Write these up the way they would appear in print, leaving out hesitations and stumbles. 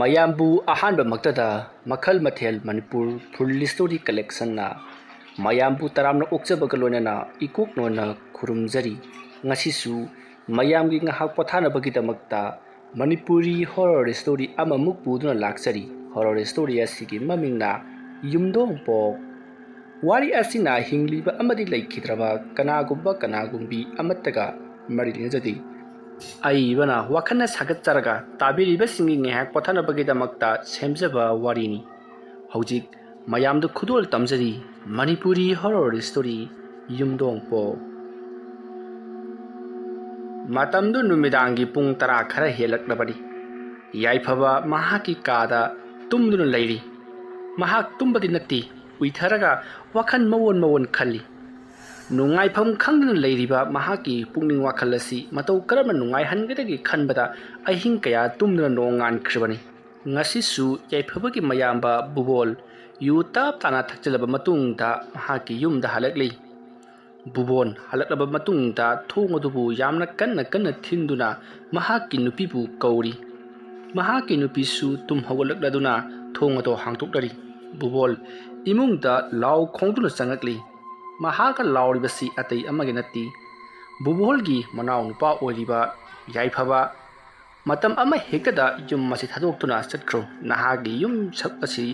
ꯃꯌꯥꯝꯕꯨ ꯑꯍꯥꯟꯕꯃꯛꯇꯗ ꯃꯈꯜ ꯃꯊꯦꯜ ꯃꯅꯤꯄꯨꯔ ꯐꯨꯜ ꯁ꯭ꯇꯣꯔꯤ ꯀꯂꯦꯛꯁꯟꯅ ꯃꯌꯥꯝꯕꯨ ꯇꯔꯥꯝꯅ ꯑꯣꯛꯆꯕꯒ ꯂꯣꯏꯅꯅ ꯏꯀꯣꯛꯅꯣꯟꯅ ꯈꯨꯔꯨꯝꯖꯔꯤ꯫ ꯉꯁꯤꯁꯨ ꯃꯌꯥꯝꯒꯤ ꯉꯥꯏꯍꯥꯛ ꯄꯣꯊꯥꯅꯕꯒꯤꯗꯃꯛꯇ ꯃꯅꯤꯄꯨꯔꯤ ꯍꯣꯔꯔ ꯁ꯭ꯇꯣꯔꯤ ꯑꯃꯃꯨꯛ ꯄꯨꯗꯨꯅ ꯂꯥꯛꯆꯔꯤ꯫ ꯍꯣꯔꯔ ꯁ꯭ꯇꯣꯔꯤ ꯑꯁꯤꯒꯤ ꯃꯃꯤꯡꯅ ꯌꯨꯝꯗꯣꯡꯄꯣꯛ꯫ ꯋꯥꯔꯤ ꯑꯁꯤꯅ ꯍꯤꯡꯂꯤꯕ ꯑꯃꯗꯤ ꯂꯩꯈꯤꯗ꯭ꯔꯕ ꯀꯅꯥꯒꯨꯝꯕꯤ ꯑꯃꯠꯇꯒ ꯃꯔꯤ ꯂꯩꯅꯖꯗꯦ꯫ ꯑꯏꯕꯅ ꯋꯥꯈꯜꯅ ꯁꯥꯒꯠꯆꯔꯒ ꯇꯥꯕꯤꯔꯤꯕꯁꯤꯡꯒꯤ ꯉꯥꯏꯍꯥꯛ ꯄꯣꯊꯥꯅꯕꯒꯤꯗꯃꯛꯇ ꯁꯦꯝꯖꯕ ꯋꯥꯔꯤꯅꯤ꯫ ꯍꯧꯖꯤꯛ ꯃꯌꯥꯝꯗ ꯈꯨꯗꯣꯜ ꯇꯝꯖꯔꯤ ꯃꯅꯤꯄꯨꯔꯤ ꯍꯣꯔꯔ ꯁ꯭ꯇꯣꯔꯤ ꯌꯨꯝꯗꯣꯡꯄꯣꯛ꯫ ꯃꯇꯝꯗꯨ ꯅꯨꯃꯤꯗꯥꯡꯒꯤ ꯄꯨꯡ 10 ꯈꯔ ꯍꯦꯜꯂꯛꯂꯕꯅꯤ꯫ ꯌꯥꯏꯐꯕ ꯃꯍꯥꯛꯀꯤ ꯀꯥꯗ ꯇꯨꯝꯗꯨꯅ ꯂꯩꯔꯤ꯫ ꯃꯍꯥꯛ ꯇꯨꯝꯕꯗꯤ ꯅꯠꯇꯦ, ꯎꯏꯊꯔꯒ ꯋꯥꯈꯜ ꯃꯑꯣꯟ ꯈꯜꯂꯤ꯫ ꯅꯨꯡꯉꯥꯏꯐꯝ ꯈꯪꯗꯅ ꯂꯩꯔꯤꯕ ꯃꯍꯥꯛꯀꯤ ꯄꯨꯛꯅꯤꯡ ꯋꯥꯈꯜ ꯑꯁꯤ ꯃꯇꯧ ꯀꯔꯝꯅ ꯅꯨꯡꯉꯥꯏꯍꯟꯒꯗꯒꯦ ꯈꯟꯕꯗ ꯑꯍꯤꯡ ꯀꯌꯥ ꯇꯨꯝꯗꯨꯅ ꯅꯣꯡꯉꯥꯟꯈ꯭ꯔꯕꯅꯤ꯫ ꯉꯁꯤꯁꯨ ꯌꯥꯏꯐꯕꯒꯤ ꯃꯌꯥꯝꯕ ꯕꯨꯕꯣꯜ ꯌꯨ ꯇꯞ ꯇꯥꯅ ꯊꯛꯆꯤꯜꯂꯕ ꯃꯇꯨꯡꯗ ꯃꯍꯥꯛꯀꯤ ꯌꯨꯝꯗ ꯍꯜꯂꯛꯂꯤ꯫ ꯕꯨꯕꯣꯜ ꯍꯜꯂꯛꯂꯕ ꯃꯇꯨꯡꯗ ꯊꯣꯡ ꯑꯗꯨꯕꯨ ꯌꯥꯝꯅ ꯀꯟꯅ ꯊꯤꯟꯗꯨꯅ ꯃꯍꯥꯛꯀꯤ ꯅꯨꯄꯤꯕꯨ ꯀꯧꯔꯤ꯫ ꯃꯍꯥꯛꯀꯤ ꯅꯨꯄꯤꯁꯨ ꯇꯨꯝ ꯍꯧꯒꯠꯂꯛꯂꯗꯨꯅ ꯊꯣꯡ ꯑꯗꯨ ꯍꯥꯡꯗꯣꯛꯅꯔꯤ꯫ ꯕꯨꯕꯣꯜ ꯏꯃꯨꯡꯗ ꯂꯥꯎ ꯈꯣꯡꯗꯨꯅ ꯆꯪꯂꯛꯂꯤ꯫ ꯃꯍꯥꯛꯀ ꯂꯥꯎꯔꯤꯕꯁꯤ ꯑꯇꯩ ꯑꯃꯒꯤ ꯅꯠꯇꯦ, ꯕꯨꯕꯣꯜꯒꯤ ꯃꯅꯥꯎꯅꯨꯄꯥ ꯑꯣꯏꯔꯤꯕ ꯌꯥꯏꯐꯕ꯫ ꯃꯇꯝ ꯑꯃ ꯍꯦꯛꯇꯗ ꯌꯨꯝ ꯑꯁꯤ ꯊꯥꯗꯣꯛꯇꯨꯅ ꯆꯠꯈ꯭ꯔꯣ, ꯅꯍꯥꯛꯀꯤ ꯌꯨꯝꯁꯛ ꯑꯁꯤ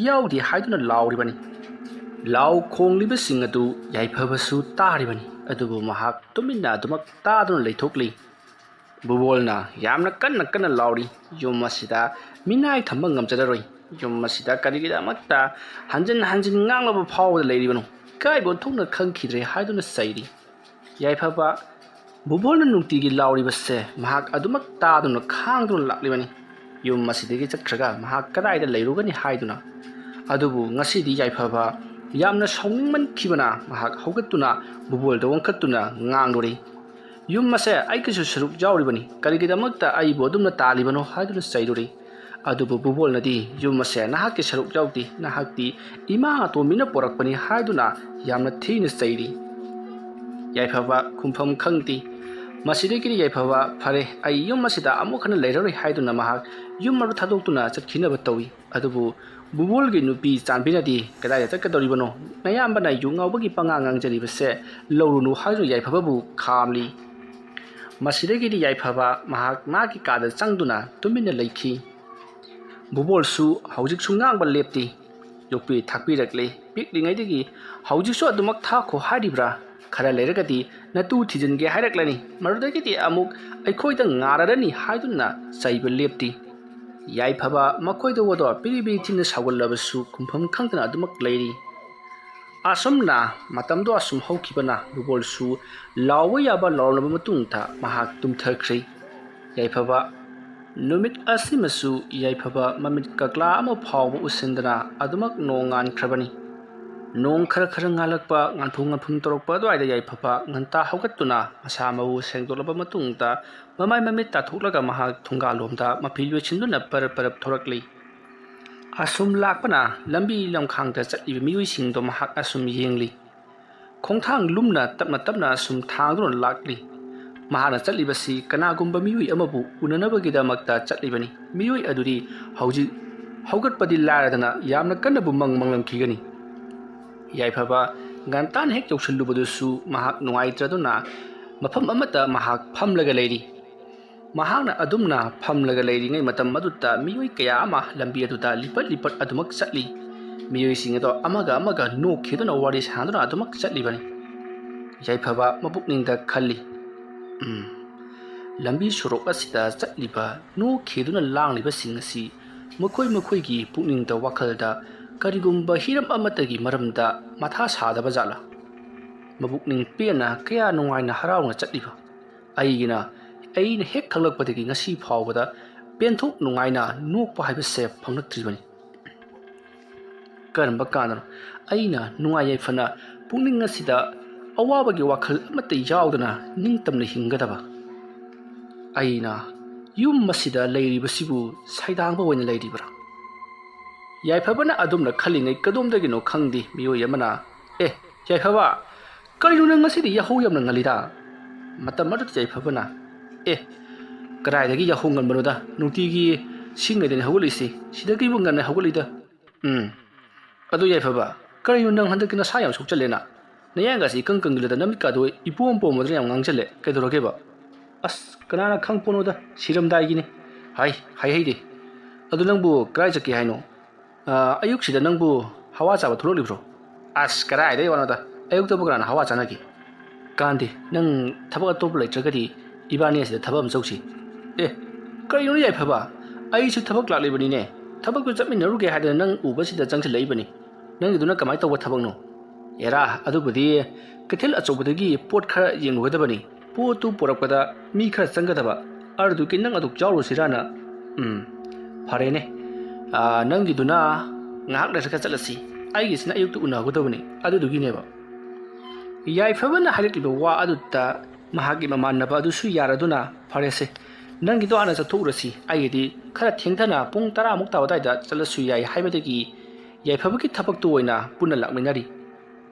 ꯌꯥꯎꯗꯦ ꯍꯥꯏꯗꯨꯅ ꯂꯥꯎꯔꯤꯕꯅꯤ꯫ ꯂꯥꯎ ꯈꯣꯡꯂꯤꯕꯁꯤꯡ ꯑꯗꯨ ꯌꯥꯏꯐꯕꯁꯨ ꯇꯥꯔꯤꯕꯅꯤ, ꯑꯗꯨꯕꯨ ꯃꯍꯥꯛ ꯇꯨꯃꯤꯟꯅ ꯑꯗꯨꯃꯛ ꯇꯥꯗꯨꯅ ꯂꯩꯊꯣꯛꯂꯤ꯫ ꯕꯨꯕꯣꯜꯅ ꯌꯥꯝꯅ ꯀꯟꯅ ꯂꯥꯎꯔꯤ, ꯌꯨꯝ ꯑꯁꯤꯗ ꯃꯤꯅꯥꯏ ꯊꯝꯕ ꯉꯝꯖꯔꯔꯣꯏ꯫ ꯌꯨꯝ ꯑꯁꯤꯗ ꯀꯔꯤꯒꯤꯗꯃꯛꯇ ꯍꯟꯖꯤꯟ ꯉꯥꯡꯂꯕ ꯐꯥꯎꯕꯗ ꯂꯩꯔꯤꯕꯅꯣ? ꯏꯀꯥꯏꯕ ꯑꯣꯟꯊꯣꯛꯅ ꯈꯪꯈꯤꯗ꯭ꯔꯦ ꯍꯥꯏꯗꯨꯅ ꯆꯩꯔꯤ꯫ ꯌꯥꯏꯐꯕ ꯕꯨꯕꯣꯜꯅ ꯅꯨꯡꯇꯤꯒꯤ ꯂꯥꯎꯔꯤꯕꯁꯦ ꯃꯍꯥꯛ ꯑꯗꯨꯃꯛ ꯇꯥꯗꯨꯅ ꯈꯥꯡꯗꯨꯅ ꯂꯥꯛꯂꯤꯕꯅꯤ꯫ ꯌꯨꯝ ꯑꯁꯤꯗꯒꯤ ꯆꯠꯈ꯭ꯔꯒ ꯃꯍꯥꯛ ꯀꯗꯥꯏꯗ ꯂꯩꯔꯨꯒꯅꯤ ꯍꯥꯏꯗꯨꯅ꯫ ꯑꯗꯨꯕꯨ ꯉꯁꯤꯗꯤ ꯌꯥꯏꯐꯕ ꯌꯥꯝꯅ ꯁꯥꯎꯅꯤꯡꯃꯟꯈꯤꯕꯅ ꯃꯍꯥꯛ ꯍꯧꯒꯠꯇꯨꯅ ꯕꯨꯕꯣꯜꯗ ꯋꯥꯡꯈꯠꯇꯨꯅ ꯉꯥꯡꯂꯨꯔꯤ꯫ ꯌꯨꯝ ꯑꯁꯦ ꯑꯩꯒꯤꯁꯨ ꯁꯔꯨꯛ ꯌꯥꯎꯔꯤꯕꯅꯤ, ꯀꯔꯤꯒꯤꯗꯃꯛꯇ ꯑꯩꯕꯨ ꯑꯗꯨꯝꯅ ꯇꯥꯜꯂꯤꯕꯅꯣ ꯍꯥꯏꯗꯨꯅ ꯆꯩꯔꯨꯔꯤ꯫ ꯑꯗꯨꯕꯨ ꯕꯨꯕꯣꯜꯅꯗꯤ ꯌꯨꯝ ꯑꯁꯦ ꯅꯍꯥꯛꯀꯤ ꯁꯔꯨꯛ ꯌꯥꯎꯗꯦ, ꯅꯍꯥꯛꯇꯤ ꯏꯃꯥ ꯑꯇꯣꯝꯕꯤꯅ ꯄꯣꯔꯛꯄꯅꯤ ꯍꯥꯏꯗꯨꯅ ꯌꯥꯝꯅ ꯊꯤꯅ ꯆꯩꯔꯤ꯫ ꯌꯥꯏꯐꯕ ꯈꯨꯝꯐꯝ ꯈꯪꯗꯦ꯫ ꯃꯁꯤꯗꯒꯤꯗꯤ ꯌꯥꯏꯐꯕ ꯐꯔꯦ, ꯑꯩ ꯌꯨꯝ ꯑꯁꯤꯗ ꯑꯃꯨꯛ ꯍꯟꯅ ꯂꯩꯔꯔꯣꯏ ꯍꯥꯏꯗꯨꯅ ꯃꯍꯥꯛ ꯌꯨꯝ ꯑꯗꯨ ꯊꯥꯗꯣꯛꯇꯨꯅ ꯆꯠꯈꯤꯅꯕ ꯇꯧꯏ꯫ ꯑꯗꯨꯕꯨ ꯕꯨꯕꯣꯜꯒꯤ ꯅꯨꯄꯤ ꯆꯥꯟꯕꯤꯅꯗꯤ ꯀꯗꯥꯏꯗ ꯆꯠꯀꯗꯧꯔꯤꯕꯅꯣ? ꯅꯌꯥꯝꯕꯅ ꯌꯨ ꯉꯥꯎꯕꯒꯤ ꯄꯉꯥꯡ ꯉꯥꯡꯖꯔꯤꯕꯁꯦ ꯂꯧꯔꯨꯅꯨ ꯍꯥꯏꯗꯨꯅ ꯌꯥꯏꯐꯕꯕꯨ ꯈꯥꯝꯂꯤ꯫ ꯃꯁꯤꯗꯒꯤꯗꯤ ꯌꯥꯏꯐꯕ ꯃꯥꯒꯤ ꯀꯥꯗ ꯆꯪꯗꯨꯅ ꯇꯨꯃꯤꯟꯅ ꯂꯩꯈꯤ꯫ ꯕꯨꯕꯣꯜꯁꯨ ꯍꯧꯖꯤꯛꯁꯨ ꯉꯥꯡꯕ ꯂꯦꯞꯇꯦ꯫ ꯌꯣꯛꯄꯤ ꯊꯥꯛꯄꯤꯔꯛꯂꯤ, ꯄꯤꯛꯂꯤꯉꯩꯗꯒꯤ ꯍꯧꯖꯤꯛꯁꯨ ꯑꯗꯨꯃꯛ ꯊꯥꯛꯈꯣ ꯍꯥꯏꯔꯤꯕ꯭ꯔꯥ? ꯈꯔ ꯂꯩꯔꯒꯗꯤ ꯅꯇꯨ ꯊꯤꯖꯤꯟꯒꯦ ꯍꯥꯏꯔꯛꯂꯅꯤ, ꯃꯗꯨꯗꯒꯤꯗꯤ ꯑꯃꯨꯛ ꯑꯩꯈꯣꯏꯗ ꯉꯥꯔꯔꯅꯤ ꯍꯥꯏꯗꯨꯅ ꯆꯩꯕ ꯂꯦꯞꯇꯦ꯫ ꯌꯥꯏꯐꯕ ꯃꯈꯣꯏꯗ ꯋꯥꯗꯣ ꯄꯤꯔꯤ ꯊꯤꯅ ꯁꯥꯎꯒꯠꯂꯕꯁꯨ ꯈꯨꯝꯐꯝ ꯈꯪꯗꯅ ꯑꯗꯨꯃꯛ ꯂꯩꯔꯤ꯫ ꯑꯁꯨꯝꯅ ꯃꯇꯝꯗꯣ ꯑꯁꯨꯝ ꯍꯧꯈꯤꯕꯅ ꯕꯨꯕꯣꯜꯁꯨ ꯂꯥꯎꯕ ꯌꯥꯕ ꯂꯥꯎꯔꯝꯂꯕ ꯃꯇꯨꯡꯗ ꯃꯍꯥꯛ ꯇꯨꯝꯊꯈ꯭ꯔꯦ꯫ ꯌꯥꯏꯐꯕ ꯅꯨꯃꯤꯠ ꯑꯁꯤꯃꯁꯨ ꯌꯥꯏꯐꯕ ꯃꯃꯤꯠ ꯀꯛꯂꯥ ꯑꯃ ꯐꯥꯎꯕ ꯎꯁꯤꯟꯗꯅ ꯑꯗꯨꯃꯛ ꯅꯣꯡꯉꯥꯟꯈ꯭ꯔꯕꯅꯤ꯫ ꯅꯣꯡ ꯈꯔ ꯉꯥꯜꯂꯛꯄ, ꯉꯥꯟꯐꯨꯡ ꯇꯧꯔꯛꯄ ꯑꯗꯨꯋꯥꯏꯗ ꯌꯥꯏꯐꯕ ꯉꯟꯇꯥ ꯍꯧꯒꯠꯇꯨꯅ ꯃꯁꯥ ꯃꯎ ꯁꯦꯡꯗꯣꯛꯂꯕ ꯃꯇꯨꯡꯗ ꯃꯃꯥꯏ ꯃꯃꯤꯠ ꯇꯥꯊꯣꯛꯂꯒ ꯃꯍꯥꯛ ꯊꯣꯡꯒꯥꯜꯂꯣꯝꯗ ꯃꯐꯤ ꯂꯣꯏꯁꯤꯟꯗꯨꯅ ꯄꯔꯞ ꯊꯣꯔꯛꯂꯤ꯫ ꯑꯁꯨꯝ ꯂꯥꯛꯄꯅ ꯂꯝꯕꯤ ꯂꯝꯈꯥꯡꯗ ꯆꯠꯂꯤꯕ ꯃꯤꯑꯣꯏꯁꯤꯡꯗꯣ ꯃꯍꯥꯛ ꯑꯁꯨꯝ ꯌꯦꯡꯂꯤ꯫ ꯈꯣꯡꯊꯥꯡ ꯂꯨꯝꯅ ꯇꯞꯅ ꯑꯁꯨꯝ ꯊꯥꯡꯗꯨꯅ ꯂꯥꯛꯂꯤ꯫ ꯃꯍꯥꯛꯅ ꯆꯠꯂꯤꯕꯁꯤ ꯀꯅꯥꯒꯨꯝꯕ ꯃꯤꯑꯣꯏ ꯑꯃꯕꯨ ꯎꯅꯅꯕꯒꯤꯗꯃꯛꯇ ꯆꯠꯂꯤꯕꯅꯤ꯫ ꯃꯤꯑꯣꯏ ꯑꯗꯨꯗꯤ ꯍꯧꯖꯤꯛ ꯍꯧꯒꯠꯄꯗꯤ ꯂꯥꯏꯔꯗꯅ ꯌꯥꯝꯅ ꯀꯟꯅꯕꯨ ꯃꯪꯂꯝꯈꯤꯒꯅꯤ꯫ ꯌꯥꯏꯐꯕ ꯉꯟꯇꯥꯅ ꯍꯦꯛ ꯌꯧꯁꯤꯜꯂꯨꯕꯗꯨꯁꯨ ꯃꯍꯥꯛ ꯅꯨꯡꯉꯥꯏꯇ꯭ꯔꯗꯨꯅ ꯃꯐꯝ ꯑꯃꯗ ꯃꯍꯥꯛ ꯐꯝꯂꯒ ꯂꯩꯔꯤ꯫ ꯃꯍꯥꯛꯅ ꯑꯗꯨꯝꯅ ꯐꯝꯂꯒ ꯂꯩꯔꯤꯉꯩ ꯃꯇꯝ ꯑꯗꯨꯗ ꯃꯤꯑꯣꯏ ꯀꯌꯥ ꯑꯃ ꯂꯝꯕꯤ ꯑꯗꯨꯗ ꯂꯤꯄꯠ ꯑꯗꯨꯃꯛ ꯆꯠꯂꯤ꯫ ꯃꯤꯑꯣꯏꯁꯤꯡ ꯑꯗꯣ ꯑꯃꯒ ꯅꯣꯛꯈꯤꯗꯨꯅ ꯋꯥꯔꯤ ꯁꯥꯗꯨꯅ ꯑꯗꯨꯃꯛ ꯆꯠꯂꯤꯕꯅꯤ꯫ ꯌꯥꯏꯐꯕ ꯃꯄꯨꯛꯅꯤꯡꯗ ꯈꯜꯂꯤ, ꯂꯝꯕꯤ ꯁꯣꯔꯣꯛ ꯑꯁꯤꯗ ꯆꯠꯂꯤꯕ ꯅꯣꯛꯈꯤꯗꯨꯅ ꯂꯥꯡꯂꯤꯕꯁꯤꯡ ꯑꯁꯤ ꯃꯈꯣꯏꯒꯤ ꯄꯨꯛꯅꯤꯡꯗ ꯋꯥꯈꯜꯗ ꯀꯔꯤꯒꯨꯝꯕ ꯍꯤꯔꯝ ꯑꯃꯠꯇꯒꯤ ꯃꯔꯝꯗ ꯃꯊꯥ ꯁꯥꯗꯕ ꯖꯥꯠꯂꯥ? ꯃꯕꯨꯛꯅꯤꯡ ꯄꯦꯟꯅ ꯀꯌꯥ ꯅꯨꯡꯉꯥꯏꯅ ꯍꯔꯥꯎꯅ ꯆꯠꯂꯤꯕ? ꯑꯩꯅ ꯍꯦꯛ ꯈꯪꯂꯛꯄꯗꯒꯤ ꯉꯁꯤ ꯐꯥꯎꯕꯗ ꯄꯦꯟꯊꯣꯛ ꯅꯨꯡꯉꯥꯏꯅ ꯅꯣꯛꯄ ꯍꯥꯏꯕꯁꯦ ꯐꯪꯂꯛꯇ꯭ꯔꯤꯕꯅꯤ꯫ ꯀꯔꯝꯕ ꯀꯥꯟꯗꯅꯣ ꯑꯩꯅ ꯅꯨꯡꯉꯥꯏ ꯌꯥꯏꯐꯅ ꯄꯨꯛꯅꯤꯡ ꯑꯁꯤꯗ ꯑꯋꯥꯕꯒꯤ ꯋꯥꯈꯜ ꯑꯃꯠꯇ ꯌꯥꯎꯗꯅ ꯅꯤꯡꯇꯝꯅ ꯍꯤꯡꯒꯗꯕ? ꯑꯩꯅ ꯌꯨꯝ ꯑꯁꯤꯗ ꯂꯩꯔꯤꯕꯁꯤꯕꯨ ꯁꯩꯗꯥꯡꯕ ꯑꯣꯏꯅ ꯂꯩꯔꯤꯕ꯭ꯔꯥ? ꯌꯥꯏꯐꯕꯅ ꯑꯗꯨꯝꯅ ꯈꯜꯂꯤꯉꯩ ꯀꯗꯣꯝꯗꯒꯤꯅꯣ ꯈꯪꯗꯦ ꯃꯤꯑꯣꯏ ꯑꯃꯅ, ꯌꯥꯏꯐꯕ, ꯀꯔꯤꯅꯣ ꯅꯪ ꯉꯁꯤꯗꯤ ꯌꯥꯍꯧ ꯌꯥꯝꯅ ꯉꯜꯂꯤꯗ? ꯃꯇꯝ ꯑꯗꯨꯗ ꯌꯥꯏꯐꯕꯅ, ꯀꯗꯥꯏꯗꯒꯤ ꯌꯥꯍꯧ ꯉꯟꯕꯅꯣꯗ, ꯅꯨꯡꯇꯤꯒꯤ ꯁꯤꯡꯉꯩꯗꯅꯤ ꯍꯧꯒꯠꯂꯤꯁꯤ ꯁꯤꯗꯒꯤꯕꯨ ꯉꯟꯅ ꯍꯧꯒꯠꯂꯤꯗ ꯑꯗꯨ ꯌꯥꯏꯐꯕ ꯀꯔꯤꯅꯣ ꯅꯪ ꯍꯟꯗꯛꯀꯤ ꯅꯁꯥ ꯌꯥꯝ ꯁꯣꯛꯆꯜꯂꯦꯅ ꯅꯌꯥꯡꯒꯁꯤ ꯏꯀꯪ ꯀꯪꯒꯤꯜꯂꯗ ꯅꯃꯤꯠꯀꯥꯗꯣ ꯏꯄꯣꯝ ꯄꯣꯝꯃꯗꯅ ꯌꯥꯝ ꯉꯥꯡꯁꯤꯜꯂꯦ ꯀꯩꯗꯧꯔꯒꯦꯕ ꯑꯁ ꯀꯅꯥꯅ ꯈꯪꯄꯣꯠꯅꯣꯗ ꯁꯤꯔꯝꯗꯥꯏꯒꯤꯅꯤ ꯍꯩꯍꯩꯗꯦ ꯑꯗꯨ ꯅꯪꯕꯨ ꯀꯗꯥꯏ ꯆꯠꯀꯦ ꯍꯥꯏꯅꯣ ꯑꯌꯨꯛꯁꯤꯗ ꯅꯪꯕꯨ ꯍꯋꯥ ꯆꯥꯕ ꯊꯣꯛꯂꯛꯂꯤꯕ꯭ꯔꯣ ꯑꯁ ꯀꯗꯥꯏꯗꯩ ꯋꯥꯅꯣꯗ ꯑꯌꯨꯛꯇꯕꯨ ꯀꯅꯥꯅ ꯍꯋꯥ ꯆꯥꯅꯒꯦ ꯀꯥꯟꯗꯦ ꯅꯪ ꯊꯕꯛ ꯑꯇꯣꯞꯄ ꯂꯩꯇ꯭ꯔꯒꯗꯤ ꯏꯕꯥꯅꯤ ꯑꯁꯤꯗ ꯊꯕꯛ ꯑꯃ ꯆꯧꯁꯤ ꯀꯔꯤꯅꯣ ꯌꯥꯏꯐꯕ ꯑꯩꯁꯨ ꯊꯕꯛ ꯂꯥꯛꯂꯤꯕꯅꯤꯅꯦ ꯊꯕꯛꯇꯨ ꯆꯠꯃꯤꯟꯅꯔꯨꯒꯦ ꯍꯥꯏꯗꯅ ꯅꯪ ꯎꯕꯁꯤꯗ ꯆꯪꯁꯤꯜꯂꯛꯏꯕꯅꯤ ꯅꯪꯒꯤꯗꯨꯅ ꯀꯃꯥꯏꯅ ꯇꯧꯕ ꯊꯕꯛꯅꯣ ꯑꯦꯔꯥ ꯑꯗꯨꯕꯨꯗꯤ ꯀꯩꯊꯦꯜ ꯑꯆꯧꯕꯗꯒꯤ ꯄꯣꯠ ꯈꯔ ꯌꯦꯡꯂꯨꯒꯗꯕꯅꯤ ꯄꯣꯠꯇꯨ ꯄꯨꯔꯛꯄꯗ ꯃꯤ ꯈꯔ ꯆꯪꯒꯗꯕ ꯑꯗꯨꯒꯤ ꯅꯪ ꯑꯗꯨꯛ ꯌꯥꯎꯔꯨꯁꯤꯔꯥꯅ ꯐꯔꯦꯅꯦ ꯅꯪꯒꯤꯗꯨꯅ ꯉꯥꯏꯍꯥꯛ ꯂꯩꯔꯒ ꯆꯠꯂꯁꯤ ꯑꯩꯒꯤꯁꯤꯅ ꯑꯌꯨꯛꯇ ꯎꯅꯒꯗꯕꯅꯤ ꯑꯗꯨꯗꯨꯒꯤꯅꯦꯕ ꯌꯥꯏꯐꯕꯅ ꯍꯥꯏꯔꯛꯂꯤꯕ ꯋꯥ ꯑꯗꯨꯗ ꯃꯍꯥꯛꯀꯤ ꯃꯃꯥꯟꯅꯕ ꯑꯗꯨꯁꯨ ꯌꯥꯔꯗꯨꯅ ꯐꯔꯦꯁꯦ ꯅꯪꯒꯤꯗꯣ ꯍꯥꯟꯅ ꯆꯠꯊꯣꯛꯎꯔꯁꯤ ꯑꯩꯒꯤꯗꯤ ꯈꯔ ꯊꯦꯡꯊꯅ ꯄꯨꯡ 10ꯃꯨꯛ ꯇꯥꯕ ꯑꯗꯨꯋꯥꯏꯗ ꯆꯠꯂꯁꯨ ꯌꯥꯏ ꯍꯥꯏꯕꯗꯒꯤ ꯌꯥꯏꯐꯕꯒꯤ ꯊꯕꯛꯇꯨ ꯑꯣꯏꯅ ꯄꯨꯟꯅ ꯂꯥꯛꯃꯤꯟꯅꯔꯤ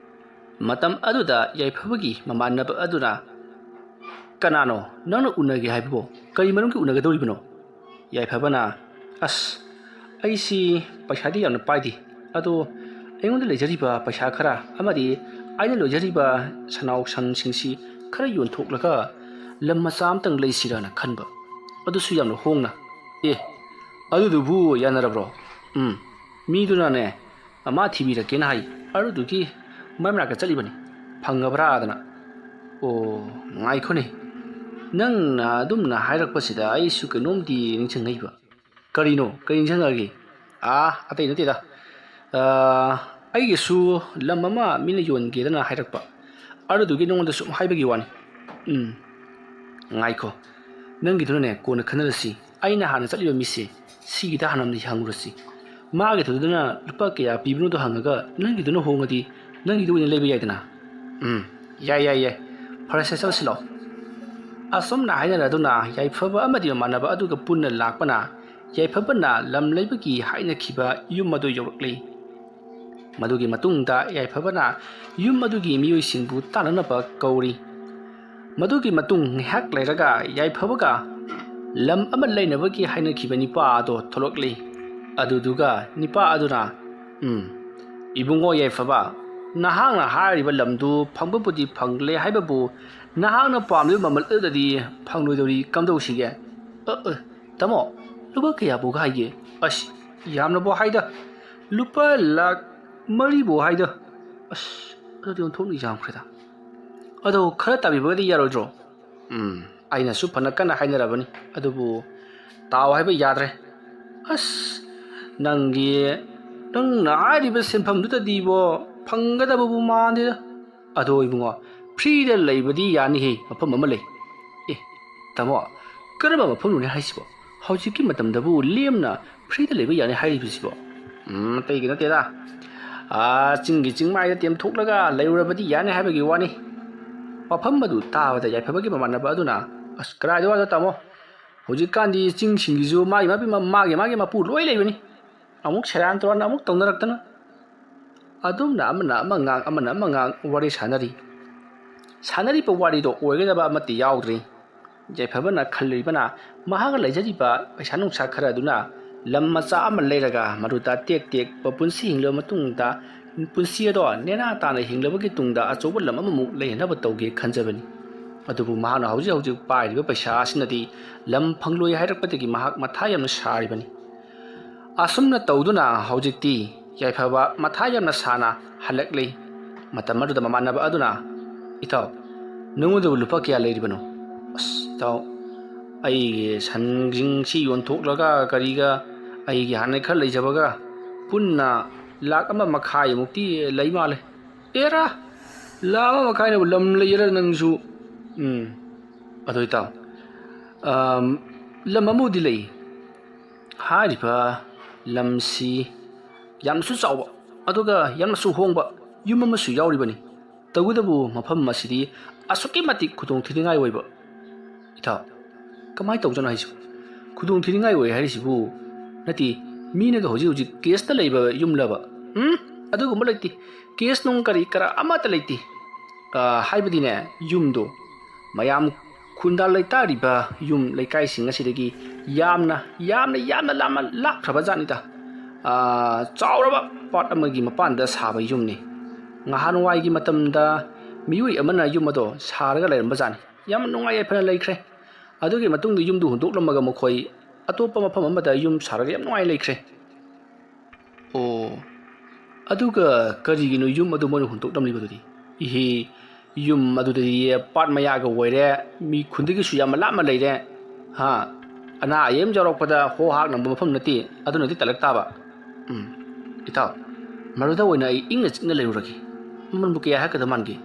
ꯃꯇꯝ ꯑꯗꯨꯗ ꯌꯥꯏꯐꯕꯒꯤ ꯃꯃꯥꯟꯅꯕ ꯑꯗꯨꯅ ꯀꯅꯥꯅꯣ ꯅꯪꯅ ꯎꯅꯒꯦ ꯍꯥꯏꯕꯕꯣ ꯀꯔꯤ ꯃꯔꯝꯒꯤ ꯎꯅꯒꯗꯧꯔꯤꯕꯅꯣ ꯌꯥꯏꯐꯕꯅ ꯑꯁ ꯑꯩꯁꯤ ꯄꯩꯁꯥꯗꯤ ꯌꯥꯝꯅ ꯄꯥꯏꯗꯦ ꯑꯗꯣ ꯑꯩꯉꯣꯟꯗ ꯂꯩꯖꯔꯤꯕ ꯄꯩꯁꯥ ꯈꯔ ꯑꯃꯗꯤ ꯑꯩꯅ ꯂꯣꯏꯖꯔꯤꯕ ꯁꯅꯥꯎ ꯁꯟꯁꯤꯡꯁꯤ ꯈꯔ ꯌꯣꯟꯊꯣꯛꯂꯒ ꯂꯝ ꯃꯆꯥ ꯑꯃꯇꯪ ꯂꯩꯁꯤꯔꯥꯅ ꯈꯟꯕ ꯑꯗꯨꯁꯨ ꯌꯥꯝꯅ ꯍꯣꯡꯅ ꯑꯗꯨꯗꯨꯕꯨ ꯌꯥꯅꯔꯕ꯭ꯔꯣ ꯃꯤꯗꯨꯅꯅꯦ ꯃꯥ ꯊꯤꯕꯤꯔꯛꯀꯦꯅ ꯍꯥꯏ ꯑꯗꯨꯗꯨꯒꯤ ꯃꯥꯏ ꯃꯅꯥꯛꯇ ꯆꯠꯂꯤꯕꯅꯤ ꯐꯪꯉꯕ꯭ꯔꯥꯗꯅ ꯑꯣ ꯉꯥꯏꯈꯣꯅꯦ ꯅꯪꯅ ꯑꯗꯨꯝꯅ ꯍꯥꯏꯔꯛꯄꯁꯤꯗ ꯑꯩꯁꯨ ꯀꯩꯅꯣꯝꯗꯤ ꯅꯤꯡꯁꯤꯡꯉꯛꯏꯕ ꯀꯔꯤꯅꯣ ꯀꯔꯤ ꯅꯤꯡꯁꯤꯡꯉꯛꯑꯒꯦ ꯑꯇꯩ ꯅꯠꯇꯦꯗ ꯑꯩꯒꯤꯁꯨ ꯂꯝ ꯑꯃ ꯃꯤꯅ ꯌꯣꯟꯒꯦꯗꯅ ꯍꯥꯏꯔꯛꯄ ꯑꯗꯨꯗꯨꯒꯤ ꯅꯉꯣꯟꯗ ꯁꯨꯝ ꯍꯥꯏꯕꯒꯤ ꯋꯥꯅꯤ ꯉꯥꯏꯈꯣ ꯅꯪꯒꯤꯗꯨꯅꯅꯦ ꯀꯣꯟꯅ ꯈꯟꯅꯔꯁꯤ ꯑꯩꯅ ꯍꯥꯟꯅ ꯆꯠꯂꯤꯕ ꯃꯤꯁꯦ ꯁꯤꯒꯤꯗ ꯍꯥꯟꯅ ꯍꯪꯉꯨꯔꯁꯤ ꯃꯥꯒꯤꯗꯨꯗꯅ ꯂꯨꯄꯥ ꯀꯌꯥ ꯄꯤꯕꯅꯣꯗꯣ ꯍꯪꯉꯒ ꯅꯪꯒꯤꯗꯨꯅ ꯍꯣꯡꯉꯗꯤ ꯅꯪꯒꯤꯗꯨ ꯑꯣꯏꯅ ꯂꯩꯕ ꯌꯥꯏꯗꯅ ꯌꯥꯏ ꯐꯔꯦꯁꯦ ꯆꯠꯂꯁꯤ ꯂꯥꯛꯑꯣ ꯑꯁꯨꯝꯅ ꯍꯥꯏꯅꯔꯗꯨꯅ ꯌꯥꯏꯐꯕ ꯑꯃꯗꯤ ꯃꯃꯥꯟꯅꯕ ꯑꯗꯨꯒ ꯄꯨꯟꯅ ꯂꯥꯛꯄꯅ ꯌꯥꯏꯐꯕꯅ ꯂꯝ ꯂꯩꯕꯒꯤ ꯍꯥꯏꯅꯈꯤꯕ ꯌꯨꯝ ꯑꯗꯨ ꯌꯧꯔꯛꯂꯤ ꯃꯗꯨꯒꯤ ꯃꯇꯨꯡꯗ ꯌꯥꯏꯐꯕꯅ ꯌꯨꯝ ꯑꯗꯨꯒꯤ ꯃꯤꯑꯣꯏꯁꯤꯡꯕꯨ ꯇꯥꯟꯅꯅꯕ ꯀꯧꯔꯤ ꯃꯗꯨꯒꯤ ꯃꯇꯨꯡ ꯉꯥꯏꯍꯥꯛ ꯂꯩꯔꯒ ꯌꯥꯏꯐꯕꯒ ꯂꯝ ꯑꯃ ꯂꯩꯅꯕꯒꯤ ꯍꯥꯏꯅꯈꯤꯕ ꯅꯤꯄꯥ ꯑꯗꯣ ꯊꯣꯛꯂꯛꯂꯤ ꯑꯗꯨꯗꯨꯒ ꯅꯤꯄꯥ ꯑꯗꯨꯅ ꯏꯕꯨꯡꯉꯣ ꯌꯥꯏꯐꯕ ꯅꯍꯥꯛꯅ ꯍꯥꯏꯔꯤꯕ ꯂꯝꯗꯨ ꯐꯪꯕꯕꯨꯗꯤ ꯐꯪꯂꯦ ꯍꯥꯏꯕꯕꯨ ꯅꯍꯥꯛꯅ ꯄꯥꯝꯂꯤꯕ ꯃꯃꯜ ꯑꯗꯨꯗꯗꯤ ꯐꯪꯂꯣꯏꯗꯧꯔꯤ ꯀꯝꯗꯧꯁꯤꯒꯦ ꯇꯥꯃꯣ ꯂꯨꯄꯥ ꯀꯌꯥꯕꯨ ꯍꯥꯏꯒꯦ ꯑꯁ ꯌꯥꯝꯅꯕꯨ ꯍꯥꯏꯗ ꯂꯨꯄꯥ ꯂꯥꯛ 4 ꯍꯥꯏꯗ ꯑꯁ ꯑꯗꯨꯗꯤ ꯑꯣꯟꯊꯣꯛꯅ ꯌꯥꯝꯈ꯭ꯔꯦꯗ ꯑꯗꯣ ꯈꯔ ꯇꯥꯕꯤꯕꯒꯗꯤ ꯌꯥꯔꯣꯏꯗ꯭ꯔꯣ ꯑꯩꯅꯁꯨ ꯐꯅ ꯀꯟꯅ ꯍꯥꯏꯅꯔꯕꯅꯤ ꯑꯗꯨꯕꯨ ꯇꯥꯎ ꯍꯥꯏꯕ ꯌꯥꯗ꯭ꯔꯦ ꯑꯁ ꯅꯪꯅ ꯍꯥꯏꯔꯤꯕ ꯁꯦꯟꯐꯝꯗꯨꯗꯗꯤꯕꯣ ꯐꯪꯒꯗꯕꯕꯨ ꯃꯥꯟꯗꯦꯗ ꯑꯗꯣ ꯏꯕꯨꯡꯉꯣ ꯐ꯭ꯔꯤꯗ ꯂꯩꯕꯗꯤ ꯌꯥꯅꯤꯍꯦ ꯃꯐꯝ ꯑꯃ ꯂꯩ ꯇꯥꯃꯣ ꯀꯔꯝꯕ ꯃꯐꯝꯅꯣꯅꯦ ꯍꯥꯏꯁꯤꯕꯣ ꯍꯧꯖꯤꯛꯀꯤ ꯃꯇꯝꯗꯕꯨ ꯂꯦꯝꯅ ꯐ꯭ꯔꯤꯗ ꯂꯩꯕ ꯌꯥꯅꯤ ꯍꯥꯏꯔꯤꯕꯁꯤꯕꯣ ꯑꯇꯩꯒꯤ ꯅꯠꯇꯦꯗ ꯆꯤꯡꯒꯤ ꯆꯤꯡꯃꯥꯏꯗ ꯇꯦꯝꯊꯣꯛꯂꯒ ꯂꯩꯔꯨꯔꯕꯗꯤ ꯌꯥꯅꯤ ꯍꯥꯏꯕꯒꯤ ꯋꯥꯅꯤ ꯋꯥꯐꯝ ꯑꯗꯨ ꯇꯥꯕꯗ ꯌꯥꯏꯐꯕꯒꯤ ꯃꯃꯥꯟꯅꯕ ꯑꯗꯨꯅ ꯑꯁ ꯀꯗꯥꯏꯗ ꯋꯥꯗ ꯇꯥꯃꯣ ꯍꯧꯖꯤꯛꯀꯥꯟꯗꯤ ꯆꯤꯡꯁꯤꯡꯒꯤꯁꯨ ꯃꯥꯒꯤ ꯃꯄꯨ ꯂꯣꯏ ꯂꯩꯕꯅꯤ ꯑꯃꯨꯛ ꯁꯦꯔꯥꯟ ꯇꯨꯔꯥꯟ ꯑꯃꯨꯛ ꯇꯧꯅꯔꯛꯇꯅ ꯑꯗꯨꯝꯅ ꯑꯃꯅ ꯑꯃ ꯉꯥꯡ ꯋꯥꯔꯤ ꯁꯥꯟꯅꯔꯤꯕ ꯋꯥꯔꯤꯗꯣ ꯑꯣꯏꯒꯗꯕ ꯑꯃꯠꯇ ꯌꯥꯎꯗ꯭ꯔꯤ ꯌꯥꯏꯐꯕꯅ ꯈꯜꯂꯤꯕꯅ ꯃꯍꯥꯛꯅ ꯂꯩꯖꯔꯤꯕ ꯄꯩꯁꯥ ꯅꯨꯡꯁꯥ ꯈꯔ ꯑꯗꯨꯅ ꯂꯝ ꯃꯆꯥ ꯑꯃ ꯂꯩꯔꯒ ꯃꯗꯨꯗ ꯇꯦꯛ ꯇꯦꯛꯄ ꯄꯨꯟꯁꯤ ꯍꯤꯡꯂꯕ ꯃꯇꯨꯡꯗ ꯄꯨꯟꯁꯤ ꯑꯗꯣ ꯅꯦꯅꯥ ꯇꯥꯅ ꯍꯤꯡꯂꯕꯒꯤ ꯇꯨꯡꯗ ꯑꯆꯧꯕ ꯂꯝ ꯑꯃꯃꯨꯛ ꯂꯩꯅꯅꯕ ꯇꯧꯒꯦ ꯈꯟꯖꯕꯅꯤ ꯑꯗꯨꯕꯨ ꯃꯍꯥꯛꯅ ꯍꯧꯖꯤꯛ ꯄꯥꯏꯔꯤꯕ ꯄꯩꯁꯥ ꯑꯁꯤꯅꯗꯤ ꯂꯝ ꯐꯪꯂꯣꯏ ꯍꯥꯏꯔꯛꯄꯗꯒꯤ ꯃꯍꯥꯛ ꯃꯊꯥ ꯌꯥꯝꯅ ꯁꯥꯔꯤꯕꯅꯤ ꯑꯁꯨꯝꯅ ꯇꯧꯗꯨꯅ ꯍꯧꯖꯤꯛꯇꯤ ꯌꯥꯏꯐꯕ ꯃꯊꯥ ꯌꯥꯝꯅ ꯁꯥꯅ ꯍꯜꯂꯛꯂꯤ ꯃꯇꯝ ꯑꯗꯨꯗ ꯃꯃꯥꯟꯅꯕ ꯑꯗꯨꯅ ꯏꯇꯥꯎ ꯅꯉꯣꯟꯗꯕꯨ ꯂꯨꯄꯥ ꯀꯌꯥ ꯂꯩꯔꯤꯕꯅꯣ ꯑꯁ ꯏꯇꯥꯎ ꯑꯩꯒꯤ ꯁꯟꯁꯤꯡꯁꯤ ꯌꯣꯟꯊꯣꯛꯂꯒ ꯀꯔꯤꯒ ꯑꯩꯒꯤ ꯍꯥꯟꯅ ꯈꯔ ꯂꯩꯖꯕꯒ ꯄꯨꯟꯅ ꯂꯥꯛ 1.5 ꯂꯩ ꯃꯥꯜꯂꯦ ꯑꯦꯔꯥ ꯂꯥꯛ 1.5ꯅꯕꯨ ꯂꯝ ꯂꯩꯔ ꯅꯪꯁꯨ ꯑꯗꯣ ꯏꯇꯥꯎ ꯂꯝ ꯑꯃꯕꯨꯗꯤ ꯂꯩ ꯍꯥꯏꯔꯤꯕ ꯂꯝꯁꯤ ꯌꯥꯝꯅꯁꯨ ꯆꯥꯎꯕ ꯑꯗꯨꯒ ꯌꯥꯝꯅꯁꯨ ꯍꯣꯡꯕ ꯌꯨꯝ ꯑꯃꯁꯨ ꯌꯥꯎꯔꯤꯕꯅꯤ ꯇꯧꯕꯇꯕꯨ ꯃꯐꯝ ꯑꯁꯤꯗꯤ ꯑꯁꯨꯛꯀꯤ ꯃꯇꯤꯛ ꯈꯨꯗꯣꯡꯊꯤꯅꯤꯡꯉꯥꯏ ꯑꯣꯏꯕ ꯏꯇꯥꯎ ꯀꯃꯥꯏꯅ ꯇꯧꯖꯥꯠꯅꯣ ꯍꯥꯏꯁꯤꯕꯨ ꯈꯨꯗꯣꯡꯊꯤꯅꯤꯡꯉꯥꯏ ꯑꯣꯏ ꯍꯥꯏꯔꯤꯁꯤꯕꯨ ꯅꯠꯇꯦ ꯃꯤꯅꯒ ꯍꯧꯖꯤꯛ ꯀꯦꯁꯇ ꯂꯩꯕ ꯌꯨꯝꯂꯕ ꯑꯗꯨꯒꯨꯝꯕ ꯂꯩꯇꯦ ꯀꯦꯁ ꯅꯨꯡ ꯀꯔꯤ ꯀꯔꯥ ꯑꯃꯠꯇ ꯂꯩꯇꯦ ꯍꯥꯏꯕꯗꯤꯅꯦ ꯌꯨꯝꯗꯣ ꯃꯌꯥꯝ ꯈꯨꯟꯗꯥ ꯂꯩꯇꯥꯔꯤꯕ ꯌꯨꯝ ꯂꯩꯀꯥꯏꯁꯤꯡ ꯑꯁꯤꯗꯒꯤ ꯌꯥꯝꯅ ꯂꯥꯞꯈ꯭ꯔꯕ ꯖꯥꯠꯅꯤꯗ ꯆꯥꯎꯔꯕ ꯄꯥꯠ ꯑꯃꯒꯤ ꯃꯄꯥꯟꯗ ꯁꯥꯕ ꯌꯨꯝꯅꯤ ꯉꯍꯥꯟꯋꯥꯏꯒꯤ ꯃꯇꯝꯗ ꯃꯤꯑꯣꯏ ꯑꯃꯅ ꯌꯨꯝ ꯑꯗꯣ ꯁꯥꯔꯒ ꯂꯩꯔꯝꯕ ꯖꯥꯠꯅꯤ ꯌꯥꯝ ꯅꯨꯡꯉꯥꯏ ꯌꯥꯏꯐꯅ ꯂꯩꯈ꯭ꯔꯦ ꯑꯗꯨꯒꯤ ꯃꯇꯨꯡꯗ ꯌꯨꯝꯗꯨ ꯍꯨꯟꯗꯣꯛꯂꯝꯃꯒ ꯃꯈꯣꯏ ꯑꯇꯣꯞꯄ ꯃꯐꯝ ꯑꯃꯗ ꯌꯨꯝ ꯁꯥꯔꯒ ꯌꯥꯝ ꯅꯨꯡꯉꯥꯏ ꯂꯩꯈ꯭ꯔꯦ ꯑꯣ ꯑꯗꯨꯒ ꯀꯔꯤꯒꯤꯅꯣ ꯌꯨꯝ ꯑꯗꯨ ꯃꯣꯏꯅ ꯍꯨꯟꯗꯣꯛꯂꯝꯂꯤꯕꯗꯨꯗꯤ ꯏꯍꯦ ꯌꯨꯝ ꯑꯗꯨꯗꯤ ꯄꯥꯠ ꯃꯌꯥꯒ ꯑꯣꯏꯔꯦ ꯃꯤ ꯈꯨꯟꯗꯒꯤꯁꯨ ꯌꯥꯝ ꯂꯥꯞꯅ ꯂꯩꯔꯦ ꯍꯥ ꯑꯅꯥ ꯑꯌꯦꯛ ꯌꯥꯎꯔꯛꯄꯗ ꯍꯣ ꯍꯥꯛ ꯅꯪꯕ ꯃꯐꯝ ꯅꯠꯇꯦ ꯑꯗꯨꯅꯗꯤ ꯇꯜꯂꯛ ꯇꯥꯕ ꯏꯇꯥꯎ ꯃꯗꯨꯗ ꯑꯣꯏꯅ ꯑꯩ ꯏꯪꯅ ꯆꯤꯛꯅ ꯂꯩꯔꯨꯔꯒꯦ ꯃꯃꯜꯕꯨ ꯀꯌꯥ ꯍꯥꯏꯔꯛꯀꯗꯕ ꯃꯥꯟꯒꯦ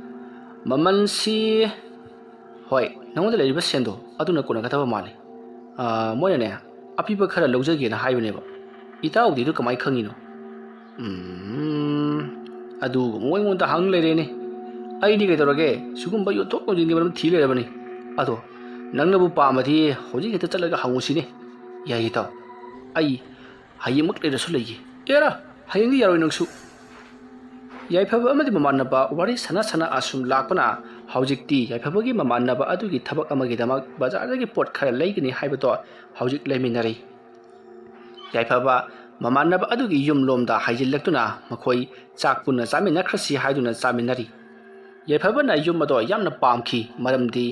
ꯃꯃꯜꯁꯤ ꯍꯣꯏ ꯅꯉꯣꯟꯗ ꯂꯩꯔꯤꯕ ꯁꯦꯟꯗꯣ ꯑꯗꯨꯅ ꯀꯣꯟꯅꯒꯗꯕ ꯃꯥꯜꯂꯤ ꯃꯣꯏꯅꯅꯦ ꯑꯄꯤꯕ ꯈꯔ ꯂꯧꯖꯒꯦꯅ ꯍꯥꯏꯕꯅꯦꯕ ꯏꯇꯥꯎꯗꯤ ꯑꯗꯨ ꯀꯃꯥꯏꯅ ꯈꯪꯉꯤꯅꯣ ꯑꯗꯨꯒꯨꯝꯕ ꯑꯩꯉꯣꯟꯗ ꯍꯪ ꯂꯩꯔꯦꯅꯦ ꯑꯩꯗꯤ ꯀꯩꯗꯧꯔꯒꯦ ꯁꯤꯒꯨꯝꯕ ꯌꯣꯟꯊꯣꯛ ꯌꯣꯟꯁꯤꯟꯒꯤ ꯃꯔꯝ ꯊꯤ ꯂꯩꯔꯕꯅꯤ ꯑꯗꯣ ꯅꯪꯅꯕꯨ ꯄꯥꯝꯃꯗꯤ ꯍꯧꯖꯤꯛ ꯍꯦꯛꯇ ꯆꯠꯂꯒ ꯍꯪꯉꯨꯁꯤꯅꯦ ꯌꯥꯏ ꯏꯇꯥꯎ ꯑꯩ ꯍꯌꯦꯡꯃꯛ ꯂꯩꯔꯁꯨ ꯂꯩꯒꯦ ꯑꯦꯔꯥ ꯍꯌꯦꯡꯗꯤ ꯌꯥꯔꯣꯏ ꯅꯪꯁꯨ ꯌꯥꯏꯐꯕ ꯑꯃꯗꯤ ꯃꯃꯥꯟꯅꯕ ꯋꯥꯔꯤ ꯁꯥꯟꯅ ꯑꯁꯨꯝ ꯂꯥꯛꯄꯅ ꯍꯧꯖꯤꯛꯇꯤ ꯌꯥꯏꯐꯕꯒꯤ ꯃꯃꯥꯟꯅꯕ ꯑꯗꯨꯒꯤ ꯊꯕꯛ ꯑꯃꯒꯤꯗꯃꯛ ꯕꯖꯥꯔꯗꯒꯤ ꯄꯣꯠ ꯈꯔ ꯂꯩꯒꯅꯤ ꯍꯥꯏꯕꯗꯣ ꯍꯧꯖꯤꯛ ꯂꯩꯃꯤꯟꯅꯔꯤ ꯌꯥꯏꯐꯕ ꯃꯃꯥꯟꯅꯕ ꯑꯗꯨꯒꯤ ꯌꯨꯝꯂꯣꯝꯗ ꯍꯥꯏꯖꯤꯜꯂꯛꯇꯨꯅ ꯃꯈꯣꯏ ꯆꯥꯛ ꯄꯨꯟꯅ ꯆꯥꯃꯤꯟꯅꯈ꯭ꯔꯁꯤ ꯍꯥꯏꯗꯨꯅ ꯆꯥꯃꯤꯟꯅꯔꯤ ꯌꯥꯏꯐꯕꯅ ꯌꯨꯝ ꯑꯗꯣ ꯌꯥꯝꯅ ꯄꯥꯝꯈꯤ ꯃꯔꯝꯗꯤ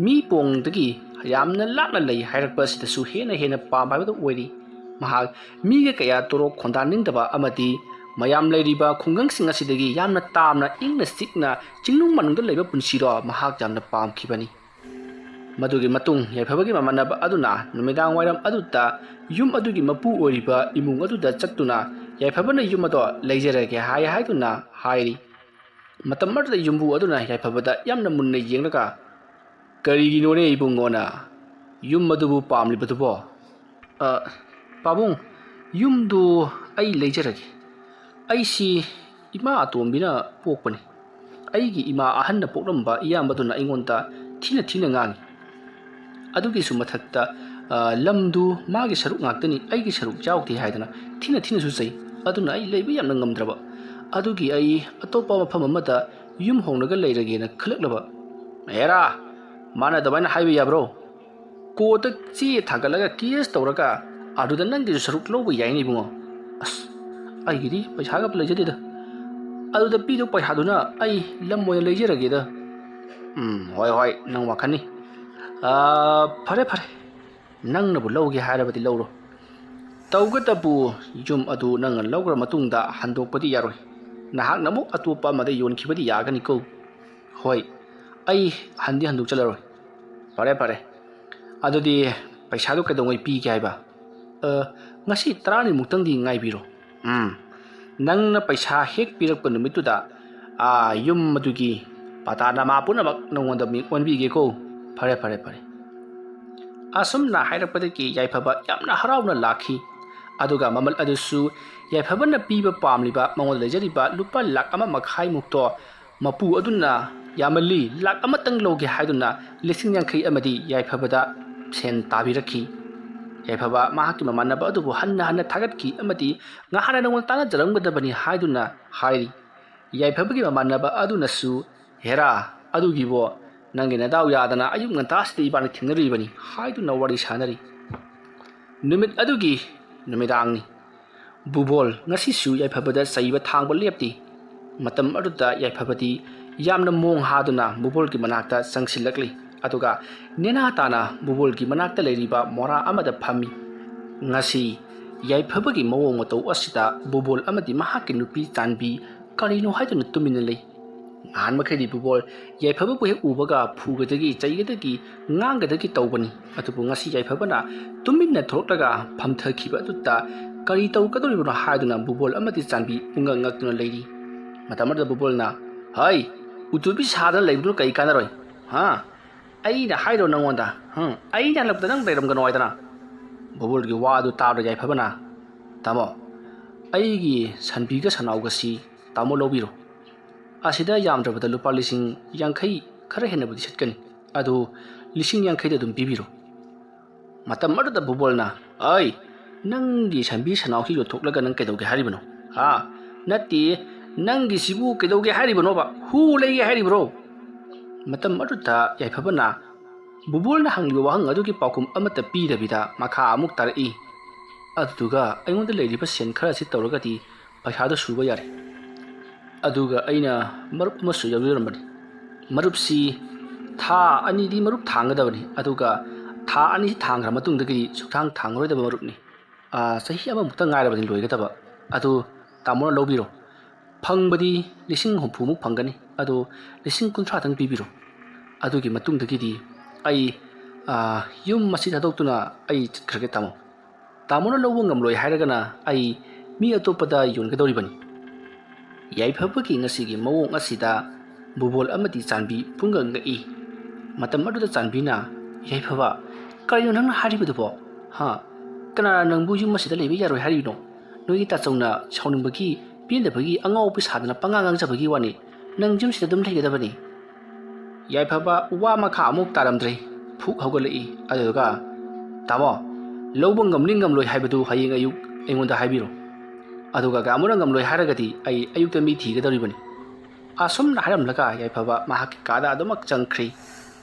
ꯃꯤ ꯄꯣꯡꯗꯒꯤ ꯌꯥꯝꯅ ꯂꯥꯞꯅ ꯂꯩ ꯍꯥꯏꯔꯛꯄ ꯑꯁꯤꯗꯁꯨ ꯍꯦꯟꯅ ꯄꯥꯝꯕ ꯍꯥꯏꯕꯗꯨ ꯑꯣꯏꯔꯤ ꯃꯍꯥꯛ ꯃꯤꯒ ꯀꯌꯥ ꯇꯣꯔꯣꯛ ꯈꯣꯟꯗꯥꯅꯤꯡꯗꯕ ꯑꯃꯗꯤ ꯃꯌꯥꯝ ꯂꯩꯔꯤꯕ ꯈꯨꯡꯒꯪꯁꯤꯡ ꯑꯁꯤꯗꯒꯤ ꯌꯥꯝꯅ ꯇꯥꯝꯅ ꯏꯪꯅ ꯆꯤꯛꯅ ꯆꯤꯡꯅꯨꯡ ꯃꯅꯨꯡꯗ ꯂꯩꯕ ꯄꯨꯟꯁꯤꯗꯣ ꯃꯍꯥꯛ ꯌꯥꯝꯅ ꯄꯥꯝꯈꯤꯕꯅꯤ ꯃꯗꯨꯒꯤ ꯃꯇꯨꯡ ꯌꯥꯏꯐꯕꯒꯤ ꯃꯃꯥꯟꯅꯕ ꯑꯗꯨꯅ ꯅꯨꯃꯤꯗꯥꯡ ꯋꯥꯏꯔꯝ ꯑꯗꯨꯗ ꯌꯨꯝ ꯑꯗꯨꯒꯤ ꯃꯄꯨ ꯑꯣꯏꯔꯤꯕ ꯏꯃꯨꯡ ꯑꯗꯨꯗ ꯆꯠꯇꯨꯅ ꯌꯥꯏꯐꯕꯅ ꯌꯨꯝ ꯑꯗꯣ ꯂꯩꯖꯔꯒꯦ ꯍꯥꯏꯗꯨꯅ ꯍꯥꯏꯔꯤ ꯃꯇꯝ ꯑꯗꯨꯗ ꯌꯨꯝꯕꯨ ꯑꯗꯨꯅ ꯌꯥꯏꯐꯕꯗ ꯌꯥꯝꯅ ꯃꯨꯟꯅ ꯌꯦꯡꯂꯒ ꯀꯔꯤꯒꯤꯅꯣꯅꯦ ꯏꯕꯨꯡꯉꯣꯅ ꯌꯨꯝ ꯑꯗꯨꯕꯨ ꯄꯥꯝꯂꯤꯕꯗꯨꯕꯣ ꯄꯥꯕꯨꯡ ꯌꯨꯝꯗꯨ ꯑꯩ ꯂꯩꯖꯔꯒꯦ ꯑꯩꯁꯤ ꯏꯃꯥ ꯑꯇꯣꯝꯕꯤꯅ ꯄꯣꯛꯄꯅꯤ ꯑꯩꯒꯤ ꯏꯃꯥ ꯑꯍꯟꯅ ꯄꯣꯛꯂꯝꯕ ꯏꯌꯥꯝꯕꯗꯨꯅ ꯑꯩꯉꯣꯟꯗ ꯊꯤꯅ ꯉꯥꯡꯉꯤ ꯑꯗꯨꯒꯤꯁꯨ ꯃꯊꯛꯇ ꯂꯝꯗꯨ ꯃꯥꯒꯤ ꯁꯔꯨꯛ ꯉꯥꯛꯇꯅꯤ ꯑꯩꯒꯤ ꯁꯔꯨꯛ ꯌꯥꯎꯗꯦ ꯍꯥꯏꯗꯅ ꯊꯤꯅꯁꯨ ꯆꯩ ꯑꯗꯨꯅ ꯑꯩ ꯂꯩꯕ ꯌꯥꯝꯅ ꯉꯝꯗ꯭ꯔꯕ ꯑꯗꯨꯒꯤ ꯑꯩ ꯑꯇꯣꯞꯄ ꯃꯐꯝ ꯑꯃꯗ ꯌꯨꯝ ꯍꯣꯡꯂꯒ ꯂꯩꯔꯒꯦꯅ ꯈꯜꯂꯛꯂꯕ ꯑꯦꯔꯥ ꯃꯥꯅ ꯑꯗꯨꯃꯥꯏꯅ ꯍꯥꯏꯕ ꯌꯥꯕ꯭ꯔꯣ ꯀꯣꯔꯠꯇ ꯆꯦ ꯊꯥꯡꯒꯠꯂꯒ ꯀꯦꯁ ꯇꯧꯔꯒ ꯑꯗꯨꯗ ꯅꯪꯒꯤꯁꯨ ꯁꯔꯨꯛ ꯂꯧꯕ ꯌꯥꯏꯅꯦ ꯏꯕꯨꯡꯉꯣ ꯑꯁ ꯑꯩꯒꯤꯗꯤ ꯄꯩꯁꯥꯒ ꯂꯩꯖꯗꯦꯗ ꯑꯗꯨꯗ ꯄꯤꯗꯧ ꯄꯩꯁꯥꯗꯨꯅ ꯑꯩ ꯂꯝ ꯑꯣꯏꯅ ꯂꯩꯖꯔꯒꯦꯗ ꯍꯣꯏ ꯅꯪ ꯋꯥꯈꯟꯅꯤ ꯐꯔꯦ ꯅꯪꯅꯕꯨ ꯂꯧꯒꯦ ꯍꯥꯏꯔꯕꯗꯤ ꯂꯧꯔꯣ ꯇꯧꯒꯗꯕꯨ ꯌꯨꯝ ꯑꯗꯨ ꯅꯪꯅ ꯂꯧꯈ꯭ꯔ ꯃꯇꯨꯡꯗ ꯍꯟꯗꯣꯛꯄꯗꯤ ꯌꯥꯔꯣꯏ ꯅꯍꯥꯛꯅ ꯑꯃꯨꯛ ꯑꯇꯣꯞꯄ ꯑꯃꯗ ꯌꯣꯟꯈꯤꯕꯗꯤ ꯌꯥꯒꯅꯤꯀꯣ ꯍꯣꯏ ꯑꯩ ꯍꯟꯗꯣꯛꯆꯜꯂꯔꯣꯏ ꯐꯔꯦ ꯑꯗꯨꯗꯤ ꯄꯩꯁꯥꯗꯨ ꯀꯩꯗꯧꯉꯩ ꯄꯤꯒꯦ ꯍꯥꯏꯕ ꯉꯁꯤ 10 ꯉꯥꯏꯕꯤꯔꯣ ꯅꯪꯅ ꯄꯩꯁꯥ ꯍꯦꯛ ꯄꯤꯔꯛꯄ ꯅꯨꯃꯤꯠꯇꯨꯗ ꯌꯨꯝ ꯑꯗꯨꯒꯤ ꯄꯇꯥ ꯅꯃꯥ ꯄꯨꯝꯅꯃꯛ ꯅꯉꯣꯟꯗ ꯃꯤꯡ ꯑꯣꯟꯕꯤꯒꯦꯀꯣ ꯐꯔꯦ ꯑꯁꯨꯝꯅ ꯍꯥꯏꯔꯛꯄꯗꯒꯤ ꯌꯥꯏꯐꯕ ꯌꯥꯝꯅ ꯍꯔꯥꯎꯅ ꯂꯥꯛꯈꯤ ꯑꯗꯨꯒ ꯃꯃꯜ ꯑꯗꯨꯁꯨ ꯌꯥꯏꯐꯕꯅ ꯄꯤꯕ ꯄꯥꯝꯂꯤꯕ ꯃꯉꯣꯟꯗ ꯂꯩꯖꯔꯤꯕ ꯂꯨꯄꯥ 1.5 ꯃꯄꯨ ꯑꯗꯨꯅ ꯌꯥꯝꯃꯜꯂꯤ 1 ꯂꯧꯒꯦ ꯍꯥꯏꯗꯨꯅ 50,000 ꯑꯃꯗꯤ ꯌꯥꯏꯐꯕꯗ ꯁꯦꯟ ꯇꯥꯕꯤꯔꯛꯈꯤ ꯌꯥꯏꯐꯕ ꯃꯍꯥꯛꯀꯤ ꯃꯃꯥꯟꯅꯕ ꯑꯗꯨꯕꯨ ꯍꯟꯅ ꯊꯥꯒꯠꯈꯤ ꯑꯃꯗꯤ ꯉꯍꯥꯟꯅ ꯅꯉꯣꯟꯗ ꯇꯥꯟꯅꯖꯔꯝꯒꯗꯕꯅꯤ ꯍꯥꯏꯗꯨꯅ ꯍꯥꯏꯔꯤ ꯌꯥꯏꯐꯕꯒꯤ ꯃꯃꯥꯟꯅꯕ ꯑꯗꯨꯅꯁꯨ ꯍꯦꯔꯥ ꯑꯗꯨꯒꯤꯕꯣ ꯅꯪꯒꯤ ꯅꯗꯥꯎ ꯌꯥꯗꯅ ꯑꯌꯨꯛ ꯉꯟꯇꯥꯁꯤꯗ ꯏꯕꯥꯅꯤ ꯊꯦꯡꯅꯔꯤꯕꯅꯤ ꯍꯥꯏꯗꯨꯅ ꯋꯥꯔꯤ ꯁꯥꯟꯅꯔꯤ ꯅꯨꯃꯤꯠ ꯑꯗꯨꯒꯤ ꯅꯨꯃꯤꯗꯥꯡꯅꯤ ꯕꯨꯕꯣꯜ ꯉꯁꯤꯁꯨ ꯌꯥꯏꯐꯕꯗ ꯆꯩꯕ ꯊꯥꯡꯕ ꯂꯦꯞꯇꯦ ꯃꯇꯝ ꯑꯗꯨꯗ ꯌꯥꯏꯐꯕꯗꯤ ꯌꯥꯝꯅ ꯃꯣꯡ ꯍꯥꯗꯨꯅ ꯕꯨꯕꯣꯜꯒꯤ ꯃꯅꯥꯛꯇ ꯆꯪꯁꯤꯜꯂꯛꯂꯤ ꯑꯗꯨꯒ ꯅꯦꯅꯥ ꯇꯥꯅ ꯕꯨꯕꯣꯜꯒꯤ ꯃꯅꯥꯛꯇ ꯂꯩꯔꯤꯕ ꯃꯣꯔꯥ ꯑꯃꯗ ꯐꯝꯃꯤ ngasi ꯌꯥꯏꯐꯕꯒꯤ ꯃꯑꯣꯡ ꯃꯇꯧ ꯑꯁꯤꯗ ꯕꯨꯕꯣꯜ ꯑꯃꯗꯤ ꯃꯍꯥꯛꯀꯤ ꯅꯨꯄꯤ ꯆꯥꯟꯕꯤ ꯀꯔꯤꯅꯣ ꯍꯥꯏꯗꯨꯅ ꯇꯨꯃꯤꯟꯅ ꯂꯩ ꯉꯍꯥꯟ ꯃꯈꯩꯗꯤ ꯕꯨꯕꯣꯜ ꯌꯥꯏꯐꯕꯕꯨ ꯍꯦꯛ ꯎꯕꯒ ꯐꯨꯒꯗꯒꯤ ꯆꯩꯒꯗꯒꯤ ꯉꯥꯡꯒꯗꯒꯤ ꯇꯧꯕꯅꯤ ꯑꯗꯨꯕꯨ ꯉꯁꯤ ꯌꯥꯏꯐꯕꯅ ꯇꯨꯃꯤꯟꯅ ꯊꯣꯛꯂꯒ ꯐꯝꯊꯈꯤꯕ ꯑꯗꯨꯗ ꯀꯔꯤ ꯇꯧꯒꯗꯧꯔꯤꯕꯅꯣ ꯍꯥꯏꯗꯨꯅ ꯕꯨꯕꯣꯜ ꯑꯃꯗꯤ ꯆꯥꯟꯕꯤ ꯄꯨꯡꯉꯛ ꯉꯛꯇꯨꯅ ꯂꯩꯔꯤ ꯃꯇꯝ ꯑꯗꯨꯗ ꯕꯨꯕꯣꯜꯅ ꯍꯩ ꯎꯇꯨꯕꯤ ꯁꯥꯗꯅ ꯂꯩꯕꯗꯨ ꯀꯩ ꯀꯥꯟꯅꯔꯣꯏ ꯑꯩꯅ ꯍꯥꯏꯔꯣ ꯅꯉꯣꯟꯗ ꯑꯩꯅ ꯍꯜꯂꯛꯄꯗ ꯅꯪ ꯂꯩꯔꯝꯒꯅꯣ ꯍꯥꯏꯗꯅ ꯕꯨꯕꯣꯜꯒꯤ ꯋꯥ ꯑꯗꯨ ꯇꯥꯕꯗ ꯌꯥꯏꯐꯕꯅ ꯇꯥꯃꯣ ꯑꯩꯒꯤ ꯁꯟꯕꯤꯒ ꯁꯟꯅꯥꯎꯒꯁꯤ ꯇꯥꯃꯣ ꯂꯧꯕꯤꯔꯣ ꯑꯁꯤꯗ ꯌꯥꯝꯗ꯭ꯔꯕꯗ ꯂꯨꯄꯥ 50,000 ꯈꯔ ꯍꯦꯟꯅꯕꯨꯗꯤ ꯁꯤꯠꯀꯅꯤ ꯑꯗꯨ 50,000 ꯑꯗꯨꯝ ꯄꯤꯕꯤꯔꯣ ꯃꯇꯝ ꯑꯗꯨꯗ ꯕꯨꯕꯣꯜꯅ ꯑꯩ ꯅꯪꯒꯤ ꯁꯟꯕꯤ ꯁꯟꯅꯥꯎꯁꯤ ꯌꯣꯟꯊꯣꯛꯂꯒ ꯅꯪ ꯀꯩꯗꯧꯒꯦ ꯍꯥꯏꯔꯤꯕꯅꯣ ꯅꯠꯇꯦ ꯅꯪꯒꯤꯁꯤꯕꯨ ꯀꯩꯗꯧꯒꯦ ꯍꯥꯏꯔꯤꯕꯅꯣꯕ ꯍꯨ ꯂꯩꯒꯦ ꯍꯥꯏꯔꯤꯕ꯭ꯔꯣ ꯃꯇꯝ ꯑꯗꯨꯗ ꯌꯥꯏꯐꯕꯅ ꯕꯨꯕꯣꯜꯅ ꯍꯪꯂꯤꯕ ꯋꯥꯍꯪ ꯑꯗꯨꯒꯤ ꯄꯥꯎꯈꯨꯝ ꯑꯃꯠꯇ ꯄꯤꯗꯕꯤꯗ ꯃꯈꯥ ꯑꯃꯨꯛ ꯇꯥꯔꯛꯏ꯫ ꯑꯗꯨꯗꯨꯒ ꯑꯩꯉꯣꯟꯗ ꯂꯩꯔꯤꯕ ꯁꯦꯟ ꯈꯔꯁꯤ ꯇꯧꯔꯒꯗꯤ ꯄꯩꯁꯥꯗꯣ ꯁꯨꯕ ꯌꯥꯔꯦ꯫ ꯑꯗꯨꯒ ꯑꯩꯅ ꯃꯔꯨꯞ ꯑꯃꯁꯨ ꯌꯥꯎꯖꯔꯝꯕꯅꯤ꯫ ꯃꯔꯨꯞꯁꯤ ꯊꯥ ꯑꯅꯤꯗꯤ ꯃꯔꯨꯞ ꯊꯥꯡꯒꯗꯕꯅꯤ, ꯑꯗꯨꯒ ꯊꯥ ꯑꯅꯤꯁꯤ ꯊꯥꯡꯈ꯭ꯔ ꯃꯇꯨꯡꯗꯒꯤꯗꯤ ꯁꯨꯛꯊꯥꯡ ꯊꯥꯡꯉꯔꯣꯏꯗꯕ ꯃꯔꯨꯞꯅꯤ꯫ ꯆꯍꯤ ꯑꯃꯃꯨꯛꯇ ꯉꯥꯏꯔꯕꯅꯤ ꯂꯣꯏꯒꯗꯕ꯫ ꯑꯗꯨ ꯇꯥꯃꯣꯅ ꯂꯧꯕꯤꯔꯣ꯫ ꯐꯪꯕꯗꯤ 50,000ꯃꯨꯛ ꯐꯪꯒꯅꯤ, ꯑꯗꯨ 30,000ꯇꯪ ꯄꯤꯕꯤꯔꯣ꯫ ꯑꯗꯨꯒꯤ ꯃꯇꯨꯡꯗꯒꯤꯗꯤ ꯑꯩ ꯌꯨꯝ ꯑꯁꯤ ꯊꯥꯗꯣꯛꯇꯨꯅ ꯑꯩ ꯆꯠꯈ꯭ꯔꯒꯦ ꯇꯥꯃꯣ꯫ ꯇꯥꯃꯣꯅ ꯂꯧꯕ ꯉꯝꯂꯣꯏ ꯍꯥꯏꯔꯒꯅ ꯑꯩ ꯃꯤ ꯑꯇꯣꯞꯄꯗ ꯌꯣꯟꯒꯗꯧꯔꯤꯕꯅꯤ꯫ ꯌꯥꯏꯐꯕꯒꯤ ꯉꯁꯤꯒꯤ ꯃꯑꯣꯡ ꯑꯁꯤꯗ ꯕꯨꯕꯣꯜ ꯑꯃꯗꯤ ꯆꯥꯟꯕꯤ ꯄꯨꯡꯉꯛ ꯉꯛꯏ꯫ ꯃꯇꯝ ꯑꯗꯨꯗ ꯆꯥꯟꯕꯤꯅ, ꯌꯥꯏꯐꯕ, ꯀꯔꯤꯅꯣ ꯅꯪꯅ ꯍꯥꯏꯔꯤꯕꯗꯨꯕꯣ? ꯀꯅꯥꯅ ꯅꯪꯕꯨ ꯌꯨꯝ ꯑꯁꯤꯗ ꯂꯩꯕ ꯌꯥꯔꯣꯏ ꯍꯥꯏꯔꯤꯕꯅꯣ? ꯅꯣꯏꯒꯤ ꯇꯥꯆꯧꯅ ꯁꯥꯎꯅꯤꯡꯕꯒꯤ, ꯄꯦꯟꯗꯕꯒꯤ ꯑꯉꯥꯎꯕ ꯁꯥꯗꯅ ꯄꯉꯥꯡ ꯉꯥꯡꯖꯕꯒꯤ ꯋꯥꯅꯤ꯫ ꯅꯪ ꯌꯨꯝꯁꯤꯗ ꯑꯗꯨꯝ ꯂꯩꯒꯗꯕꯅꯤ꯫ ꯌꯥꯏꯐꯕ ꯋꯥ ꯃꯈꯥ ꯑꯃꯨꯛ ꯇꯥꯔꯝꯗ꯭ꯔꯦ, ꯐꯨꯛ ꯍꯧꯒꯠꯂꯛꯏ꯫ ꯑꯗꯨꯗꯨꯒ, ꯇꯥꯃꯣ, ꯂꯧꯕ ꯉꯝꯂꯤ ꯉꯝꯂꯣꯏ ꯍꯥꯏꯕꯗꯨ ꯍꯌꯦꯡ ꯑꯌꯨꯛ ꯑꯩꯉꯣꯟꯗ ꯍꯥꯏꯕꯤꯔꯣ꯫ ꯑꯗꯨꯒ ꯀꯌꯥꯃꯨꯛꯅ ꯉꯝꯂꯣꯏ ꯍꯥꯏꯔꯒꯗꯤ ꯑꯩ ꯑꯌꯨꯛꯇ ꯃꯤ ꯊꯤꯒꯗꯧꯔꯤꯕꯅꯤ꯫ ꯑꯁꯨꯝꯅ ꯍꯥꯏꯔꯝꯂꯒ ꯌꯥꯏꯐꯕ ꯃꯍꯥꯛꯀꯤ ꯀꯥꯗ ꯑꯗꯨꯃꯛ ꯆꯪꯈ꯭ꯔꯤ꯫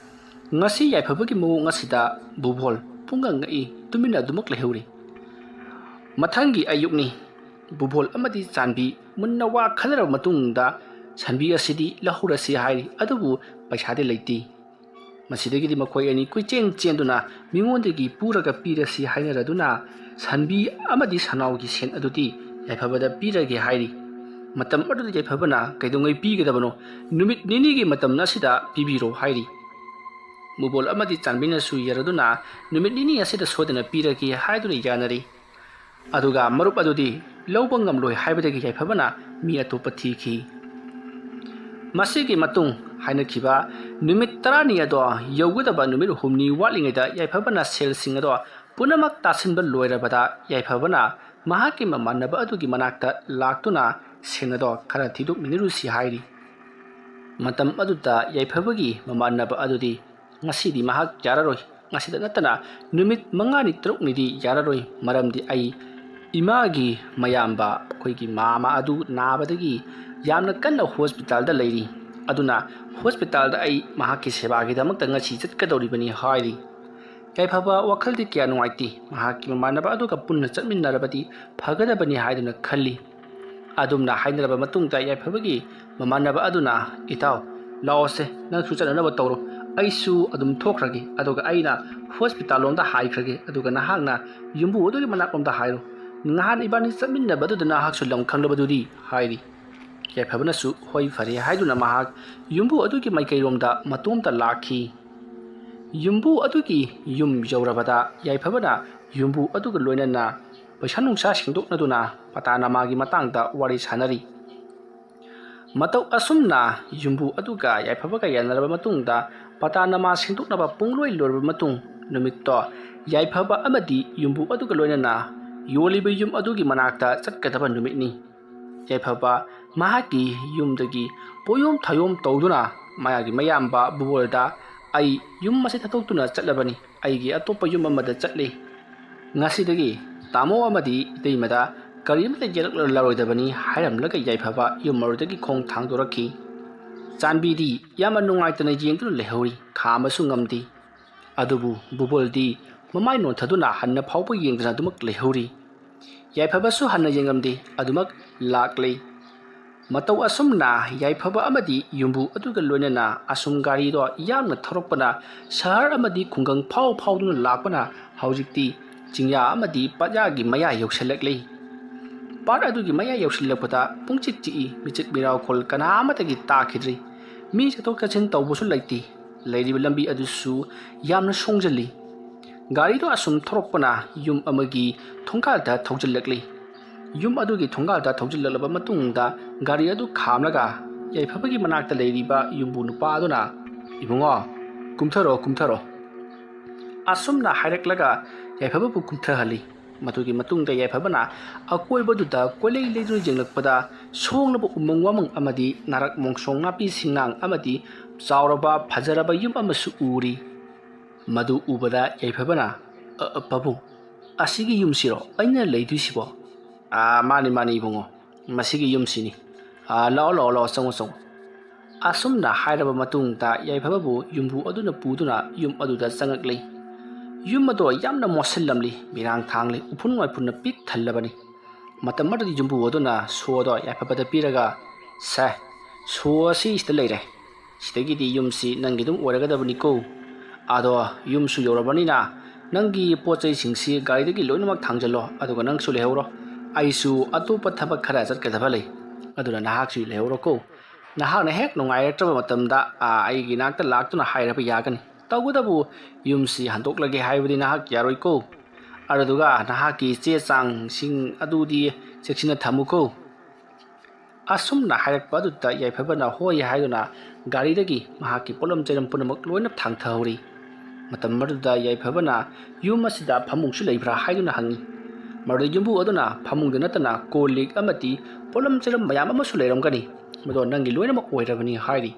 ꯉꯁꯤ ꯌꯥꯏꯐꯕꯒꯤ ꯃꯑꯣꯡ ꯑꯁꯤꯗ ꯕꯨꯕꯣꯜ ꯄꯨꯡꯉꯛ ꯉꯛꯏ, ꯇꯨꯃꯤꯟꯅ ꯑꯗꯨꯃꯛ ꯂꯩꯍꯧꯔꯤ꯫ ꯃꯊꯪꯒꯤ ꯑꯌꯨꯛꯅꯤ꯫ ꯕꯨꯕꯣꯜ ꯑꯃꯗꯤ ꯆꯥꯟꯕꯤ ꯃꯨꯟꯅ ꯋꯥ ꯈꯟꯅꯔꯕ ꯃꯇꯨꯡꯗ ꯁꯟꯕꯤ ꯑꯁꯤꯗꯤ ꯂꯧꯍꯧꯔꯁꯤ ꯍꯥꯏꯔꯤ, ꯑꯗꯨꯕꯨ ꯄꯩꯁꯥꯗꯤ ꯂꯩꯇꯦ꯫ ꯃꯁꯤꯗꯒꯤꯗꯤ ꯃꯈꯣꯏ ꯑꯅꯤ ꯀꯣꯏꯆꯦꯟ ꯆꯦꯟꯗꯨꯅ ꯃꯤꯉꯣꯟꯗꯒꯤ ꯄꯨꯔꯒ ꯄꯤꯔꯁꯤ ꯍꯥꯏꯅꯔꯗꯨꯅ ꯁꯟꯕꯤ ꯑꯃꯗꯤ ꯁꯅꯥꯎꯒꯤ ꯁꯦꯟ ꯑꯗꯨꯗꯤ ꯌꯥꯏꯐꯕꯗ ꯄꯤꯔꯒꯦ ꯍꯥꯏꯔꯤ꯫ ꯃꯇꯝ ꯑꯗꯨꯗ ꯌꯥꯏꯐꯕꯅ ꯀꯩꯗꯧꯉꯩ ꯄꯤꯒꯗꯕꯅꯣ? ꯅꯨꯃꯤꯠ ꯅꯤꯅꯤꯒꯤ ꯃꯇꯝ ꯑꯁꯤꯗ ꯄꯤꯕꯤꯔꯣ ꯍꯥꯏꯔꯤ꯫ ꯕꯨꯕꯣꯜ ꯑꯃꯗꯤ ꯆꯥꯟꯕꯤꯅꯁꯨ ꯌꯥꯔꯗꯨꯅ ꯅꯨꯃꯤꯠ ꯅꯤꯅꯤ ꯑꯁꯤꯗ ꯁꯣꯏꯗꯅ ꯄꯤꯔꯒꯦ ꯍꯥꯏꯗꯨꯅ ꯌꯥꯅꯔꯤ꯫ ꯑꯗꯨꯒ ꯃꯔꯨꯞ ꯑꯗꯨꯗꯤ ꯂꯧꯕ ꯉꯝꯂꯣꯏ ꯍꯥꯏꯕꯗꯒꯤ ꯌꯥꯏꯐꯕꯅ ꯃꯤ ꯑꯇꯣꯞꯄ ꯊꯤꯈꯤ꯫ ꯃꯁꯤꯒꯤ ꯃꯇꯨꯡ ꯍꯥꯏꯅꯈꯤꯕ ꯅꯨꯃꯤꯠ 10ꯅꯤ ꯑꯗꯣ ꯌꯧꯒꯗꯕ ꯅꯨꯃꯤꯠ 8ꯅꯤ ꯋꯥꯠꯂꯤꯉꯩꯗ ꯌꯥꯏꯐꯕꯅ ꯁꯦꯜꯁꯤꯡ ꯑꯗꯣ ꯄꯨꯝꯅꯃꯛ ꯇꯥꯁꯤꯟꯕ ꯂꯣꯏꯔꯕꯗ ꯌꯥꯏꯐꯕꯅ ꯃꯍꯥꯛꯀꯤ ꯃꯃꯥꯟꯅꯕ ꯑꯗꯨꯒꯤ ꯃꯅꯥꯛꯇ ꯂꯥꯛꯇꯨꯅ ꯁꯦꯟ ꯑꯗꯣ ꯈꯔ ꯊꯤꯗꯣꯛꯃꯤꯟꯅꯔꯨꯁꯤ ꯍꯥꯏꯔꯤ꯫ ꯃꯇꯝ ꯑꯗꯨꯗ ꯌꯥꯏꯐꯕꯒꯤ ꯃꯃꯥꯟꯅꯕ ꯑꯗꯨꯗꯤ ꯉꯁꯤꯗꯤ ꯃꯍꯥꯛ ꯌꯥꯔꯔꯣꯏ, ꯉꯁꯤꯗ ꯅꯠꯇꯅ ꯅꯨꯃꯤꯠ 5ꯅꯤ 6ꯅꯤꯗꯤ ꯌꯥꯔꯔꯣꯏ, ꯃꯔꯝꯗꯤ ꯑꯩ ꯏꯃꯥꯒꯤ ꯃꯌꯥꯝꯕ ꯑꯩꯈꯣꯏꯒꯤ ꯃꯥꯃ ꯑꯗꯨ ꯅꯥꯕꯗꯒꯤ ꯌꯥꯝꯅ ꯀꯟꯅ ꯍꯣꯁꯄꯤꯇꯥꯜꯗ ꯂꯩꯔꯤ, ꯑꯗꯨꯅ ꯍꯣꯁꯄꯤꯇꯥꯜꯗ ꯑꯩ ꯃꯍꯥꯛꯀꯤ ꯁꯦꯕꯥꯒꯤꯗꯃꯛꯇ ꯉꯁꯤ ꯆꯠꯀꯗꯧꯔꯤꯕꯅꯤ ꯍꯥꯏꯔꯤ꯫ ꯌꯥꯏꯐꯕ ꯋꯥꯈꯜꯗꯤ ꯀꯌꯥ ꯅꯨꯡꯉꯥꯏꯇꯦ꯫ ꯃꯍꯥꯛꯀꯤ ꯃꯃꯥꯟꯅꯕ ꯑꯗꯨꯒ ꯄꯨꯟꯅ ꯆꯠꯃꯤꯟꯅꯔꯕꯗꯤ ꯐꯒꯗꯕꯅꯤ ꯍꯥꯏꯗꯨꯅ ꯈꯜꯂꯤ꯫ ꯑꯗꯨꯝꯅ ꯍꯥꯏꯅꯔꯕ ꯃꯇꯨꯡꯗ ꯌꯥꯏꯐꯕꯒꯤ ꯃꯃꯥꯟꯅꯕ ꯑꯗꯨꯅ, ꯏꯇꯥꯎ, ꯂꯥꯛꯑꯣꯁꯦ, ꯅꯪꯁꯨ ꯆꯠꯅꯅꯕ ꯇꯧꯔꯣ, ꯑꯩꯁꯨ ꯑꯗꯨꯝ ꯊꯣꯛꯈ꯭ꯔꯒꯦ, ꯑꯗꯨꯒ ꯑꯩꯅ ꯍꯣꯁꯄꯤꯇꯥꯜ ꯂꯣꯝꯗ ꯍꯥꯏꯈ꯭ꯔꯒꯦ, ꯑꯗꯨꯒ ꯅꯍꯥꯛꯅ ꯌꯨꯝꯕꯨ ꯑꯗꯨꯒꯤ ꯃꯅꯥꯛꯂꯣꯝꯗ ꯍꯥꯏꯔꯣ, ꯅꯍꯥꯟ ꯏꯕꯥꯅꯤ ꯆꯠꯃꯤꯟꯅꯕꯗꯨꯗ ꯅꯍꯥꯛꯁꯨ ꯂꯝ ꯈꯪꯂꯕꯗꯨꯗꯤ ꯍꯥꯏꯔꯤ꯫ ꯌꯥꯏꯐꯕꯅꯁꯨ ꯍꯣꯏ ꯐꯔꯦ ꯍꯥꯏꯗꯨꯅ ꯃꯍꯥꯛ ꯌꯨꯝꯕꯨ ꯑꯗꯨꯒꯤ ꯃꯥꯏꯀꯩꯔꯣꯝꯗ ꯃꯇꯣꯝꯇ ꯂꯥꯛꯈꯤ꯫ ꯌꯨꯝꯕꯨ ꯑꯗꯨꯒꯤ ꯌꯨꯝ ꯌꯧꯔꯕꯗ ꯌꯥꯏꯐꯕꯅ ꯌꯨꯝꯕꯨ ꯑꯗꯨꯒ ꯂꯣꯏꯅꯅ ꯄꯩꯁꯥ ꯅꯨꯡꯁꯥ ꯁꯦꯡꯗꯣꯛꯅꯗꯨꯅ ꯄꯇꯥꯅꯥꯃꯥꯒꯤ ꯃꯇꯥꯡꯗ ꯋꯥꯔꯤ ꯁꯥꯅꯔꯤ꯫ ꯃꯇꯧ ꯑꯁꯨꯝꯅ ꯌꯨꯝꯕꯨ ꯑꯗꯨꯒ ꯌꯥꯏꯐꯕꯒ ꯌꯥꯅꯔꯕ ꯃꯇꯨꯡꯗ ꯄꯇꯥꯅꯥꯃꯥ ꯁꯦꯡꯗꯣꯛꯅꯕ ꯄꯨꯡꯂꯣꯏ ꯂꯣꯏꯔꯕ ꯃꯇꯨꯡ ꯅꯨꯃꯤꯠꯇꯣ ꯌꯥꯏꯐꯕ ꯑꯃꯗꯤ ꯌꯨꯝꯕꯨ ꯑꯗꯨꯒ ꯂꯣꯏꯅꯅ ꯌꯣꯜꯂꯤꯕ ꯌꯨꯝ ꯑꯗꯨꯒꯤ ꯃꯅꯥꯛꯇ ꯆꯠꯀꯗꯕ ꯅꯨꯃꯤꯠꯅꯤ꯫ ꯌꯥꯏꯐꯕ ꯃꯍꯥꯛꯀꯤ ꯌꯨꯝꯗꯒꯤ ꯄꯣꯌꯣꯝ ꯊꯥꯌꯣꯝ ꯇꯧꯗꯨꯅ ꯃꯥꯒꯤ ꯃꯌꯥꯝꯕ ꯕꯨꯕꯣꯜꯗ, ꯑꯩ ꯌꯨꯝ ꯑꯁꯤ ꯊꯥꯗꯣꯛꯇꯨꯅ ꯆꯠꯂꯕꯅꯤ, ꯑꯩꯒꯤ ꯑꯇꯣꯞꯄ ꯌꯨꯝ ꯑꯃꯗ ꯆꯠꯂꯤ, ꯉꯁꯤꯗꯒꯤ ꯇꯥꯃꯣ ꯑꯃꯗꯤ ꯏꯇꯩꯃꯗ ꯀꯔꯤꯃꯇ ꯌꯦꯠꯂꯛꯂꯔꯣꯏꯗꯕꯅꯤ ꯍꯥꯏꯔꯝꯂꯒ ꯌꯥꯏꯐꯕ ꯌꯨꯝ ꯑꯗꯨꯗꯒꯤ ꯈꯣꯡ ꯊꯥꯡꯗꯣꯔꯛꯈꯤ꯫ ꯆꯥꯟꯕꯤꯗꯤ ꯌꯥꯝꯅ ꯅꯨꯡꯉꯥꯏꯇꯅ ꯌꯦꯡꯗꯨꯅ ꯂꯩꯍꯧꯔꯤ, ꯈꯥꯝꯕꯁꯨ ꯉꯝꯗꯦ꯫ ꯑꯗꯨꯕꯨ ꯕꯨꯕꯣꯜꯗꯤ ꯃꯃꯥꯏ ꯅꯣꯟꯊꯗꯨꯅ ꯍꯟꯅ ꯐꯥꯎꯕ ꯌꯦꯡꯗꯅ ꯑꯗꯨꯃꯛ ꯂꯩꯍꯧꯔꯤ꯫ ꯌꯥꯏꯐꯕꯁꯨ ꯍꯟꯅ ꯌꯦꯡꯉꯝꯗꯦ, ꯑꯗꯨꯃꯛ ꯂꯥꯛꯂꯤ꯫ ꯃꯇꯧ ꯑꯁꯨꯝꯅ ꯌꯥꯏꯐꯕ ꯑꯃꯗꯤ ꯌꯨꯝꯕꯨ ꯑꯗꯨꯒ ꯂꯣꯏꯅꯅ ꯑꯁꯨꯝ ꯒꯥꯔꯤꯗꯣ ꯌꯥꯡꯅ ꯊꯧꯔꯛꯄꯅ ꯁꯍꯔ ꯑꯃꯗꯤ ꯈꯨꯡꯒꯪ ꯐꯥꯎꯗꯨꯅ ꯂꯥꯛꯄꯅ ꯍꯧꯖꯤꯛꯇꯤ ꯆꯤꯡꯌꯥ ꯑꯃꯗꯤ ꯄꯥꯠꯌꯥꯒꯤ ꯃꯌꯥ ꯌꯧꯁꯤꯜꯂꯛꯂꯤ꯫ ꯄꯥꯠ ꯑꯗꯨꯒꯤ ꯃꯌꯥ ꯌꯧꯁꯤꯜꯂꯛꯄꯗ ꯄꯨꯡꯆꯤꯛ ꯆꯤꯛꯏ, ꯃꯤꯆꯤꯠ ꯃꯤꯔꯥꯎꯈꯣꯜ ꯀꯅꯥꯃꯇꯒꯤ ꯇꯥꯈꯤꯗ꯭ꯔꯤ꯫ ꯃꯤ ꯆꯠꯊꯣꯛ ꯆꯠꯁꯤꯟ ꯇꯧꯕꯁꯨ ꯂꯩꯇꯦ꯫ ꯂꯩꯔꯤꯕ ꯂꯝꯕꯤ ꯑꯗꯨꯁꯨ ꯌꯥꯝꯅ ꯁꯣꯡꯖꯜꯂꯤ꯫ ꯒꯥꯔꯤꯗꯣ ꯑꯁꯨꯝ ꯊꯧꯔꯛꯄꯅ ꯌꯨꯝ ꯑꯃꯒꯤ ꯊꯣꯡꯒꯥꯜꯗ ꯊꯧꯖꯤꯜꯂꯛꯂꯤ꯫ ꯌꯨꯝ ꯑꯗꯨꯒꯤ ꯊꯣꯡꯒꯥꯜꯗ ꯊꯧꯖꯤꯜꯂꯛꯂꯕ ꯃꯇꯨꯡꯗ ꯒꯥꯔꯤ ꯑꯗꯨ ꯈꯥꯝꯂꯒ ꯌꯥꯏꯐꯕꯒꯤ ꯃꯅꯥꯛꯇ ꯂꯩꯔꯤꯕ ꯌꯨꯝꯕꯨ ꯅꯨꯄꯥ ꯑꯗꯨꯅ, ꯏꯕꯨꯡꯉꯣ, ꯀꯨꯝꯊꯔꯣ ꯀꯨꯝꯊꯔꯣ, ꯑꯁꯨꯝꯅ ꯍꯥꯏꯔꯛꯂꯒ ꯌꯥꯏꯐꯕꯕꯨ ꯀꯨꯝꯊꯍꯜꯂꯤ꯫ ꯃꯗꯨꯒꯤ ꯃꯇꯨꯡꯗ ꯌꯥꯏꯐꯕꯅ ꯑꯀꯣꯏꯕꯗꯨꯗ ꯀꯣꯏꯂꯩ ꯂꯩꯗꯨꯅ ꯌꯦꯡꯂꯛꯄꯗ ꯁꯣꯡꯂꯕ ꯎꯃꯪ ꯋꯥꯃꯪ ꯑꯃꯗꯤ ꯅꯥꯔꯛ ꯃꯣꯡꯁꯣꯡ ꯅꯥꯄꯤ ꯁꯤꯡꯅꯥꯡ ꯑꯃꯗꯤ ꯆꯥꯎꯔꯕ ꯐꯖꯔꯕ ꯌꯨꯝ ꯑꯃꯁꯨ ꯎꯔꯤ꯫ ꯃꯗꯨ ꯎꯕꯗ ꯌꯥꯏꯐꯕꯅ, ꯄꯥꯕꯨꯡ, ꯑꯁꯤꯒꯤ ꯌꯨꯝꯁꯤꯔꯣ ꯑꯩꯅ ꯂꯩꯗꯣꯏꯁꯤꯕꯣ? ꯃꯥꯅꯤ ꯃꯥꯅꯤ ꯏꯕꯨꯡꯉꯣ, ꯃꯁꯤꯒꯤ ꯌꯨꯝꯁꯤꯅꯤ, ꯂꯥꯛꯑꯣ ꯂꯥꯛꯑꯣ ꯂꯥꯛꯑꯣ, ꯆꯪꯉꯣ ꯆꯪꯉꯣ, Asumna hairaba matungda yaifhababu yumbu aduna puduna yum aduda changakli. Yum ado yamna mosillamli mirang thangli upun waipunna pik thallabani. Matam adudi yumbu aduna sodo yaifhabada piraga sa so si ista leire. Sidagidi yumsi nangidum oragadabani ko. Ado yumsu yorabanina nangi pochai singsi gaidagi loinamak thangjalo aduga nangsu lehoro. Aisu atopa thabak khara chatkadaba lei. Aduna nahaksu lehoro ko. Nahakna hek nungaitraba matamda aigi nakta laktuna hairaba yagani. Tawgudabu yumsi handoklage haibadi nahak yaroi ko. Araduga nahaki che chang sing adudi seksina thamu ko. Asumna hairakpa adutta yaifhabana hoi haiduna garidagi mahaki polam cheram punamak loina thangthahori. Matam maduda yaifhabana yum asida phamungsu leibra haiduna hangi. Maru yumbu aduna phamungda natana kolik amati polam cheram mayam amasu leiramgani. Mado nangi loinamak oirabani hairi.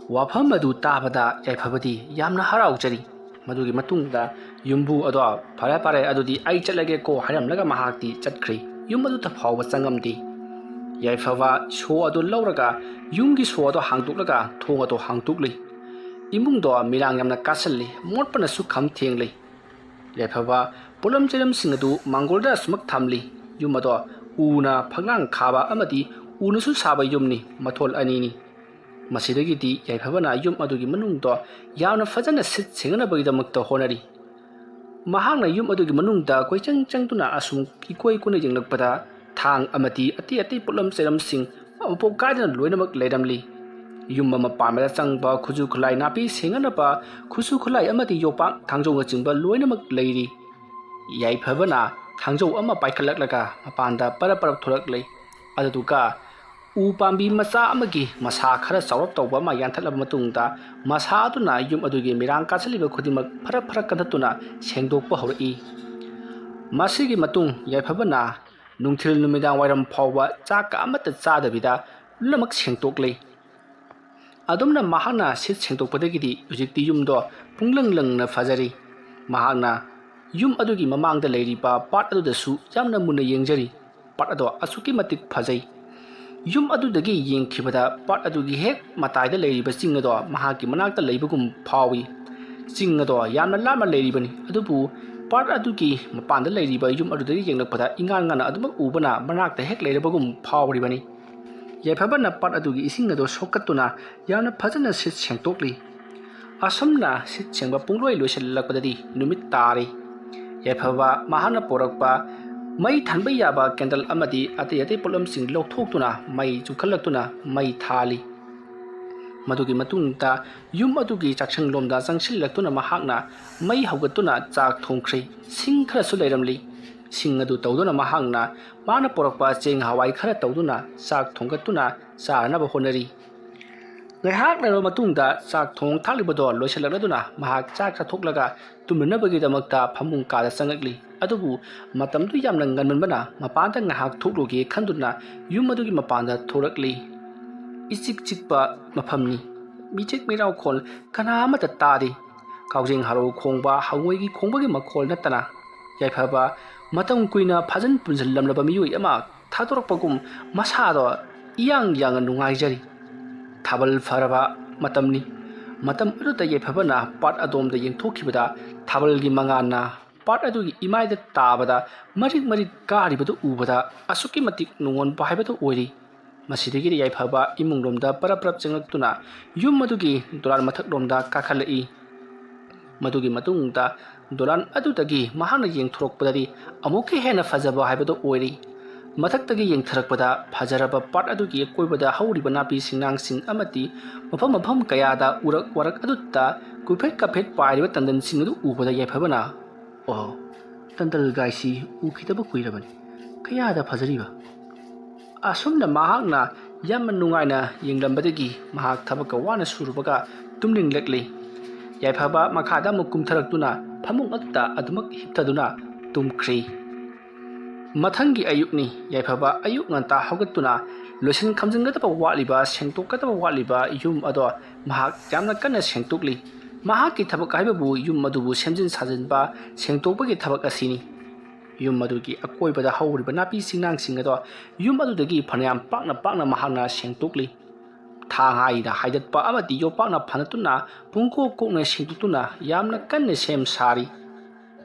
Wafam adu tabada yaifhabadi yamna haraujari. Madugi matungda yumbu ado pare pare adudi ai chatlage ko haramlaga mahakti chatkri. Yum adu thafawba changamdi. Yaifhaba so adu lauraga yumgi so ado hangtuklaga thong ado hangtukli. Imungdo mirang yamna kasalli motpana su kham thengli. Yaifhaba polam cheram singadu mangolda sumak thamli. Yum ado una phangang khaba amadi unusu saba yumni mathol anini. Masidagidi yaifhabana yum adugi manungdo yamna fajana sit singanabagidamakta honari. Mahangna yum adugi manungda koichang changtuna asum kikoi kuna jinglakpada thang amati ati pulam seram sing ampo kaidana loinamak leiramli. Yum ama pamela changba khuju khulai napi singanapa khusu khulai amati yopak thangjonga chingba loinamak leiri. Yaifhabana thangjo ama paikhallaklaga mapanda parap tholaklei. Aduga Upambi masa amagi masa khara sawrap tawba ma yanthalaba matungda masa aduna yum adugi mirang kasaliba khudimak phara kandatuna sengdokpa hori. Masigi matung yaifhabana nungthil numidang wairam phawba chaka amata chadabida lamak sengtoklei. Adumna mahana sit sengtokpadagidi ujikti yumdo punglanglang fajari. Mahana yum adugi mamangda leiriba part adudasu yamna munna yengjari. Part ado asuki matik phajai. Yum adudagi yengkhibada part adugi hek mataida leiriba singado mahaki manakta leibagum phawi. Singado yamna lama leiribani adubu part adugi mapanda leiriba yum adudagi yenglakpada ingangana adumak ubana manakta hek leiribagum phawribani. Yaifhabana part adugi isingado sokatuna yamna phajana sit sengtokli. Asamna sit sengba pungloi loisalakpadadi numit tari. Yaifhaba mahana porakpa Mai thanba yaba candle amadi ati polam sing lokthokuna mai chukhallaktuna mai thali. Madugi matungta yum adugi chakchang lomda changsillaktuna mahakna mai haugatuna chak thongkhri sing khara su leiramli. Sing adu tawduna mahakna mana porakpa cheng hawai khara tawduna chak thonggatuna chanaba honari. Ngaihak laro matungda chak thong thalibado loisalakladuna mahak chak chathoklaga tumnabagidamagta phamung kada changakli. Adubu matamdu yamna nganmanbana mapanda ngahak thokloge khanduna yum adugi mapanda thorakli. Ichik chikpa maphamni michek mirau khol kana amata tadi. Kaujing haro khongba hangwegi khongbagi makhol natana. Yaifhaba matam kuina phajan punjallamlaba miyoi ama thadorakpagum masado iyang nungaijari. Thabal faraba matamni matam aduda yaifhabana part adomda yengthokhibada thabalgi mangana part adugi imaida tabada marik karibadu ubada asuki matik nungon pahaibadu oiri. Masidagiri yaifhaba imunglomda parap changaktuna yum adugi dolan mathaklomda kakhalai. Madugi matungda dolan adudagi mahana yengthorokpadadi amuki hena fajaba haibadu oiri. Mathaktagi yengtharakpada phajaraba part adugi koibada hauriba napi sinang sing amati mafam kayada urak warak adutta kuphet kaphet pairiba tandan singadu ubada yaifhabana. Oh, tandal gaisi ukitaba kuirabani. Kayada phajariba. Asumna mahakna yamna nungaina yenglambadagi mahak thabaka wana surubaga tumninglekli. Yaifhaba makhada mukum tharaktuna phamung akta adumak hiptaduna tumkhri. Mathangi ayukni yaifhaba ayuk nganta haugatuna loisin khamjingadaba watliba sengtokadaba watliba yum ado mahak yamna kanna sengtokli. Mahaki thabak haibabu yum madubu semjin sajinba sengtokbagi thabak asini. Yum madugi akoibada hauriba napi sinang singado yum adudagi phanayam pakna mahakna sengtokli. ꯊꯥꯡꯍꯥꯏꯗ ꯍꯥꯏꯗꯠꯄ ꯑꯃꯗꯤ ꯌꯣꯄꯥꯛꯅ ꯐꯅꯠꯇꯨꯅ ꯄꯨꯡꯀꯣꯛ ꯀꯣꯛꯅ ꯁꯦꯡꯗꯣꯛꯇꯨꯅ ꯌꯥꯝꯅ ꯀꯟꯅ ꯁꯦꯝ ꯁꯥꯔꯤ꯫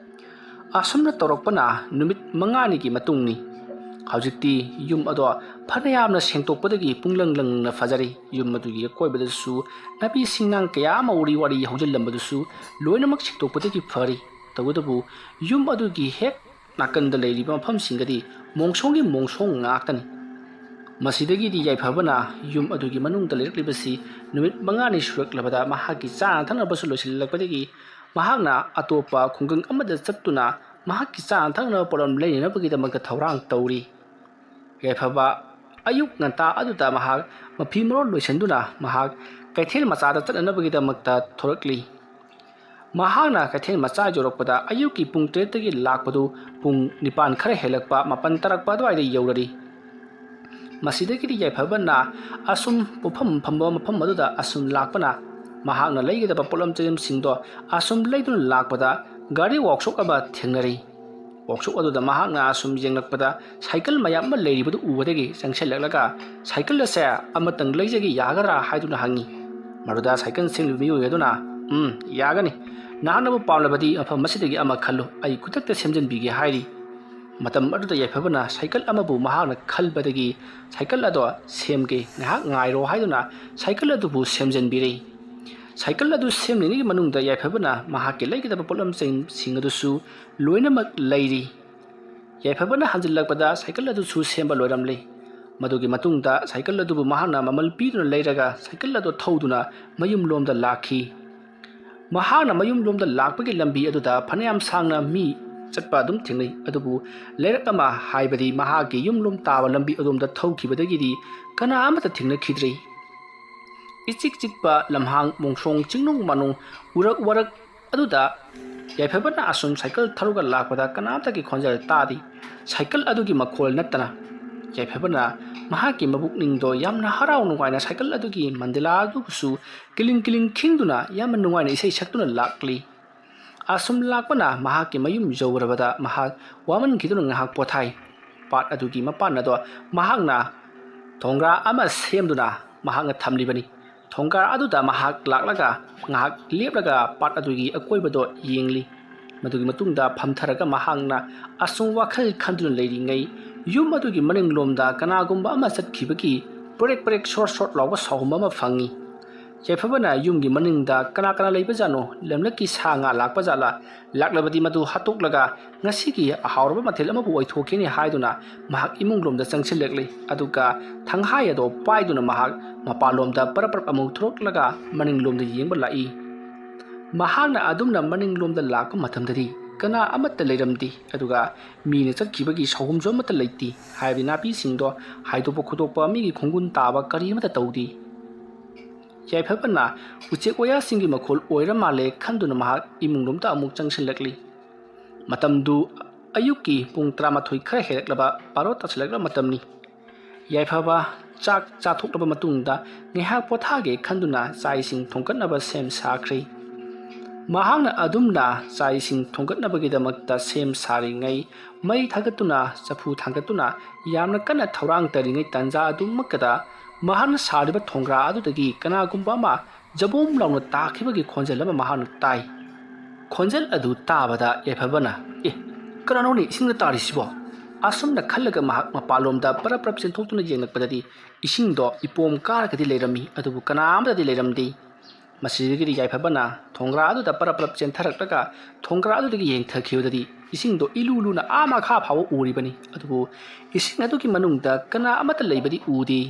ꯑꯁꯨꯝꯅ ꯇꯧꯔꯛꯄꯅ ꯅꯨꯃꯤꯠ 5ꯅꯤꯒꯤ ꯃꯇꯨꯡꯅꯤ꯫ ꯍꯧꯖꯤꯛꯇꯤ ꯌꯨꯝ ꯑꯗꯣ ꯐꯅꯌꯥꯝꯅ ꯁꯦꯡꯗꯣꯛꯄꯗꯒꯤ ꯄꯨꯡꯂꯪ ꯂꯪꯅ ꯐꯖꯔꯤ꯫ ꯌꯨꯝ ꯑꯗꯨꯒꯤ ꯑꯀꯣꯏꯕꯗꯁꯨ ꯅꯥꯄꯤ ꯁꯤꯡꯅꯥꯡ ꯀꯌꯥ ꯑꯃ ꯎꯔꯤ ꯋꯥꯔꯤ ꯍꯧꯖꯤꯜꯂꯝꯕꯗꯨꯁꯨ ꯂꯣꯏꯅꯃꯛ ꯁꯦꯡꯗꯣꯛꯄꯗꯒꯤ ꯐꯔꯤ꯫ ꯇꯧꯕꯇꯕꯨ ꯌꯨꯝ ꯑꯗꯨꯒꯤ ꯍꯦꯛ ꯅꯥꯀꯟꯗ ꯂꯩꯔꯤꯕ ꯃꯐꯝꯁꯤꯡꯒꯗꯤ ꯃꯣꯡꯁꯣꯡꯒꯤ ꯃꯣꯡꯁꯣꯡ ꯉꯥꯛꯇꯅꯤ꯫ ꯃꯁꯤꯗꯒꯤꯗꯤ ꯌꯥꯏꯐꯕꯅ ꯌꯨꯝ ꯑꯗꯨꯒꯤ ꯃꯅꯨꯡꯗ ꯂꯩꯔꯛꯂꯤꯕꯁꯤ ꯅꯨꯃꯤꯠ 5ꯅꯤ ꯁꯨꯔꯛꯂꯕꯗ ꯃꯍꯥꯛꯀꯤ ꯆꯥꯅ ꯊꯛꯅꯕꯁꯨ ꯂꯣꯏꯁꯤꯜꯂꯛꯄꯗꯒꯤ ꯃꯍꯥꯛꯅ ꯑꯇꯣꯞꯄ ꯈꯨꯡꯒꯪ ꯑꯃꯗ ꯆꯠꯇꯨꯅ ꯃꯍꯥꯛꯀꯤ ꯆꯥꯅ ꯊꯛꯅꯕ ꯄꯣꯠꯂꯝ ꯂꯩꯅꯅꯕꯒꯤꯗꯃꯛꯇ ꯊꯧꯔꯥꯡ ꯇꯧꯔꯤ꯫ ꯌꯥꯏꯐꯕ ꯑꯌꯨꯛ ꯉꯟꯇꯥ ꯑꯗꯨꯗ ꯃꯍꯥꯛ ꯃꯐꯤ ꯃꯔꯣꯜ ꯂꯣꯏꯁꯤꯟꯗꯨꯅ ꯃꯍꯥꯛ ꯀꯩꯊꯦꯜ ꯃꯆꯥꯗ ꯆꯠꯅꯅꯕꯒꯤꯗꯃꯛꯇ ꯊꯣꯔꯛꯂꯤ꯫ ꯃꯍꯥꯛꯅ ꯀꯩꯊꯦꯜ ꯃꯆꯥ ꯌꯧꯔꯛꯄꯗ ꯑꯌꯨꯛꯀꯤ ꯄꯨꯡ 8ꯗꯒꯤ ꯂꯥꯛꯄꯗꯨ ꯄꯨꯡ 9 ꯈꯔ ꯍꯦꯜꯂꯛꯄ 9 ꯇꯥꯔꯛꯄ ꯑꯗꯨꯋꯥꯏꯗ ꯌꯧꯔꯔꯤ꯫ ꯃꯁꯤꯗꯒꯤꯗꯤ ꯌꯥꯏꯐꯕꯅ ꯑꯁꯨꯝ ꯄꯣꯠꯐꯝ ꯐꯝꯕ ꯃꯐꯝ ꯑꯗꯨꯗ ꯑꯁꯨꯝ ꯂꯥꯛꯄꯅ ꯃꯍꯥꯛꯅ ꯂꯩꯒꯗꯕ ꯄꯣꯠꯂꯝ ꯆꯩꯂꯝꯁꯤꯡꯗꯣ ꯑꯁꯨꯝ ꯂꯩꯗꯨꯅ ꯂꯥꯛꯄꯗ ꯒꯥꯔꯤ ꯋꯥꯛꯁꯣꯞ ꯑꯃ ꯊꯦꯡꯅꯔꯤ꯫ ꯋꯥꯛꯁꯣꯞ ꯑꯗꯨꯗ ꯃꯍꯥꯛꯅ ꯑꯁꯨꯝ ꯌꯦꯡꯂꯛꯄꯗ ꯁꯥꯏꯀꯜ ꯃꯌꯥꯝ ꯑꯃ ꯂꯩꯔꯤꯕꯗꯨ ꯎꯕꯗꯒꯤ ꯆꯪꯁꯤꯜꯂꯛꯂꯒ ꯁꯥꯏꯀꯜ ꯑꯁꯦ ꯑꯃꯇꯪ ꯂꯩꯖꯒꯦ ꯌꯥꯒꯗ꯭ꯔꯥ ꯍꯥꯏꯗꯨꯅ ꯍꯪꯉꯤ꯫ ꯃꯗꯨꯗ ꯁꯥꯏꯀꯜ ꯁꯦꯝꯂꯤꯕ ꯃꯤꯑꯣꯏ ꯑꯗꯨꯅ ꯌꯥꯒꯅꯤ, ꯅꯍꯥꯛꯅꯕꯨ ꯄꯥꯝꯂꯕꯗꯤ ꯃꯐꯝ ꯑꯁꯤꯗꯒꯤ ꯑꯃ ꯈꯜꯂꯨ, ꯑꯩ ꯈꯨꯗꯛꯇ ꯁꯦꯝꯖꯤꯟꯕꯤꯒꯦ ꯍꯥꯏꯔꯤ꯫ ꯃꯇꯝ ꯑꯗꯨꯗ ꯌꯥꯏꯐꯕꯅ ꯁꯥꯏꯀꯜ ꯑꯃꯕꯨ ꯃꯍꯥꯛꯅ ꯈꯜꯕꯗꯒꯤ ꯁꯥꯏꯀꯜ ꯑꯗꯣ ꯁꯦꯝꯒꯦ ꯉꯥꯏꯍꯥꯛ ꯉꯥꯏꯔꯣ ꯍꯥꯏꯗꯨꯅ ꯁꯥꯏꯀꯜ ꯑꯗꯨꯕꯨ ꯁꯦꯝꯖꯤꯟꯕꯤꯔꯤ꯫ ꯁꯥꯏꯀꯜ ꯑꯗꯨ ꯁꯦꯝꯂꯤꯉꯩꯒꯤ ꯃꯅꯨꯡꯗ ꯌꯥꯏꯐꯕꯅ ꯃꯍꯥꯛꯀꯤ ꯂꯩꯒꯗꯕ ꯄꯣꯠꯂꯝ ꯆꯩꯁꯤꯡ ꯑꯗꯨꯁꯨ ꯂꯣꯏꯅꯃꯛ ꯂꯩꯔꯤ꯫ ꯌꯥꯏꯐꯕꯅ ꯍꯟꯖꯤꯜꯂꯛꯄꯗ ꯁꯥꯏꯀꯜ ꯑꯗꯨꯁꯨ ꯁꯦꯝꯕ ꯂꯣꯏꯔꯝꯂꯤ꯫ ꯃꯗꯨꯒꯤ ꯃꯇꯨꯡꯗ ꯁꯥꯏꯀꯜ ꯑꯗꯨꯕꯨ ꯃꯍꯥꯛꯅ ꯃꯃꯜ ꯄꯤꯗꯨꯅ ꯂꯩꯔꯒ ꯁꯥꯏꯀꯜ ꯑꯗꯨ ꯊꯧꯗꯨꯅ ꯃꯌꯨꯝꯂꯣꯝꯗ ꯂꯥꯛꯈꯤ꯫ ꯃꯍꯥꯛꯅ ꯃꯌꯨꯝꯂꯣꯝꯗ ꯂꯥꯛꯄꯒꯤ ꯂꯝꯕꯤ ꯑꯗꯨꯗ ꯐꯅꯌꯥꯝ ꯁꯥꯡꯅ ꯃꯤ ꯆꯠꯄ ꯑꯗꯨꯝ ꯊꯦꯡꯅꯩ꯫ ꯑꯗꯨꯕꯨ ꯂꯩꯔꯛ ꯑꯃ ꯍꯥꯏꯕꯗꯤ ꯃꯍꯥꯛꯀꯤ ꯌꯨꯝꯂꯣꯝ ꯇꯥꯕ ꯂꯝꯕꯤ ꯑꯗꯣꯝꯗ ꯊꯧꯈꯤꯕꯗꯒꯤꯗꯤ ꯀꯅꯥ ꯑꯃꯠꯇ ꯊꯦꯡꯅꯈꯤꯗ꯭ꯔꯤ꯫ ꯏꯆꯤꯛ ꯆꯤꯛꯄ ꯂꯝꯍꯥꯡ ꯃꯣꯡꯁꯣꯡ ꯆꯤꯡꯅꯨꯡ ꯃꯥꯅꯨꯡ ꯎꯔꯛ ꯋꯥꯔꯛ ꯑꯗꯨꯗ ꯌꯥꯏꯐꯕꯅ ꯑꯁꯨꯝ ꯁꯥꯏꯀꯜ ꯊꯧꯔꯒ ꯂꯥꯛꯄꯗ ꯀꯅꯥꯝꯇꯒꯤ ꯈꯣꯟꯖꯦꯜ ꯇꯥꯗꯦ, ꯁꯥꯏꯀꯜ ꯑꯗꯨꯒꯤ ꯃꯈꯣꯜ ꯅꯠꯇꯅ꯫ ꯌꯥꯏꯐꯕꯅ ꯃꯍꯥꯛꯀꯤ ꯃꯕꯨꯛꯅꯤꯡꯗꯣ ꯌꯥꯝꯅ ꯍꯔꯥꯎ ꯅꯨꯡꯉꯥꯏꯅ ꯁꯥꯏꯀꯜ ꯑꯗꯨꯒꯤ ꯃꯟꯗꯤꯂꯥ ꯑꯗꯨꯕꯨꯁꯨ ꯀꯤꯂꯤꯡ ꯀꯤꯂꯤꯡ ꯈꯤꯡꯗꯨꯅ ꯌꯥꯝꯅ ꯅꯨꯡꯉꯥꯏꯅ ꯏꯁꯩ ꯁꯛꯇꯨꯅ ꯂꯥꯛꯂꯤ꯫ ꯑꯁꯨꯝ ꯂꯥꯛꯄꯅ ꯃꯍꯥꯛꯀꯤ ꯃꯌꯨꯝ ꯌꯧꯔꯕꯗ ꯃꯍꯥꯛ ꯋꯥꯃꯟꯈꯤꯗꯨꯅ ꯉꯥꯏꯍꯥꯛ ꯄꯣꯊꯥꯏ꯫ ꯄꯥꯠ ꯑꯗꯨꯒꯤ ꯃꯄꯥꯟ ꯑꯗꯣ ꯃꯍꯥꯛꯅ ꯊꯣꯡꯒ꯭ꯔꯥ ꯑꯃ ꯁꯦꯝꯗꯨꯅ ꯃꯍꯥꯛꯅ ꯊꯝꯂꯤꯕꯅꯤ꯫ ꯊꯣꯡꯒ꯭ꯔꯥ ꯑꯗꯨꯗ ꯃꯍꯥꯛ ꯂꯥꯛꯂꯒ ꯉꯥꯏꯍꯥꯛ ꯂꯦꯞꯂꯒ ꯄꯥꯠ ꯑꯗꯨꯒꯤ ꯑꯀꯣꯏꯕꯗꯣ ꯌꯦꯡꯂꯤ꯫ ꯃꯗꯨꯒꯤ ꯃꯇꯨꯡꯗ ꯐꯝꯊꯔꯒ ꯃꯍꯥꯛꯅ ꯑꯁꯨꯝ ꯋꯥꯈꯜ ꯈꯟꯗꯨꯅ ꯂꯩꯔꯤꯉꯩ ꯌꯨꯝ ꯑꯗꯨꯒꯤ ꯃꯅꯤꯡꯂꯣꯝꯗ ꯀꯅꯥꯒꯨꯝꯕ ꯑꯃ ꯆꯠꯈꯤꯕꯒꯤ ꯄ꯭ꯔꯦꯛ ꯄ꯭ꯔꯦꯛ ꯁꯣꯔꯠ ꯁꯣꯔꯠ ꯂꯥꯎꯕ ꯁꯥꯎꯍꯨꯝ ꯑꯃ ꯐꯪꯉꯤ꯫ ꯌꯥꯏꯐꯕꯅ ꯌꯨꯝꯒꯤ ꯃꯅꯤꯡꯗ ꯀꯅꯥ ꯂꯩꯕꯖꯥꯠꯅꯣ, ꯂꯝꯂꯛꯀꯤ ꯁꯥ ꯉꯥ ꯂꯥꯛꯄ ꯖꯥꯠꯂꯥ, ꯂꯥꯛꯂꯕꯗꯤ ꯃꯗꯨ ꯍꯥꯠꯇꯣꯛꯂꯒ ꯉꯁꯤꯒꯤ ꯑꯍꯥꯎꯔꯕ ꯃꯊꯦꯜ ꯑꯃꯕꯨ ꯑꯣꯏꯊꯣꯛꯀꯦꯅꯤ ꯍꯥꯏꯗꯨꯅ ꯃꯍꯥꯛ ꯏꯃꯨꯡꯂꯣꯝꯗ ꯆꯪꯁꯤꯜꯂꯛꯂꯤ꯫ ꯑꯗꯨꯒ ꯊꯪꯍꯥꯏ ꯑꯗꯣ ꯄꯥꯏꯗꯨꯅ ꯃꯍꯥꯛ ꯃꯄꯥꯟꯂꯣꯝꯗ ꯄꯔꯞ ꯑꯃꯨꯛ ꯊꯣꯔꯛꯂꯒ ꯃꯅꯤꯡꯂꯣꯝꯗ ꯌꯦꯡꯕ ꯂꯥꯛꯏ꯫ ꯃꯍꯥꯛꯅ ꯑꯗꯨꯝꯅ ꯃꯅꯤꯡꯂꯣꯝꯗ ꯂꯥꯛꯄ ꯃꯇꯝꯗꯗꯤ ꯀꯅꯥ ꯑꯃꯠꯇ ꯂꯩꯔꯝꯗꯦ, ꯑꯗꯨꯒ ꯃꯤꯅ ꯆꯠꯈꯤꯕꯒꯤ ꯁꯥꯎꯍꯨꯝꯁꯨ ꯑꯃꯠꯇ ꯂꯩꯇꯦ꯫ ꯍꯥꯏꯕꯗꯤ ꯅꯥꯄꯤꯁꯤꯡꯗꯣ ꯍꯥꯏꯗꯣꯛꯄ ꯈꯣꯠꯇꯣꯛꯄ, ꯃꯤꯒꯤ ꯈꯣꯡꯒꯨꯟ ꯇꯥꯕ ꯀꯔꯤ ꯑꯃꯠꯇ ꯇꯧꯗꯦ꯫ ꯌꯥꯏꯐꯕꯅ ꯎꯆꯦꯛ ꯋꯥꯌꯥꯁꯤꯡꯒꯤ ꯃꯈꯣꯜ ꯑꯣꯏꯔ ꯃꯥꯜꯂꯦ ꯈꯟꯗꯨꯅ ꯃꯍꯥꯛ ꯏꯃꯨꯡꯂꯣꯝꯗ ꯑꯃꯨꯛ ꯆꯪꯁꯤꯜꯂꯛꯂꯤ꯫ ꯃꯇꯝꯗꯨ ꯑꯌꯨꯛꯀꯤ ꯄꯨꯡ 12 ꯈꯔ ꯍꯦꯜꯂꯛꯂꯕ 12 ꯇꯥꯁꯤꯜꯂꯛꯂꯕ ꯃꯇꯝꯅꯤ꯫ ꯌꯥꯏꯐꯕ ꯆꯥꯛ ꯆꯥꯊꯣꯛꯂꯕ ꯃꯇꯨꯡꯗ ꯉꯥꯏꯍꯥꯛ ꯄꯣꯊꯥꯒꯦ ꯈꯟꯗꯨꯅ ꯆꯥꯛ ꯏꯁꯤꯡ ꯊꯣꯡꯒꯠꯅꯕ ꯁꯦꯝ ꯁꯥꯈ꯭ꯔꯦ꯫ ꯃꯍꯥꯛꯅ ꯑꯗꯨꯝꯅ ꯆꯥꯛ ꯏꯁꯤꯡ ꯊꯣꯡꯒꯠꯅꯕꯒꯤꯗꯃꯛꯇ ꯁꯦꯝ ꯁꯥꯔꯤꯉꯩ ꯃꯩ ꯊꯥꯒꯠꯇꯨꯅ ꯆꯐꯨ ꯊꯥꯡꯒꯠꯇꯨꯅ ꯌꯥꯝꯅ ꯀꯟꯅ ꯊꯧꯔꯥꯡ ꯇꯧꯔꯤꯉꯩ ꯇꯥꯟꯖꯥ ꯑꯗꯨꯃꯛꯇꯗ ꯃꯍꯥꯛꯅ ꯁꯥꯔꯤꯕ ꯊꯣꯡꯒ꯭ꯔꯥ ꯑꯗꯨꯗꯒꯤ ꯀꯅꯥꯒꯨꯝꯕ ꯑꯃ ꯖꯕꯣꯝ ꯂꯥꯎꯅ ꯇꯥꯈꯤꯕꯒꯤ ꯈꯣꯟꯖꯦꯜ ꯑꯃ ꯃꯍꯥꯛꯅ తాꯏ꯫ ꯈꯣꯟꯖꯦꯜ ꯑꯗꯨ ꯇꯥꯕꯗ ꯌꯥꯏꯐꯕꯅ ꯀꯅꯥꯅꯣꯅꯦ ꯏꯁꯤꯡꯗ ꯇꯥꯔꯤꯁꯤꯕꯣ? ꯑꯁꯨꯝꯅ ꯈꯜꯂꯒ ꯃꯍꯥꯛ ꯃꯄꯥꯟꯂꯣꯝꯗ ꯄꯔꯞ ꯆꯦꯟꯊꯣꯛꯇꯨꯅ ꯌꯦꯡꯂꯛꯄꯗꯗꯤ ꯏꯁꯤꯡꯗꯣ ꯏꯄꯣꯝ ꯀꯥꯔꯒꯗꯤ ꯂꯩꯔꯝꯃꯤ, ꯑꯗꯨꯕꯨ ꯀꯅꯥꯝꯇꯗꯤ ꯂꯩꯔꯝꯗꯦ꯫ ꯃꯁꯤꯗꯒꯤꯗꯤ ꯌꯥꯏꯐꯕꯅ ꯊꯣꯡꯒ꯭ꯔꯥ ꯑꯗꯨꯗ ꯄꯔꯞ ꯆꯦꯟꯊꯔꯛꯂꯒ ꯊꯣꯡꯒ꯭ꯔꯥ ꯑꯗꯨꯗꯒꯤ ꯌꯦꯡꯊꯈꯤꯕꯗꯗꯤ ꯏꯁꯤꯡꯗꯣ ꯏꯂꯨ ꯂꯨꯅ ꯃꯈꯥ ꯐꯥꯎꯕ ꯎꯔꯤꯕꯅꯤ, ꯑꯗꯨꯕꯨ ꯏꯁꯤꯡ ꯑꯗꯨꯒꯤ ꯃꯅꯨꯡꯗ ꯀꯅꯥ ꯑꯃꯠꯇ ꯂꯩꯕꯗꯤ ꯎꯗꯦ꯫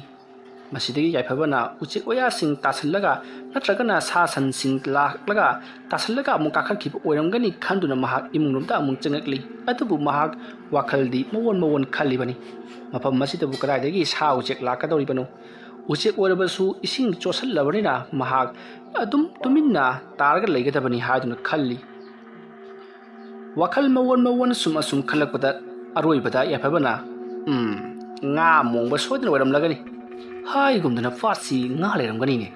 ꯃꯁꯤꯗꯒꯤ ꯌꯥꯏꯐꯕꯅ ꯎꯆꯦꯛ ꯋꯥꯌꯥꯁꯤꯡ ꯇꯥꯁꯤꯜꯂꯒ ꯅꯠꯇ꯭ꯔꯒꯅ ꯁꯥ ꯁꯟꯁꯤꯡ ꯂꯥꯛꯂꯒ ꯇꯥꯁꯤꯜꯂꯒ ꯑꯃꯨꯛ ꯀꯥꯈꯠꯈꯤꯕ ꯑꯣꯏꯔꯝꯒꯅꯤ ꯈꯟꯗꯨꯅ ꯃꯍꯥꯛ ꯏꯃꯨꯡꯂꯣꯝꯗ ꯑꯃꯨꯛ ꯆꯪꯉꯛꯂꯤ꯫ ꯑꯗꯨꯕꯨ ꯃꯍꯥꯛ ꯋꯥꯈꯜꯗꯤ ꯃꯑꯣꯟ ꯈꯜꯂꯤꯕꯅꯤ, ꯃꯐꯝ ꯑꯁꯤꯗꯕꯨ ꯀꯗꯥꯏꯗꯒꯤ ꯁꯥ ꯎꯆꯦꯛ ꯂꯥꯛꯀꯗꯧꯔꯤꯕꯅꯣ? ꯎꯆꯦꯛ ꯑꯣꯏꯔꯕꯁꯨ ꯏꯁꯤꯡ ꯆꯣꯠꯁꯤꯜꯂꯕꯅꯤꯅ ꯃꯍꯥꯛ ꯑꯗꯨꯝ ꯇꯨꯃꯤꯟꯅ ꯇꯥꯔꯒ ꯂꯩꯒꯗꯕꯅꯤ ꯍꯥꯏꯗꯨꯅ ꯈꯜꯂꯤ꯫ ꯋꯥꯈꯜ ꯃꯑꯣꯟ ꯑꯁꯨꯝ ꯈꯜꯂꯛꯄꯗ ꯑꯔꯣꯏꯕꯗ ꯌꯥꯏꯐꯕꯅ ꯉꯥ ꯃꯣꯡꯕ ꯁꯣꯏꯗꯅ ꯑꯣꯏꯔꯝꯂꯒꯅꯤ ꯍꯥꯏꯒꯨꯝꯗꯅ ꯄꯥꯠꯁꯤ ꯉꯥ ꯂꯩꯔꯝꯒꯅꯤꯅꯦ꯫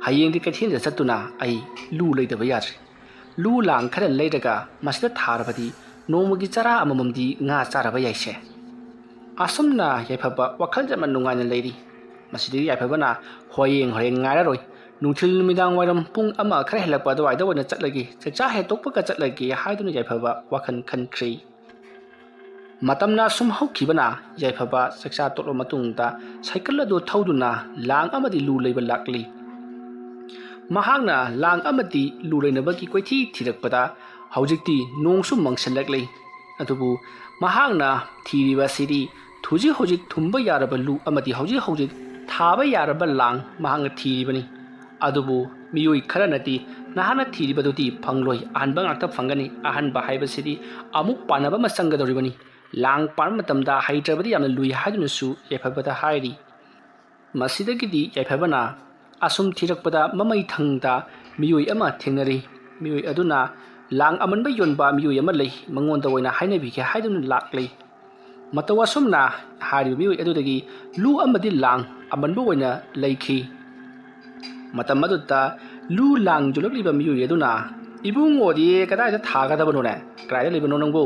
ꯍꯌꯦꯡꯗꯤ ꯀꯩꯊꯦꯜꯗ ꯆꯠꯇꯨꯅ ꯑꯩ ꯂꯨ ꯂꯩꯗꯕ ꯌꯥꯗ꯭ꯔꯦ꯫ ꯂꯨ ꯂꯥꯡ ꯈꯔ ꯂꯩꯔꯒ ꯃꯁꯤꯗ ꯊꯥꯔꯕꯗꯤ ꯅꯣꯡꯃꯒꯤ ꯆꯔꯥ ꯑꯃꯃꯝꯗꯤ ꯉꯥ ꯆꯥꯔꯕ ꯌꯥꯏꯁꯦ꯫ ꯑꯁꯨꯝꯅ ꯌꯥꯏꯐꯕ ꯋꯥꯈꯜ ꯌꯥꯝꯅ ꯅꯨꯡꯉꯥꯏꯅ ꯂꯩꯔꯤ꯫ ꯃꯁꯤꯗꯒꯤ ꯌꯥꯏꯐꯕꯅ ꯍꯣꯔꯦꯟ ꯉꯥꯏꯔꯔꯣꯏ ꯅꯨꯡꯊꯤꯜ ꯅꯨꯃꯤꯗꯥꯡ ꯋꯥꯏꯔꯝ ꯄꯨꯡ ꯑꯃ ꯈꯔ ꯍꯦꯜꯂꯛꯄ ꯑꯗꯨꯋꯥꯏꯗ ꯑꯣꯏꯅ ꯆꯠꯂꯒꯦ ꯆꯥꯛꯆꯥ ꯍꯦꯛꯇꯣꯛꯄꯒ ꯆꯠꯂꯒꯦ ꯍꯥꯏꯗꯨꯅ ꯌꯥꯏꯐꯕ ꯋꯥꯈꯜ ꯈꯟꯈ꯭ꯔꯦ ꯃꯇꯝꯅ ꯁꯨꯝ ꯍꯧꯈꯤꯕꯅ ꯌꯥꯏꯐꯕ ꯆꯥꯛꯆꯥ ꯇꯣꯛꯂꯕ ꯃꯇꯨꯡꯗ ꯁꯥꯏꯀꯜ ꯑꯗꯨ ꯊꯧꯗꯨꯅ ꯂꯥꯡ ꯑꯃꯗꯤ ꯂꯨ ꯂꯩꯕ ꯂꯥꯛꯂꯤ ꯃꯍꯥꯛꯅ ꯂꯥꯡ ꯑꯃꯗꯤ ꯂꯨ ꯂꯩꯅꯕꯒꯤ ꯀꯣꯏꯊꯤ ꯊꯤꯔꯛꯄꯗ ꯍꯧꯖꯤꯛꯇꯤ ꯅꯣꯡꯁꯨ ꯃꯪꯁꯤꯜꯂꯛꯂꯤ ꯑꯗꯨꯕꯨ ꯃꯍꯥꯛꯅ ꯊꯤꯔꯤꯕ ꯑꯁꯤꯗꯤ ꯍꯧꯖꯤꯛ ꯊꯨꯝꯕ ꯌꯥꯔꯕ ꯂꯨ ꯑꯃꯗꯤ ꯍꯧꯖꯤꯛ ꯊꯥꯕ ꯌꯥꯔꯕ ꯂꯥꯡ ꯃꯍꯥꯛꯅ ꯊꯤꯔꯤꯕꯅꯤ ꯑꯗꯨꯕꯨ ꯃꯤꯑꯣꯏ ꯈꯔꯅꯗꯤ ꯅꯍꯥꯛꯅ ꯊꯤꯔꯤꯕꯗꯨꯗꯤ ꯐꯪꯂꯣꯏ ꯑꯍꯟꯕ ꯉꯥꯛꯇ ꯐꯪꯒꯅꯤ ꯑꯍꯟꯕ ꯍꯥꯏꯕꯁꯤꯗꯤ ꯑꯃꯨꯛ ꯄꯥꯟꯅꯕ ꯑꯃ ꯆꯪꯒꯗꯧꯔꯤꯕꯅꯤ ꯂꯥꯡ ꯄꯥꯟꯕ ꯃꯇꯝꯗ ꯍꯩꯇ꯭ꯔꯕꯗꯤ ꯌꯥꯝꯅ ꯂꯨꯏ ꯍꯥꯏꯗꯨꯅꯁꯨ ꯌꯥꯏꯐꯕꯗ ꯍꯥꯏꯔꯤ ꯃꯁꯤꯗꯒꯤꯗꯤ ꯌꯥꯏꯐꯕꯅ ꯑꯁꯨꯝ ꯊꯤꯔꯛꯄꯗ ꯃꯃꯩꯊꯪꯗ ꯃꯤꯑꯣꯏ ꯑꯃ ꯊꯦꯡꯅꯔꯤ ꯃꯤꯑꯣꯏ ꯑꯗꯨꯅ ꯂꯥꯡ ꯑꯃꯟꯕ ꯌꯣꯟꯕ ꯃꯤꯑꯣꯏ ꯑꯃ ꯂꯩ ꯃꯉꯣꯟꯗ ꯑꯣꯏꯅ ꯍꯥꯏꯅꯕꯤꯒꯦ ꯍꯥꯏꯗꯨꯅ ꯂꯥꯛꯂꯤ ꯃꯇꯧ ꯑꯁꯨꯝꯅ ꯍꯥꯏꯔꯤꯕ ꯃꯤꯑꯣꯏ ꯑꯗꯨꯗꯒꯤ ꯂꯨ ꯑꯃꯗꯤ ꯂꯥꯡ ꯑꯃꯟꯕ ꯑꯣꯏꯅ ꯂꯩꯈꯤ ꯃꯇꯝ ꯑꯗꯨꯗ ꯂꯨ ꯂꯥꯡ ꯌꯣꯜꯂꯛꯂꯤꯕ ꯃꯤꯑꯣꯏ ꯑꯗꯨꯅ ꯏꯕꯨꯡꯉꯣꯗꯤ ꯀꯗꯥꯏꯗ ꯊꯥꯒꯗꯕꯅꯣꯅꯦ ꯀꯗꯥꯏꯗ ꯂꯩꯕꯅꯣ ꯅꯪꯕꯨ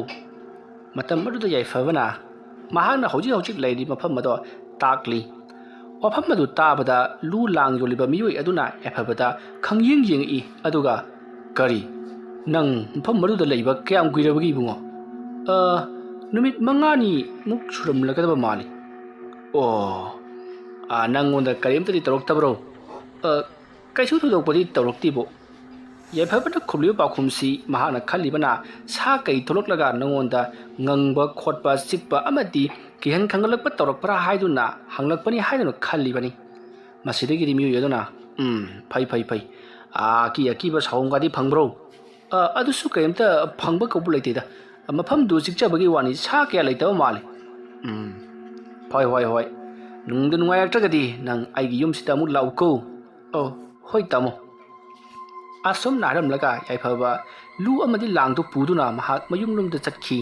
ꯃꯇꯝ ꯑꯗꯨꯗ ꯌꯥꯏꯐꯕꯅ ꯃꯍꯥꯛꯅ ꯍꯧꯖꯤꯛ ꯂꯩꯔꯤꯕ ꯃꯐꯝ ꯑꯗꯣ ꯇꯥꯛꯂꯤ ꯋꯥꯐꯝ ꯑꯗꯨ ꯇꯥꯕꯗ ꯂꯨ ꯂꯥꯡ ꯌꯣꯜꯂꯤꯕ ꯃꯤꯑꯣꯏ ꯑꯗꯨꯅ ꯌꯥꯏꯐꯕꯗ ꯈꯪꯌꯦꯡ ꯌꯦꯡꯉꯛꯏ ꯑꯗꯨꯒ ꯀꯔꯤ ꯅꯪ ꯃꯐꯝ ꯑꯗꯨꯗ ꯂꯩꯕ ꯀꯌꯥꯝ ꯀꯨꯏꯔꯕꯒꯦ ꯏꯕꯨꯡꯉꯣ ꯅꯨꯃꯤꯠ 5ꯃꯨꯛ ꯁꯨꯔꯝꯂꯒꯗꯕ ꯃꯥꯜꯂꯤ ꯑꯣ ꯅꯪꯉꯣꯟꯗ ꯀꯔꯤꯝꯇꯗꯤ ꯇꯧꯔꯛꯇꯕ꯭ꯔꯣ ꯀꯩꯁꯨ ꯊꯣꯏꯗꯣꯛꯄꯗꯤ ꯇꯧꯔꯛꯇꯦꯕꯣ ꯌꯥꯏꯐꯕꯅ ꯈꯨꯝꯂꯤꯕ ꯄꯥꯎꯈꯨꯝꯁꯤ ꯃꯍꯥꯛꯅ ꯈꯜꯂꯤꯕꯅ ꯁꯥ ꯀꯩ ꯊꯣꯛꯂꯛꯂꯒ ꯅꯉꯣꯟꯗ ꯉꯪꯕ ꯈꯣꯠꯄ ꯆꯤꯛꯄ ꯑꯃꯗꯤ ꯀꯤꯍꯟ ꯈꯪꯒꯠꯂꯛꯄ ꯇꯧꯔꯛꯄ꯭ꯔꯥ ꯍꯥꯏꯗꯨꯅ ꯍꯪꯂꯛꯄꯅꯤ ꯍꯥꯏꯗꯨꯅ ꯈꯜꯂꯤꯕꯅꯤ ꯃꯁꯤꯗꯒꯤꯗꯤ ꯃꯤꯑꯣꯏ ꯑꯗꯨꯅ ꯐꯩ ꯑꯀꯤꯕ ꯁꯥꯎꯝꯒꯗꯤ ꯐꯪꯕ꯭ꯔꯣ ꯑꯗꯨꯁꯨ ꯀꯔꯤꯝꯇ ꯐꯪꯕ ꯀꯧꯕ ꯂꯩꯇꯦꯗ ꯃꯐꯝꯗꯨ ꯆꯤꯛꯆꯕꯒꯤ ꯋꯥꯅꯤ ꯁꯥ ꯀꯌꯥ ꯂꯩꯇꯕ ꯃꯥꯜꯂꯤ ꯍꯣꯏ ꯅꯨꯡꯗ ꯅꯨꯡꯉꯥꯏꯔꯛꯇ꯭ꯔꯒꯗꯤ ꯅꯪ ꯑꯩꯒꯤ ꯌꯨꯝꯁꯤꯗ ꯑꯃꯨꯛ ꯂꯥꯛꯎꯀꯣ ꯍꯣꯏ ꯇꯥꯃꯣ ꯑꯁꯨꯝꯅ ꯍꯥꯏꯔꯝꯂꯒ ꯌꯥꯏꯐꯕ ꯂꯨ ꯑꯃꯗꯤ ꯂꯥꯡꯗꯨ ꯄꯨꯗꯨꯅ ꯃꯍꯥꯛ ꯃꯌꯨꯝꯂꯣꯝꯗ ꯆꯠꯈꯤ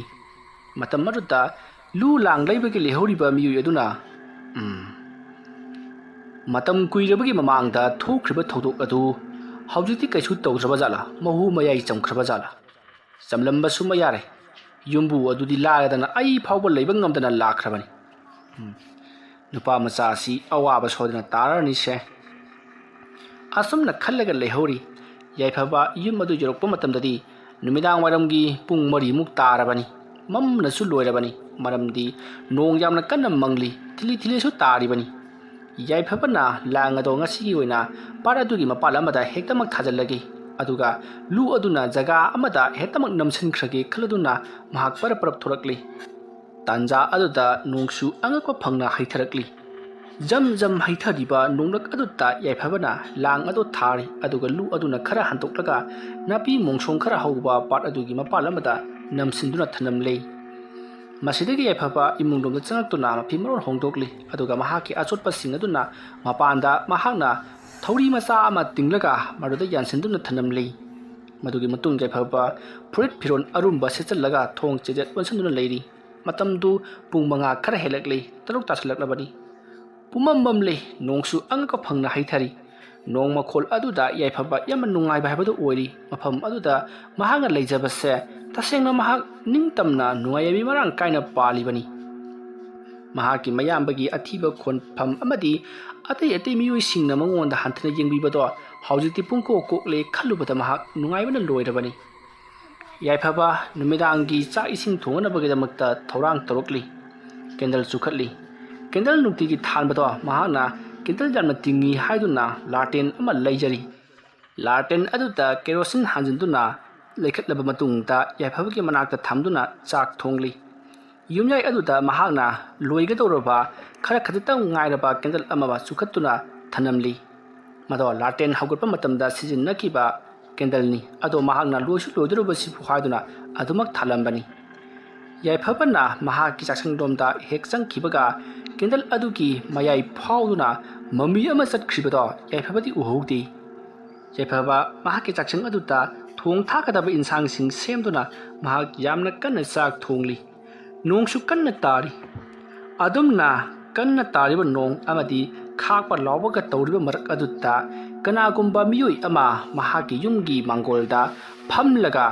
ꯃꯇꯝ ꯑꯗꯨꯗ ꯂꯨ ꯂꯥꯡ ꯂꯩꯕꯒꯤ ꯂꯩꯍꯧꯔꯤꯕ ꯃꯤꯑꯣꯏ ꯑꯗꯨꯅ ꯃꯇꯝ ꯀꯨꯏꯔꯕꯒꯤ ꯃꯃꯥꯡꯗ ꯊꯣꯛꯈ꯭ꯔꯤꯕ ꯊꯧꯗꯣꯛ ꯑꯗꯨ ꯍꯧꯖꯤꯛꯇꯤ ꯀꯩꯁꯨ ꯇꯧꯗ꯭ꯔꯕ ꯖꯥꯠꯂꯥ ꯃꯍꯨ ꯃꯌꯥꯏ ꯆꯝꯈ꯭ꯔꯕ ꯖꯥꯠꯂꯥ ꯆꯝꯂꯝꯕꯁꯨ ꯃꯌꯥꯔꯦ ꯌꯨꯝꯕꯨ ꯑꯗꯨꯗꯤ ꯂꯥꯏꯔꯗꯅ ꯑꯩ ꯐꯥꯎꯕ ꯂꯩꯕ ꯉꯝꯗꯅ ꯂꯥꯛꯈ꯭ꯔꯕꯅꯤ नुपा मचासी अवाब सोदना तारनीसे असुमना खल्लगा लेहौरी याइफबा युम अदु यरक्प मतमददी नुमिदांग वाइरमगी पुंग मरिमुक तारबनी ममनसु लोइरबनी मरमदी नोंग यामना कन्ना मंगली थिली थिलीसु तारिबनी याइफबना लांग अदो ngasiगी ओइना पारादुगी मपाल अमदा हेक्तमक थाजल्लगी अदुगा लु अदुना जगा अमदा हेक्तमक नमसिनख्रगे खलदुना महाक परपरप थोरकली तांजा अदुदा नोंगसु अंगको फंगना हैथरकली जम जम हैथरिबा नोंगलक अदुता याइफबना लांग अदो थारी अदुगा लु अदुना खरा हंतोकलगा नापी मोंगसोंग खरा हौबा पाट अदुगी मपाल अमदा नमसिनदुना थनमले मसिदगी याइफबा इमुंगदोंग चंगक्तुना मफि मरोन होंदोकली अदुगा महाकी अचोटपा सिंग अदुना मपांदा महाकना थौरी मचा अमा तिंगलगा मरुदा यानसिनदुना थनमले मदुगी मतुंग याइफबा फुरित फिरोन अरुंबा सेचलगा थोंग चेजेट वनसनदुना लेरी मतमदु पुंग मंगा खरा हेलकले तरुक तासलकलबनी पुममबमले नोंगसु अंगक फंगना हैथरी नोंग मखोल अदुदा याइफबा यम नुंगाइबा हाबदु ओइरी मफम अदुदा महांगा लेजबसे तसेंगना महाक निंगतमना नुंगाइबी मरांग काइना पालिबनी महाकी मयामबगी अथीबा खोनफम अमदी अतै अतै मियुइ सिंगना मंगोंदा हंथना येंगबिबदो हौजिति पुंको कोकले खल्लुबदा महाक नुंगाइबना लोइरबनी याइफबा नुमिदांगी चा इसिंग थोंगनबगीदमक्ता थौरांग तरुकली केंडल चुखतली केंडल नुक्तिगी थानबदो महाना केंडल जामना तिंगी हाइदुना लाटेन अमा लैजरी लाटेन अदुदा केरोसिन हांजिनदुना लेखतलब मतुंगदा याइफबगी मनाक्ता थामदुना चाक थोंगली युमयाइ अदुदा महाना लोइगदौरबा खरा खजितंग ngairaba केंडल अमाबा चुखतुना थनमली मदो लाटेन हौगटपा मतमदा सिजिन्नखिबा केंडलनी अदो महाकना लोइसु लोइदुरबसि हाइदुना अदुमक थालंबनी याइफबना महाकी चाक्संगदोमदा हेक चंगखिबगा केंडल अदुगी मयाइ फाउदुना मम्मी अमा चटखिबदो याइफबदी उहौदे याइफबा महाकी चाक्संग अदुदा थोंग थाकदबा इंसांगसिंग सेमदुना महाक यामना कन्ना चाक थोंगली नोंगसु कन्ना तारी अदुमना कन्ना तारिबा नोंग अमदी खाकपा लावबगा तौरिबा मरक अदुदा कनागुम्बा मियोइ अमा महाकी युमगी मांगोलदा फमलगा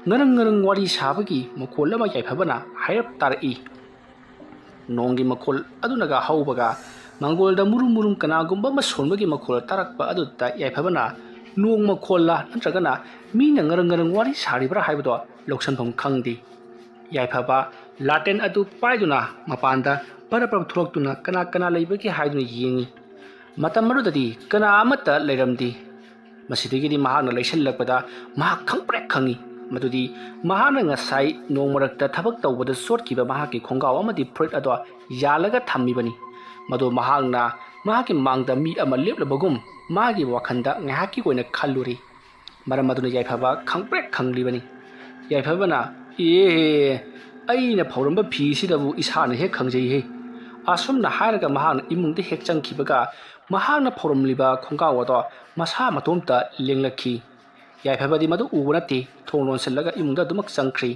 ngरंग ngरंग वारी साबगी मखोल अमा याइफबना हायरप तारई नोंगी मखोल अदुनगा हौबगा ꯃꯥꯡꯒꯣꯜꯗ ꯃꯨꯔꯨꯝ ꯃꯨꯔꯨꯝ ꯀꯅꯥꯒꯨꯝꯕ ꯑꯃ ꯁꯣꯟꯕꯒꯤ ꯃꯈꯣꯜ ꯇꯥꯔꯛꯄ ꯑꯗꯨꯗ ꯌꯥꯏꯐꯕꯅ ꯅꯣꯡ ꯃꯈꯣꯜꯂ ꯅꯠꯇ꯭ꯔꯒꯅ ꯃꯤꯅ ꯉꯔꯪ ꯉꯔꯪ ꯋꯥꯔꯤ ꯁꯥꯔꯤꯕ꯭ꯔꯥ ꯍꯥꯏꯕꯗꯣ ꯂꯧꯁꯟꯐꯝ ꯈꯪꯗꯦ꯫ ꯌꯥꯏꯐꯕ ꯂꯥꯇꯦꯟ ꯑꯗꯨ ꯄꯥꯏꯗꯨꯅ ꯃꯄꯥꯟꯗ ꯄꯔꯞ ꯄꯔꯞ ꯊꯣꯛꯂꯛꯇꯨꯅ ꯀꯅꯥ ꯀꯅꯥ ꯂꯩꯕꯒꯦ ꯍꯥꯏꯗꯨꯅ ꯌꯦꯡꯉꯤ꯫ ꯃꯇꯝ ꯑꯗꯨꯗꯗꯤ ꯀꯅꯥ ꯑꯃꯠꯇ ꯂꯩꯔꯝꯗꯦ꯫ ꯃꯁꯤꯗꯒꯤꯗꯤ ꯃꯍꯥꯛꯅ ꯂꯩꯁꯜꯂꯛꯄꯗ ꯃꯍꯥꯛ ꯈꯪꯄ꯭ꯔꯦꯛ ꯈꯪꯉꯤ ꯃꯗꯨꯗꯤ ꯃꯍꯥꯛꯅ ꯉꯁꯥꯏ ꯅꯣꯡ ꯃꯔꯛꯇ ꯊꯕꯛ ꯇꯧꯕꯗ ꯆꯣꯠꯈꯤꯕ ꯃꯍꯥꯛꯀꯤ ꯈꯣꯡꯒ꯭ꯔꯥꯎ ꯑꯃꯗꯤ ꯐꯨꯔꯤꯠ ꯑꯗꯣ ꯌꯥꯜꯂꯒ ꯊꯝꯃꯤꯕꯅꯤ꯫ ꯃꯗꯨ ꯃꯍꯥꯛꯅ ꯃꯍꯥꯛꯀꯤ ꯃꯥꯡꯗ ꯃꯤ ꯑꯃ ꯂꯦꯞꯂꯕꯒꯨꯝ ꯃꯥꯒꯤ ꯋꯥꯈꯜꯗ ꯉꯥꯏꯍꯥꯛꯀꯤ ꯑꯣꯏꯅ ꯈꯜꯂꯨꯔꯤ꯫ ꯃꯔꯝ ꯑꯗꯨꯅ ꯌꯥꯏꯐꯕ ꯈꯪꯄ꯭ꯔꯦꯛ ꯈꯪꯂꯤꯕꯅꯤ꯫ ꯌꯥꯏꯐꯕꯅ ꯑꯩꯅ ꯐꯧꯔꯝꯕ ꯐꯤꯁꯤꯗꯕꯨ ꯏꯁꯥꯅ ꯍꯦꯛ ꯈꯪꯖꯩꯍꯦ꯫ ꯑꯁꯨꯝꯅ ꯍꯥꯏꯔꯒ ꯃꯍꯥꯛꯅ ꯏꯃꯨꯡꯗ ꯍꯦꯛ ꯆꯪꯈꯤꯕꯒ ꯃꯍꯥꯛꯅ ꯐꯧꯔꯝꯂꯤꯕ ꯈꯣꯡꯒ꯭ꯔꯥꯎ ꯑꯗꯣ ꯃꯁꯥ ꯃꯇꯣꯝꯇ ꯂꯦꯡꯂꯛꯈꯤ꯫ ꯌꯥꯏꯐꯕꯗꯤ ꯃꯗꯨ ꯎꯕ ꯅꯠꯇꯦ, ꯊꯣꯡ ꯂꯣꯟꯁꯤꯜꯂꯒ ꯏꯃꯨꯡꯗ ꯑꯗꯨꯃꯛ ꯆꯪꯈ꯭ꯔꯤ꯫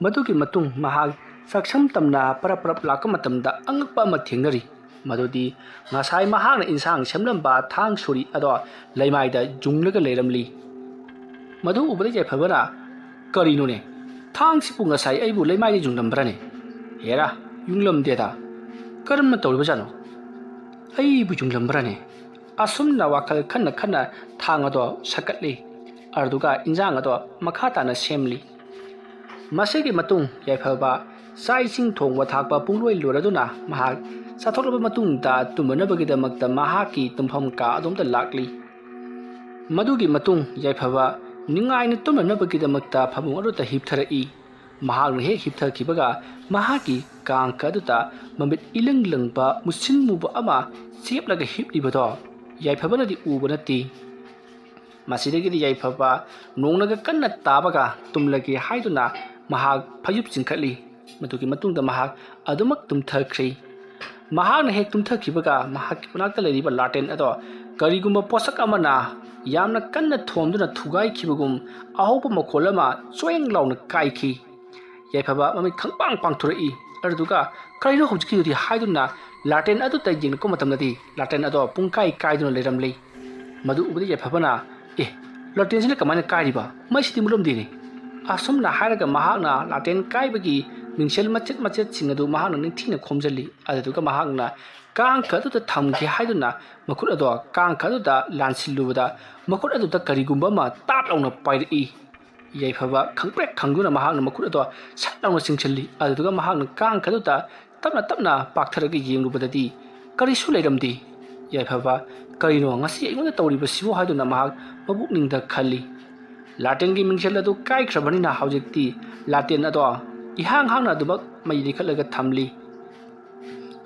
ꯃꯗꯨꯒꯤ ꯃꯇꯨꯡ ꯃꯍꯥꯛ ꯆꯥꯛꯁꯪ ꯇꯝꯅ ꯄꯔꯞ ꯄꯔꯞ ꯂꯥꯛꯄ ꯃꯇꯝꯗ ꯑꯉꯛꯄ ꯑꯃ ꯊꯦꯡꯅꯔꯤ꯫ ꯃꯗꯨꯗꯤ ꯉꯁꯥꯏ ꯃꯍꯥꯛꯅ ꯏꯟꯁꯥꯡ ꯁꯦꯝꯂꯝꯕ ꯊꯥꯡ ꯁꯣꯔꯤ ꯑꯗꯣ ꯂꯩꯃꯥꯏꯗ ꯌꯨꯡꯂꯒ ꯂꯩꯔꯝꯂꯤ꯫ ꯃꯗꯨ ꯎꯕꯗ ꯌꯥꯏꯐꯕꯅ ꯀꯔꯤꯅꯣꯅꯦ, ꯊꯥꯡꯁꯤꯕꯨ ꯉꯁꯥꯏ ꯑꯩꯕꯨ ꯂꯩꯃꯥꯏꯗ ꯌꯨꯡꯂꯝꯕ꯭ꯔꯅꯦ? ꯍꯦꯔꯥ, ꯌꯨꯡꯂꯝꯗꯦꯗ, ꯀꯔꯝꯅ ꯇꯧꯔꯤꯕꯖꯥꯠꯅꯣ? ꯑꯩꯕꯨ ꯌꯨꯡꯂꯝꯕ꯭ꯔꯅꯦ? ꯑꯁꯨꯝꯅ ꯋꯥꯈꯜ ꯈꯟꯅ ꯈꯟꯅ ꯊꯥꯡ ꯑꯗꯣ ꯁꯛꯀꯠꯂꯤ, ꯑꯗꯨꯒ ꯏꯟꯖꯥꯡ ꯑꯗꯣ ꯃꯈꯥ ꯇꯥꯅ ꯁꯦꯝꯂꯤ꯫ ꯃꯁꯤꯒꯤ ꯃꯇꯨꯡ ꯌꯥꯏꯐꯕ ꯆꯥꯛ ꯏꯁꯤꯡ ꯊꯣꯡꯕ ꯊꯥꯛꯄ ꯄꯨꯡꯂꯣꯏ ꯂꯣꯏꯔꯗꯨꯅ ꯃꯍꯥꯛ ꯆꯥꯊꯣꯛꯂꯕ ꯃꯇꯨꯡꯗ ꯇꯨꯝꯅꯕꯒꯤꯗꯃꯛꯇ ꯃꯍꯥꯛꯀꯤ ꯇꯨꯝꯐꯝ ꯀꯥ ꯑꯗꯣꯝꯗ ꯂꯥꯛꯂꯤ꯫ ꯃꯗꯨꯒꯤ ꯃꯇꯨꯡ ꯌꯥꯏꯐꯕ ꯅꯨꯡꯉꯥꯏꯅ ꯇꯨꯝꯅꯕꯒꯤꯗꯃꯛꯇ ꯐꯃꯨꯡ ꯑꯗꯨꯗ ꯍꯤꯞꯊꯔꯛꯏ꯫ ꯃꯍꯥꯛꯅ ꯍꯦꯛ ꯍꯤꯞꯊꯈꯤꯕꯒ ꯃꯍꯥꯛꯀꯤ ꯀꯥꯡꯈ ꯑꯗꯨꯗ ꯃꯃꯤꯠ ꯏꯂꯪ ꯂꯪꯕ ꯃꯨꯁꯤꯟ ꯃꯨꯕ ꯑꯃ ꯆꯦꯞꯂꯒ ꯍꯤꯞꯂꯤꯕꯗꯣ ꯌꯥꯏꯐꯕꯅꯗꯤ ꯎꯕ ꯅꯠꯇꯦ꯫ ꯃꯁꯤꯗꯒꯤꯗꯤ ꯌꯥꯏꯐꯕ ꯅꯣꯡꯅꯒ ꯀꯟꯅ ꯇꯥꯕꯒ ꯇꯨꯝꯂꯒꯦ ꯍꯥꯏꯗꯨꯅ ꯃꯍꯥꯛ ꯐꯩꯖꯨꯞ ꯆꯤꯡꯈꯠꯂꯤ꯫ ꯃꯗꯨꯒꯤ ꯃꯇꯨꯡꯗ ꯃꯍꯥꯛ ꯑꯗꯨꯃꯛ ꯇꯨꯝꯊꯈ꯭ꯔꯤ꯫ ꯃꯍꯥꯛꯅ ꯍꯦꯛ ꯇꯨꯝꯊꯈꯤꯕꯒ ꯃꯍꯥꯛꯀꯤ ꯃꯅꯥꯛꯇ ꯂꯩꯔꯤꯕ ꯂꯥꯇꯦꯟ ꯑꯗꯣ ꯀꯔꯤꯒꯨꯝꯕ ꯄꯣꯠꯁꯛ ꯑꯃꯅ ꯌꯥꯝꯅ ꯀꯟꯅ ꯊꯣꯝꯗꯨꯅ ꯊꯨꯒꯥꯏꯈꯤꯕꯒꯨꯝ ꯑꯍꯧꯕ ꯃꯈꯣꯜ ꯑꯃ ꯆꯣꯏꯡ ꯂꯥꯎꯅ ꯀꯥꯏꯈꯤ꯫ ꯌꯥꯏꯐꯕ ꯃꯃꯤꯠ ꯈꯪꯄꯥꯡ ꯄꯥꯡꯊꯣꯔꯛꯏ, ꯑꯗꯨꯒ ꯀꯔꯤꯅꯣ ꯍꯧꯖꯤꯛꯀꯤꯗꯨꯗꯤ ꯍꯥꯏꯗꯨꯅ ꯂꯥꯇꯦꯟ ꯑꯗꯨꯗ ꯌꯦꯡꯂꯛꯄ ꯃꯇꯝꯗꯗꯤ ꯂꯥꯇꯦꯟ ꯑꯗꯣ ꯄꯨꯡꯀꯥꯏ ꯀꯥꯏꯗꯨꯅ ꯂꯩꯔꯝꯂꯤ꯫ ꯃꯗꯨ ꯎꯕꯗ ꯌꯥꯏꯐꯕꯅ ꯂꯥꯇꯦꯟꯁꯤꯅ ꯀꯃꯥꯏꯅ ꯀꯥꯏꯔꯤꯕ? ꯃꯩꯁꯤꯗꯤ ꯃꯨꯠꯂꯝꯗꯦꯅꯦ꯫ ꯑꯁꯨꯝꯅ ꯍꯥꯏꯔꯒ ꯃꯍꯥꯛꯅ ꯂꯥꯇꯦꯟ ꯀꯥꯏꯕꯒꯤ ꯃꯤꯡꯁꯦꯜ ꯃꯆꯦꯠ ꯃꯆꯦꯠꯁꯤꯡ ꯑꯗꯨ ꯃꯍꯥꯛꯅ ꯅꯤꯡꯊꯤꯅ ꯈꯣꯝꯖꯤꯜꯂꯤ꯫ ꯑꯗꯨꯒ ꯃꯍꯥꯛꯅ ꯀꯥꯡꯈ ꯑꯗꯨꯗ ꯊꯝꯒꯦ ꯍꯥꯏꯗꯨꯅ ꯃꯈꯨꯠ ꯑꯗꯣ ꯀꯥꯡꯈ ꯑꯗꯨꯗ ꯂꯥꯟꯁꯤꯜꯂꯨꯕꯗ ꯃꯈꯨꯠ ꯑꯗꯨꯗ ꯀꯔꯤꯒꯨꯝꯕ ꯑꯃ ꯇꯥꯞ ꯂꯥꯎꯅ ꯄꯥꯏꯔꯛꯏ꯫ ꯌꯥꯏꯐꯕ ꯈꯪꯄ꯭ꯔꯦꯛ ꯈꯪꯗꯨꯅ ꯃꯍꯥꯛꯅ ꯃꯈꯨꯠ ꯑꯗꯣ ꯁꯠ ꯂꯥꯎꯅ ꯆꯤꯡꯁꯤꯜꯂꯤ꯫ ꯑꯗꯨꯒ ꯃꯍꯥꯛꯅ ꯀꯥꯡꯈ ꯑꯗꯨꯗ ꯇꯞꯅ ꯇꯞꯅ ꯄꯥꯛꯊꯔꯒ ꯌꯦꯡꯂꯨꯕꯗꯗꯤ ꯀꯔꯤꯁꯨ ꯂꯩꯔꯝꯗꯦ꯫ ꯌꯥꯏꯐꯕ ꯀꯔꯤꯅꯣ ꯉꯁꯤ ꯑꯩꯉꯣꯟꯗ ꯇꯧꯔꯤꯕꯁꯤꯕꯨ ꯍꯥꯏꯗꯨꯅ ꯃꯍꯥꯛ ꯃꯕꯨꯛꯅꯤꯡꯗ ꯈꯜꯂꯤ꯫ ꯂꯥꯇꯦꯟꯒꯤ ꯃꯤꯡꯁꯦꯜ ꯑꯗꯨ ꯀꯥꯏꯈ꯭ꯔꯕꯅꯤꯅ ꯍꯧꯖꯤꯛꯇꯤ ꯂꯥꯇꯦꯟ ꯑꯗꯣ ꯏꯍꯥꯡ ꯍꯥꯡꯅ ꯑꯗꯨꯃꯛ ꯃꯩ ꯂꯩꯈꯠꯂꯒ ꯊꯝꯂꯤ꯫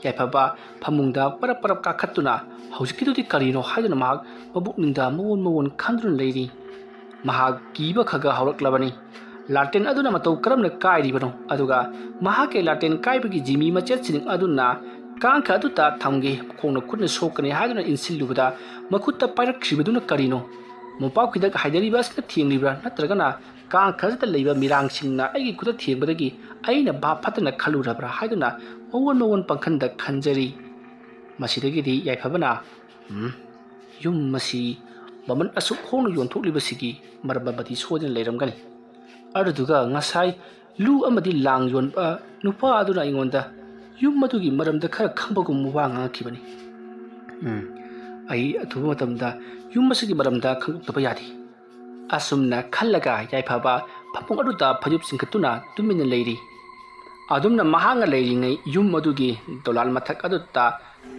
ꯌꯥꯏꯐꯕ ꯐꯃꯨꯡꯗ ꯄꯔꯞ ꯄꯔꯞ ꯀꯥꯈꯠꯇꯨꯅ ꯍꯧꯖꯤꯛꯀꯤꯗꯨꯗꯤ ꯀꯔꯤꯅꯣ ꯍꯥꯏꯗꯨꯅ ꯃꯍꯥꯛ ꯃꯕꯨꯛꯅꯤꯡꯗ ꯃꯋꯣꯟ ꯃꯋꯣꯟ ꯈꯟꯗꯨꯅ ꯂꯩꯔꯤ꯫ ꯃꯍꯥꯛ ꯀꯤꯕ ꯈꯒ ꯍꯧꯔꯛꯂꯕꯅꯤ꯫ ꯂꯥꯇꯦꯟ ꯑꯗꯨꯅ ꯃꯇꯧ ꯀꯔꯝꯅ ꯀꯥꯏꯔꯤꯕꯅꯣ? ꯑꯗꯨꯒ ꯃꯍꯥꯛꯀꯤ ꯂꯥꯇꯦꯟ ꯀꯥꯏꯕꯒꯤ ꯖꯤꯃꯤ ꯃꯆꯦꯠꯁꯤꯡ ꯑꯗꯨꯅ ꯀꯥꯡꯈ ꯑꯗꯨꯗ ꯊꯝꯒꯦ, ꯈꯣꯡꯅ ꯈꯨꯠꯅ ꯁꯣꯛꯀꯅꯤ ꯍꯥꯏꯗꯨꯅ ꯏꯟꯁꯤꯜꯂꯨꯕꯗ ꯃꯈꯨꯠꯇ ꯄꯥꯏꯔꯛꯈꯤꯕꯗꯨꯅ ꯀꯔꯤꯅꯣ? ꯃꯣꯝꯄꯥꯛ ꯐꯤꯗꯛ ꯍꯥꯏꯗꯔꯤꯕ ꯑꯁꯤꯅ ꯊꯦꯡꯂꯤꯕ꯭ꯔꯥ, ꯅꯠꯇ꯭ꯔꯒꯅ ꯀꯥꯡꯈ ꯑꯁꯤꯗ ꯂꯩꯕ ꯃꯤꯔꯥꯡꯁꯤꯡꯅ ꯑꯩꯒꯤ ꯈꯨꯠꯇ ꯊꯦꯡꯕꯗꯒꯤ ꯑꯩꯅ ꯚꯥꯞ ꯐꯠꯇꯅ ꯈꯜꯂꯨꯔꯕ꯭ꯔꯥ ꯍꯥꯏꯗꯨꯅ ꯃꯋꯣꯟ ꯃꯋꯣꯟ ꯄꯥꯡꯈꯟꯗ ꯈꯟꯖꯔꯤ꯫ ꯃꯁꯤꯗꯒꯤꯗꯤ ꯌꯥꯏꯐꯕꯅ ꯌꯨꯝ ꯑꯁꯤ ꯃꯃꯜ ꯑꯁꯨꯛ ꯍꯣꯡꯅ ꯌꯣꯟꯊꯣꯛꯂꯤꯕꯁꯤꯒꯤ ꯃꯔꯝ ꯑꯃꯗꯤ ꯁꯣꯏꯗꯅ ꯂꯩꯔꯝꯒꯅꯤ꯫ ꯑꯗꯨꯗꯨꯒ ꯉꯁꯥꯏ ꯂꯨ ꯑꯃꯗꯤ ꯂꯥꯡ ꯌꯣꯟꯕ ꯅꯨꯄꯥ ꯑꯗꯨꯅ ꯑꯩꯉꯣꯟꯗ ꯌꯨꯝ ꯑꯗꯨꯒꯤ ꯃꯔꯝꯗ ꯈꯔ ꯈꯪꯕꯒꯨꯝ ꯋꯥ ꯉꯥꯡꯈꯤꯕꯅꯤ꯫ ꯑꯩ ꯑꯊꯨꯕ ꯃꯇꯝꯗ ꯌꯨꯝ ꯑꯁꯤꯒꯤ ꯃꯔꯝꯗ ꯈꯪꯗꯣꯛꯇꯕ ꯌꯥꯗꯦ꯫ ꯑꯁꯨꯝꯅ ꯈꯜꯂꯒ ꯌꯥꯏꯐꯕ ꯐꯃꯨꯡ ꯑꯗꯨꯗ ꯐꯩꯖꯨꯞ ꯆꯤꯡꯈꯠꯇꯨꯅ ꯇꯨꯃꯤꯟꯅ ꯂꯩꯔꯤ꯫ ꯑꯗꯨꯝꯅ ꯃꯍꯥꯛꯅ ꯂꯩꯔꯤꯉꯩ ꯌꯨꯝ ꯑꯗꯨꯒꯤ ꯗꯣꯂꯥꯟ ꯃꯊꯛ ꯑꯗꯨꯗ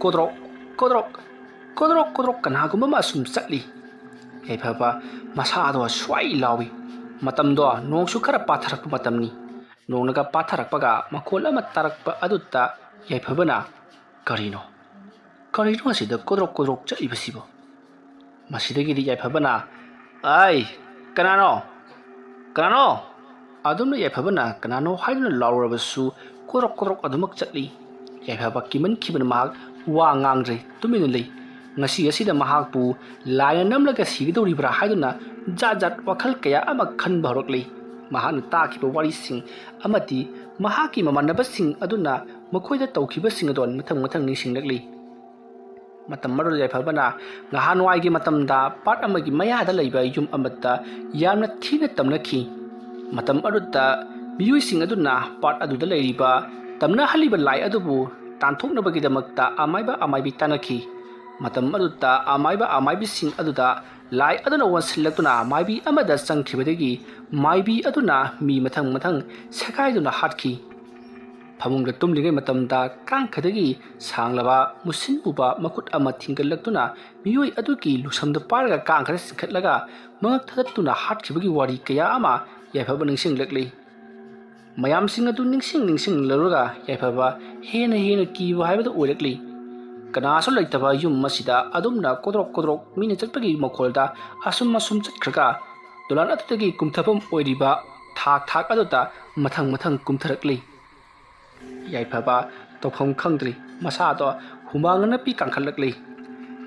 ꯀꯣꯗ꯭ꯔꯣꯛ ꯀꯣꯗ꯭ꯔꯣꯛ ꯀꯣꯗ꯭ꯔꯣꯛ ꯀꯣꯗ꯭ꯔꯣꯛ ꯀꯅꯥꯒꯨꯝꯕ ꯑꯃ ꯑꯁꯨꯝ ꯆꯠꯂꯤ꯫ ꯌꯥꯏꯐꯕ ꯃꯁꯥꯗꯣ ꯁ꯭ꯋꯥꯏ ꯂꯥꯎꯏ꯫ ꯃꯇꯝꯗꯣ ꯅꯣꯡꯁꯨ ꯈꯔ ꯄꯥꯊꯔꯛꯄ ꯃꯇꯝꯅꯤ꯫ ꯅꯣꯡꯅꯒ ꯄꯥꯊꯔꯛꯄꯒ ꯃꯈꯣꯜ ꯑꯃ ꯇꯥꯔꯛꯄ ꯑꯗꯨꯗ ꯌꯥꯏꯐꯕꯅ ꯀꯔꯤꯅꯣ ꯑꯁꯤꯗ ꯀꯣꯗ꯭ꯔꯣꯛ ꯀꯣꯗ꯭ꯔꯣꯛ ꯆꯠꯂꯤꯕꯁꯤꯕꯣ? ꯃꯁꯤꯗꯒꯤꯗꯤ ꯌꯥꯏꯐꯕꯅ ꯀꯅꯥꯅꯣ? ꯑꯗꯨꯝꯅ ꯌꯥꯏꯐꯕꯅ ꯀꯅꯥꯅꯣ ꯍꯥꯏꯗꯨꯅ ꯂꯥꯎꯔꯕꯁꯨ ꯀꯣꯗ꯭ꯔꯣꯛ ꯀꯣꯗ꯭ꯔꯣꯛ ꯑꯗꯨꯃꯛ ꯆꯠꯂꯤ꯫ ꯌꯥꯏꯐꯕ ꯀꯤꯃꯟꯈꯤꯕꯅ ꯃꯍꯥꯛ ꯋꯥ ꯉꯥꯡꯗ꯭ꯔꯦ, ꯇꯨꯃꯤꯟꯅ ꯂꯩ꯫ ꯉꯁꯤ ꯑꯁꯤꯗ ꯃꯍꯥꯛꯄꯨ ꯂꯥꯏꯅ ꯅꯝꯂꯒ ꯁꯤꯒꯗꯧꯔꯤꯕ꯭ꯔꯥ ꯍꯥꯏꯗꯨꯅ ꯖꯥꯠ ꯖꯥꯠ ꯋꯥꯈꯜ ꯀꯌꯥ ꯑꯃ ꯈꯟꯕ ꯍꯧꯔꯛꯂꯤ꯫ ꯃꯍꯥꯛꯅ ꯇꯥꯈꯤꯕ ꯋꯥꯔꯤꯁꯤꯡ ꯑꯃꯗꯤ ꯃꯍꯥꯛꯀꯤ ꯃꯃꯥꯟꯅꯕꯁꯤꯡ ꯑꯗꯨꯅ ꯃꯈꯣꯏꯗ ꯇꯧꯈꯤꯕꯁꯤꯡ ꯑꯗꯣ ꯃꯊꯪ ꯃꯊꯪ ꯅꯤꯡꯁꯤꯡꯂꯛꯂꯤ꯫ ꯃꯇꯝ ꯑꯗꯨꯗ ꯌꯥꯏꯐꯕꯅ ꯅꯍꯥꯟꯋꯥꯏꯒꯤ ꯃꯇꯝꯗ ꯄꯥꯠ ꯑꯃꯒꯤ ꯃꯌꯥꯗ ꯂꯩꯕ ꯌꯨꯝ ꯑꯃꯗ ꯌꯥꯝꯅ ꯊꯤꯅ ꯇꯝꯅꯈꯤ꯫ ꯃꯇꯝ ꯑꯗꯨꯗ ꯃꯤꯑꯣꯏꯁꯤꯡ ꯑꯗꯨꯅ ꯄꯥꯠ ꯑꯗꯨꯗ ꯂꯩꯔꯤꯕ ꯇꯝꯅꯍꯜꯂꯤꯕ ꯂꯥꯏ ꯑꯗꯨꯕꯨ ꯇꯥꯟꯊꯣꯛꯅꯕꯒꯤꯗꯃꯛꯇ ꯑꯃꯥꯏꯕ ꯑꯃꯥꯏꯕꯤ ꯇꯥꯟꯅꯈꯤ ꯃꯇꯝ ꯑꯗꯨꯗ ꯑꯃꯥꯏꯕ ꯑꯃꯥꯏꯕꯤꯁꯤꯡ ꯑꯗꯨꯗ ꯂꯥꯏ ꯑꯗꯨꯅ ꯋꯥꯟꯁꯤꯜꯂꯛꯇꯨꯅ ꯃꯥꯏꯕꯤ ꯑꯃꯗ ꯆꯪꯈꯤꯕꯗꯒꯤ ꯃꯥꯏꯕꯤ ꯑꯗꯨꯅ ꯃꯤ ꯃꯊꯪ ꯃꯊꯪ ꯁꯦꯒꯥꯏꯗꯨꯅ ꯍꯥꯠꯈꯤ ꯐꯃꯨꯡꯗ ꯇꯨꯝꯂꯤꯉꯩ ꯃꯇꯝꯗ ꯀꯥꯡꯈꯗꯒꯤ ꯁꯥꯡꯂꯕ ꯃꯨꯁꯤꯟ ꯎꯕ ꯃꯈꯨꯠ ꯑꯃ ꯊꯤꯡꯒꯠꯂꯛꯇꯨꯅ ꯃꯤꯑꯣꯏ ꯑꯗꯨꯒꯤ ꯂꯨꯁꯝꯗ ꯄꯥꯏꯔꯒ ꯀꯥꯡꯈꯗ ꯆꯤꯡꯈꯠꯂꯒ ꯃꯉꯛ ꯊꯗꯠꯇꯨꯅ ꯍꯥꯠꯈꯤꯕꯒꯤ ꯋꯥꯔꯤ ꯀꯌꯥ ꯑꯃ ꯌꯥꯏꯐꯕ ꯅꯤꯡꯁꯤꯡꯂꯛꯂꯤ ꯃꯌꯥꯝꯁꯤꯡ ꯑꯗꯨ ꯅꯤꯡꯁꯤꯡꯂꯨꯔꯒ ꯌꯥꯏꯐꯕ ꯍꯦꯟꯅ ꯀꯤꯕ ꯍꯥꯏꯕꯗꯨ ꯑꯣꯏꯔꯛꯂꯤ ꯀꯅꯥꯁꯨ ꯂꯩꯇꯕ ꯌꯨꯝ ꯑꯁꯤꯗ ꯑꯗꯨꯝꯅ ꯀꯣꯗ꯭ꯔꯣꯛ ꯃꯤꯅ ꯆꯠꯄꯒꯤ ꯃꯈꯣꯜꯗ ꯑꯁꯨꯝ ꯆꯠꯈ꯭ꯔꯒ ꯗꯣꯂꯥꯟ ꯑꯗꯨꯗꯒꯤ ꯀꯨꯝꯊꯐꯝ ꯑꯣꯏꯔꯤꯕ ꯊꯥꯛ ꯑꯗꯨꯗ ꯃꯊꯪ ꯀꯨꯝꯊꯔꯛꯂꯤ ꯌꯥꯏꯐꯕ ꯇꯧꯐꯝ ꯈꯪꯗ꯭ꯔꯤ ꯃꯁꯥꯗꯣ ꯍꯨꯃꯥꯡ ꯅꯞꯄꯤ ꯀꯥꯡꯈꯠꯂꯛꯂꯤ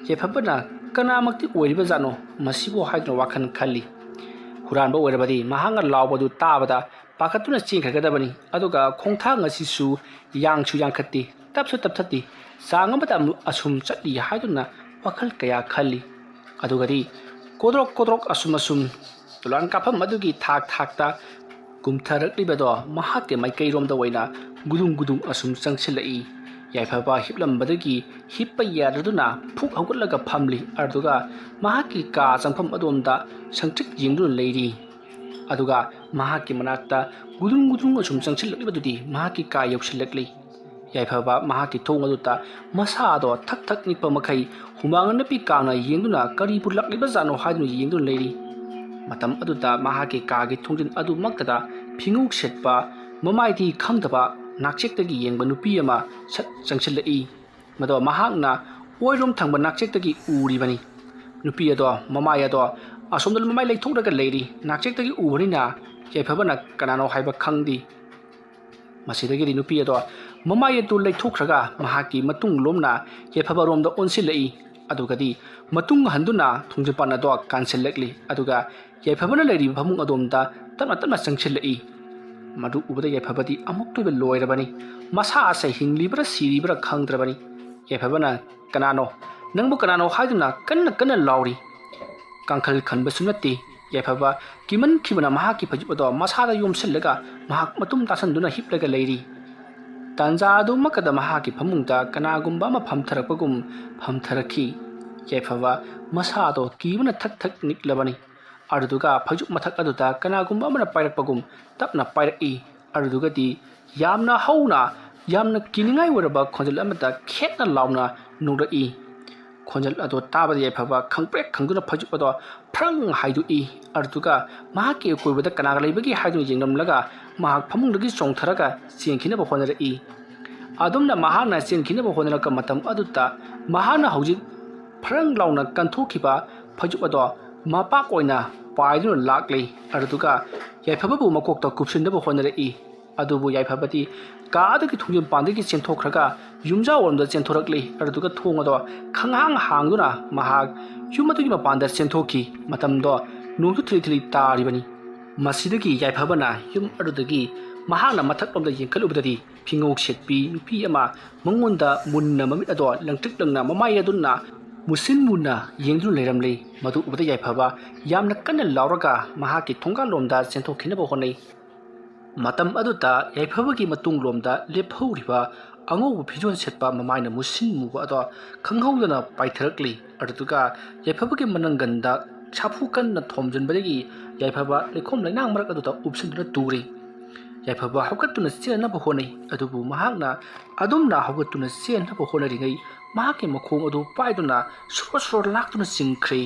ꯌꯥꯏꯐꯕꯅ ꯀꯅꯥꯃꯛꯇꯤ ꯑꯣꯏꯔꯤꯕꯖꯥꯠꯅꯣ ꯃꯁꯤꯕꯨ ꯍꯥꯏꯗꯨꯅ ꯋꯥꯈꯜ ꯈꯜꯂꯤ ꯍꯨꯔꯥꯟꯕ ꯑꯣꯏꯔꯕꯗꯤ ꯃꯍꯥꯛꯅ ꯂꯥꯎꯕꯗꯨ ꯇꯥꯕꯗ ꯄꯥꯈꯠꯇꯨꯅ ꯆꯦꯟꯈ꯭ꯔꯒꯗꯕꯅꯤ ꯑꯗꯨꯒ ꯈꯣꯡꯊꯥꯡ ꯑꯁꯤꯁꯨ ꯌꯥꯡꯈꯠꯇꯦ ꯇꯞꯁꯨ ꯇꯞꯊꯠꯇꯦ ꯆꯥꯡ ꯑꯃꯗ ꯑꯁꯨꯝ ꯆꯠꯂꯤ ꯍꯥꯏꯗꯨꯅ ꯋꯥꯈꯜ ꯀꯌꯥ ꯈꯜꯂꯤ ꯑꯗꯨꯒꯗꯤ ꯀꯣꯗ꯭ꯔꯣꯛ ꯑꯁꯨꯝ ꯗꯣꯂꯥꯟ ꯀꯥꯞꯐꯝ ꯑꯗꯨꯒꯤ ꯊꯥꯛꯇ ꯀꯨꯝꯊꯔꯛꯂꯤꯕꯗꯣ ꯃꯍꯥꯛꯀꯤ ꯃꯥꯏꯀꯩꯔꯣꯝꯗ ꯑꯣꯏꯅ ꯒꯨꯗꯨꯡ ꯑꯁꯨꯝ ꯆꯪꯁꯤꯜꯂꯛꯏ ꯌꯥꯏꯐꯕ ꯍꯤꯞꯂꯝꯕꯗꯒꯤ ꯍꯤꯞꯄ ꯌꯥꯗꯗꯨꯅ ꯐꯨꯛ ꯍꯧꯒꯠꯂꯒ ꯐꯝꯂꯤ ꯑꯗꯨꯒ ꯃꯍꯥꯛꯀꯤ ꯀꯥ ꯆꯪꯐꯝ ꯑꯗꯣꯝꯗ ꯁꯪꯇ꯭ꯔꯤꯛ ꯌꯦꯡꯗꯨꯅ ꯂꯩꯔꯤ ꯑꯗꯨꯒ ꯃꯍꯥꯛꯀꯤ ꯃꯅꯥꯛꯇ ꯒꯨꯗꯨꯡ ꯑꯁꯨꯝ ꯆꯪꯁꯤꯜꯂꯛꯂꯤꯕꯗꯨꯗꯤ ꯃꯍꯥꯛꯀꯤ ꯀꯥ ꯌꯧꯁꯤꯜꯂꯛꯂꯤ ꯌꯥꯏꯐꯕ ꯃꯍꯥꯛꯀꯤ ꯊꯣꯡ ꯑꯗꯨꯗ ꯃꯁꯥꯗꯣ ꯊꯛ ꯅꯤꯛꯄ ꯃꯈꯩ ꯍꯨꯃꯥꯡ ꯅꯞꯄꯤ ꯀꯥꯡꯅ ꯌꯦꯡꯗꯨꯅ ꯀꯔꯤꯕꯨ ꯂꯥꯛꯂꯤꯕꯖꯥꯠꯅꯣ ꯍꯥꯏꯗꯨꯅ ꯌꯦꯡꯗꯨꯅ ꯂꯩꯔꯤ ꯃꯇꯝ ꯑꯗꯨꯗ ꯃꯍꯥꯛꯀꯤ ꯀꯥꯒꯤ ꯊꯣꯡꯖꯤꯟ ꯑꯗꯨꯃꯛꯇꯗ ꯐꯤꯉꯧ ꯁꯦꯠꯄ ꯃꯃꯥꯏꯗꯤ ꯈꯪꯗꯕ ꯅꯥꯛꯆꯦꯛꯇꯒꯤ ꯌꯦꯡꯕ ꯅꯨꯄꯤ ꯑꯃ ꯁꯠ ꯆꯪꯁꯤꯜꯂꯛꯏ ꯃꯗꯣ ꯃꯍꯥꯛꯅ ꯑꯣꯏꯔꯣꯝ ꯊꯪꯕ ꯅꯥꯛꯆꯦꯛꯇꯒꯤ ꯎꯔꯤꯕꯅꯤ ꯅꯨꯄꯤ ꯑꯗꯣ ꯃꯃꯥꯏ ꯑꯗꯣ ꯑꯁꯣꯝꯗ ꯃꯃꯥꯏ ꯂꯩꯊꯣꯛꯂꯒ ꯂꯩꯔꯤ ꯅꯥꯛꯆꯦꯛꯇꯒꯤ ꯎꯕꯅꯤꯅ ꯌꯥꯏꯐꯕꯅ ꯀꯅꯥꯅꯣ ꯍꯥꯏꯕ ꯈꯪꯗꯦ ꯃꯁꯤꯗꯒꯤꯗꯤ ꯅꯨꯄꯤ ꯑꯗꯣ ꯃꯃꯥꯏ ꯑꯗꯨ ꯂꯩꯊꯣꯛꯈ꯭ꯔꯒ ꯃꯍꯥꯛꯀꯤ ꯃꯇꯨꯡꯂꯣꯝꯅ ꯌꯥꯏꯐꯕꯔꯣꯝꯗ ꯑꯣꯟꯁꯤꯜꯂꯛꯏ ꯑꯗꯨꯒꯗꯤ ꯃꯇꯨꯡ ꯍꯟꯗꯨꯅ ꯊꯣꯡꯖꯤꯟꯄꯥꯟ ꯑꯗꯣ ꯀꯥꯟꯁꯤꯜꯂꯛꯂꯤ ꯑꯗꯨꯒ ꯌꯥꯏꯐꯕꯅ ꯂꯩꯔꯤꯕ ꯐꯃꯨꯡ ꯑꯗꯣꯝꯗ ꯇꯞꯅ ꯆꯪꯁꯤꯜꯂꯛꯏ ꯃꯗꯨ ꯎꯕꯗ ꯌꯥꯏꯐꯕꯗꯤ ꯑꯃꯨꯛꯇꯣꯏꯕ ꯂꯣꯏꯔꯕꯅꯤ ꯃꯁꯥ ꯑꯁꯦ ꯍꯤꯡꯂꯤꯕ꯭ꯔꯥ ꯁꯤꯔꯤꯕ꯭ꯔꯥ ꯈꯪꯗ꯭ꯔꯕꯅꯤ ꯌꯥꯏꯐꯕꯅ ꯀꯅꯥꯅꯣ ꯅꯪꯕꯨ ꯀꯅꯥꯅꯣ ꯍꯥꯏꯗꯨꯅ ꯀꯟꯅ ꯂꯥꯎꯔꯤ ꯀꯥꯡꯈꯜ ꯈꯟꯕꯁꯨ ꯅꯠꯇꯦ ꯌꯥꯏꯐꯕ ꯀꯤꯃꯟꯈꯤꯕꯅ ꯃꯍꯥꯛꯀꯤ ꯐꯩꯖꯨꯞ ꯑꯗꯣ ꯃꯁꯥꯗ ꯌꯣꯝꯁꯤꯜꯂꯒ ꯃꯍꯥꯛ ꯃꯇꯨꯝ ꯇꯥꯁꯟꯗꯨꯅ ꯍꯤꯞꯂꯒ ꯂꯩꯔꯤ ꯇꯥꯟꯖꯥ ꯑꯗꯨꯃꯛꯀꯗ ꯃꯍꯥꯛꯀꯤ ꯐꯃꯨꯡꯗ ꯀꯅꯥꯒꯨꯝꯕ ꯑꯃ ꯐꯝꯊꯔꯛꯄꯒꯨꯝ ꯐꯝꯊꯔꯛꯈꯤ ꯌꯥꯏꯐꯕ ꯃꯁꯥꯗꯣ ꯀꯤꯕꯅ ꯊꯛ ꯅꯤꯛꯂꯕꯅꯤ ꯑꯗꯨꯗꯨꯒ ꯐꯩꯖꯨꯞ ꯃꯊꯛ ꯑꯗꯨꯗ ꯀꯅꯥꯒꯨꯝꯕ ꯑꯃꯅ ꯄꯥꯏꯔꯛꯄꯒꯨꯝ ꯇꯞꯅ ꯄꯥꯏꯔꯛꯏ ꯑꯗꯨꯗꯨꯒꯗꯤ ꯌꯥꯝꯅ ꯍꯧꯅ ꯌꯥꯝꯅ ꯀꯤꯅꯤꯡꯉꯥꯏ ꯑꯣꯏꯔꯕ ꯈꯣꯟꯖꯦꯜ ꯑꯃꯗ ꯈꯦꯠꯅ ꯂꯥꯎꯅ ꯅꯣꯛꯂꯛꯏ ꯈꯣꯟꯖꯦꯜ ꯑꯗꯣ ꯇꯥꯕꯗ ꯌꯥꯏꯐꯕ ꯈꯪꯄ꯭ꯔꯦꯛ ꯈꯪꯗꯨꯅ ꯐꯩꯖꯨꯞ ꯑꯗꯣ ꯐ꯭ꯔꯪ ꯍꯥꯏꯗꯣꯛꯏ ꯑꯗꯨꯗꯨꯒ ꯃꯍꯥꯛꯀꯤ ꯑꯀꯣꯏꯕꯗ ꯀꯅꯥꯒ ꯂꯩꯕꯒꯦ ꯍꯥꯏꯗꯨꯅ ꯌꯦꯡꯂꯝꯂꯒ ꯃꯍꯥꯛ ꯐꯃꯨꯡꯗꯒꯤ ꯆꯣꯡꯊꯔꯒ ꯆꯦꯟꯈꯤꯅꯕ ꯍꯣꯠꯅꯔꯛꯏ ꯑꯗꯨꯝꯅ ꯃꯍꯥꯛꯅ ꯆꯦꯟꯈꯤꯅꯕ ꯍꯣꯠꯅꯔꯛꯄ ꯃꯇꯝ ꯑꯗꯨꯗ ꯃꯍꯥꯛꯅ ꯍꯧꯖꯤꯛ ꯐ꯭ꯔꯪ ꯂꯥꯎꯅ ꯀꯟꯊꯣꯛꯈꯤꯕ ꯐꯩꯖꯨꯞ ꯑꯗꯣ ꯃꯄꯥꯛ ꯑꯣꯏꯅ ꯄꯥꯏꯗꯨꯅ ꯂꯥꯛꯂꯤ ꯑꯗꯨꯗꯨꯒ ꯌꯥꯏꯐꯕꯕꯨ ꯃꯀꯣꯛꯇ ꯀꯨꯞꯁꯤꯟꯅꯕ ꯍꯣꯠꯅꯔꯛꯏ ꯑꯗꯨꯕꯨ ꯌꯥꯏꯐꯕꯗꯤ ꯀꯥ ꯑꯗꯨꯒꯤ ꯊꯣꯡꯖꯤꯟꯄꯥꯟꯗꯒꯤ ꯆꯦꯟꯊꯣꯛꯈ꯭ꯔꯒ ꯌꯨꯝꯖꯥꯎꯔꯣꯝꯗ ꯆꯦꯟꯊꯣꯔꯛꯂꯤ ꯑꯗꯨꯗꯨꯒ ꯊꯣꯡ ꯑꯗꯣ ꯍꯥꯡꯗꯨꯅ ꯃꯍꯥꯛ ꯌꯨꯝ ꯑꯗꯨꯒꯤ ꯃꯄꯥꯟꯗ ꯆꯦꯟꯊꯣꯛꯈꯤ ꯃꯇꯝꯗꯣ ꯅꯣꯡꯁꯨ ꯊꯤꯂꯤ ꯇꯥꯔꯤꯕꯅꯤ ꯃꯁꯤꯗꯒꯤ ꯌꯥꯏꯐꯕꯅ ꯌꯨꯝ ꯑꯗꯨꯗꯒꯤ ꯃꯍꯥꯛꯅ ꯃꯊꯛꯂꯣꯝꯗ ꯌꯦꯡꯈꯠꯂꯨꯕꯗꯗꯤ ꯐꯤꯉꯧ ꯁꯦꯠꯄꯤ ꯅꯨꯄꯤ ꯑꯃ ꯃꯉꯣꯟꯗ ꯃꯨꯟꯅ ꯃꯃꯤꯠ ꯑꯗꯣ ꯂꯪꯇ꯭ꯔꯤꯛ ꯂꯪꯅ ꯃꯃꯥꯏ ꯑꯗꯨꯅ ꯃꯨꯁꯤꯟ ꯃꯨꯟꯅ ꯌꯦꯡꯗꯨꯅ ꯂꯩꯔꯝꯂꯤ ꯃꯗꯨ ꯎꯕꯗ ꯌꯥꯏꯐꯕ ꯌꯥꯝꯅ ꯀꯟꯅ ꯂꯥꯎꯔꯒ ꯃꯍꯥꯛꯀꯤ ꯊꯣꯡꯒꯥꯜꯂꯣꯝꯗ ꯆꯦꯟꯊꯣꯛꯈꯤꯅꯕ ꯍꯣꯠꯅꯩ ꯃꯇꯝ ꯑꯗꯨꯗ ꯌꯥꯏꯐꯕꯒꯤ ꯃꯇꯨꯡꯂꯣꯝꯗ ꯂꯦꯞꯍꯧꯔꯤꯕ ꯑꯉꯧꯕ ꯐꯤꯖꯣꯜ ꯁꯦꯠꯄ ꯃꯃꯥꯏꯅ ꯃꯨꯁꯤꯟ ꯃꯨꯕ ꯑꯗꯣ ꯈꯪꯍꯧꯗꯅ ꯄꯥꯏꯊꯔꯛꯂꯤ ꯑꯗꯨꯗꯨꯒ ꯌꯥꯏꯐꯕꯒꯤ ꯃꯅꯪꯒꯟꯗ ꯁꯥꯐꯨ ꯀꯟꯅ ꯊꯣꯝꯖꯤꯟꯕꯗꯒꯤ ꯌꯥꯏꯐꯕ ꯂꯩꯈꯣꯝ ꯂꯩꯅꯥꯡ ꯃꯔꯛ ꯑꯗꯨꯗ ꯎꯞꯁꯤꯟꯗꯨꯅ ꯇꯨꯔꯤ ꯌꯥꯏꯐꯕ ꯍꯧꯒꯠꯇꯨꯅ ꯆꯦꯟꯅꯕ ꯍꯣꯠꯅꯩ ꯑꯗꯨꯕꯨ ꯃꯍꯥꯛꯅ ꯑꯗꯨꯝꯅ ꯍꯧꯒꯠꯇꯨꯅ ꯆꯦꯟꯅꯕ ꯍꯣꯠꯅꯔꯤꯉꯩ ꯃꯍꯥꯛꯀꯤ ꯃꯈꯣꯡ ꯑꯗꯨ ꯄꯥꯏꯗꯨꯅ ꯁꯣꯔ ꯂꯥꯛꯇꯨꯅ ꯆꯤꯡꯈ꯭ꯔꯦ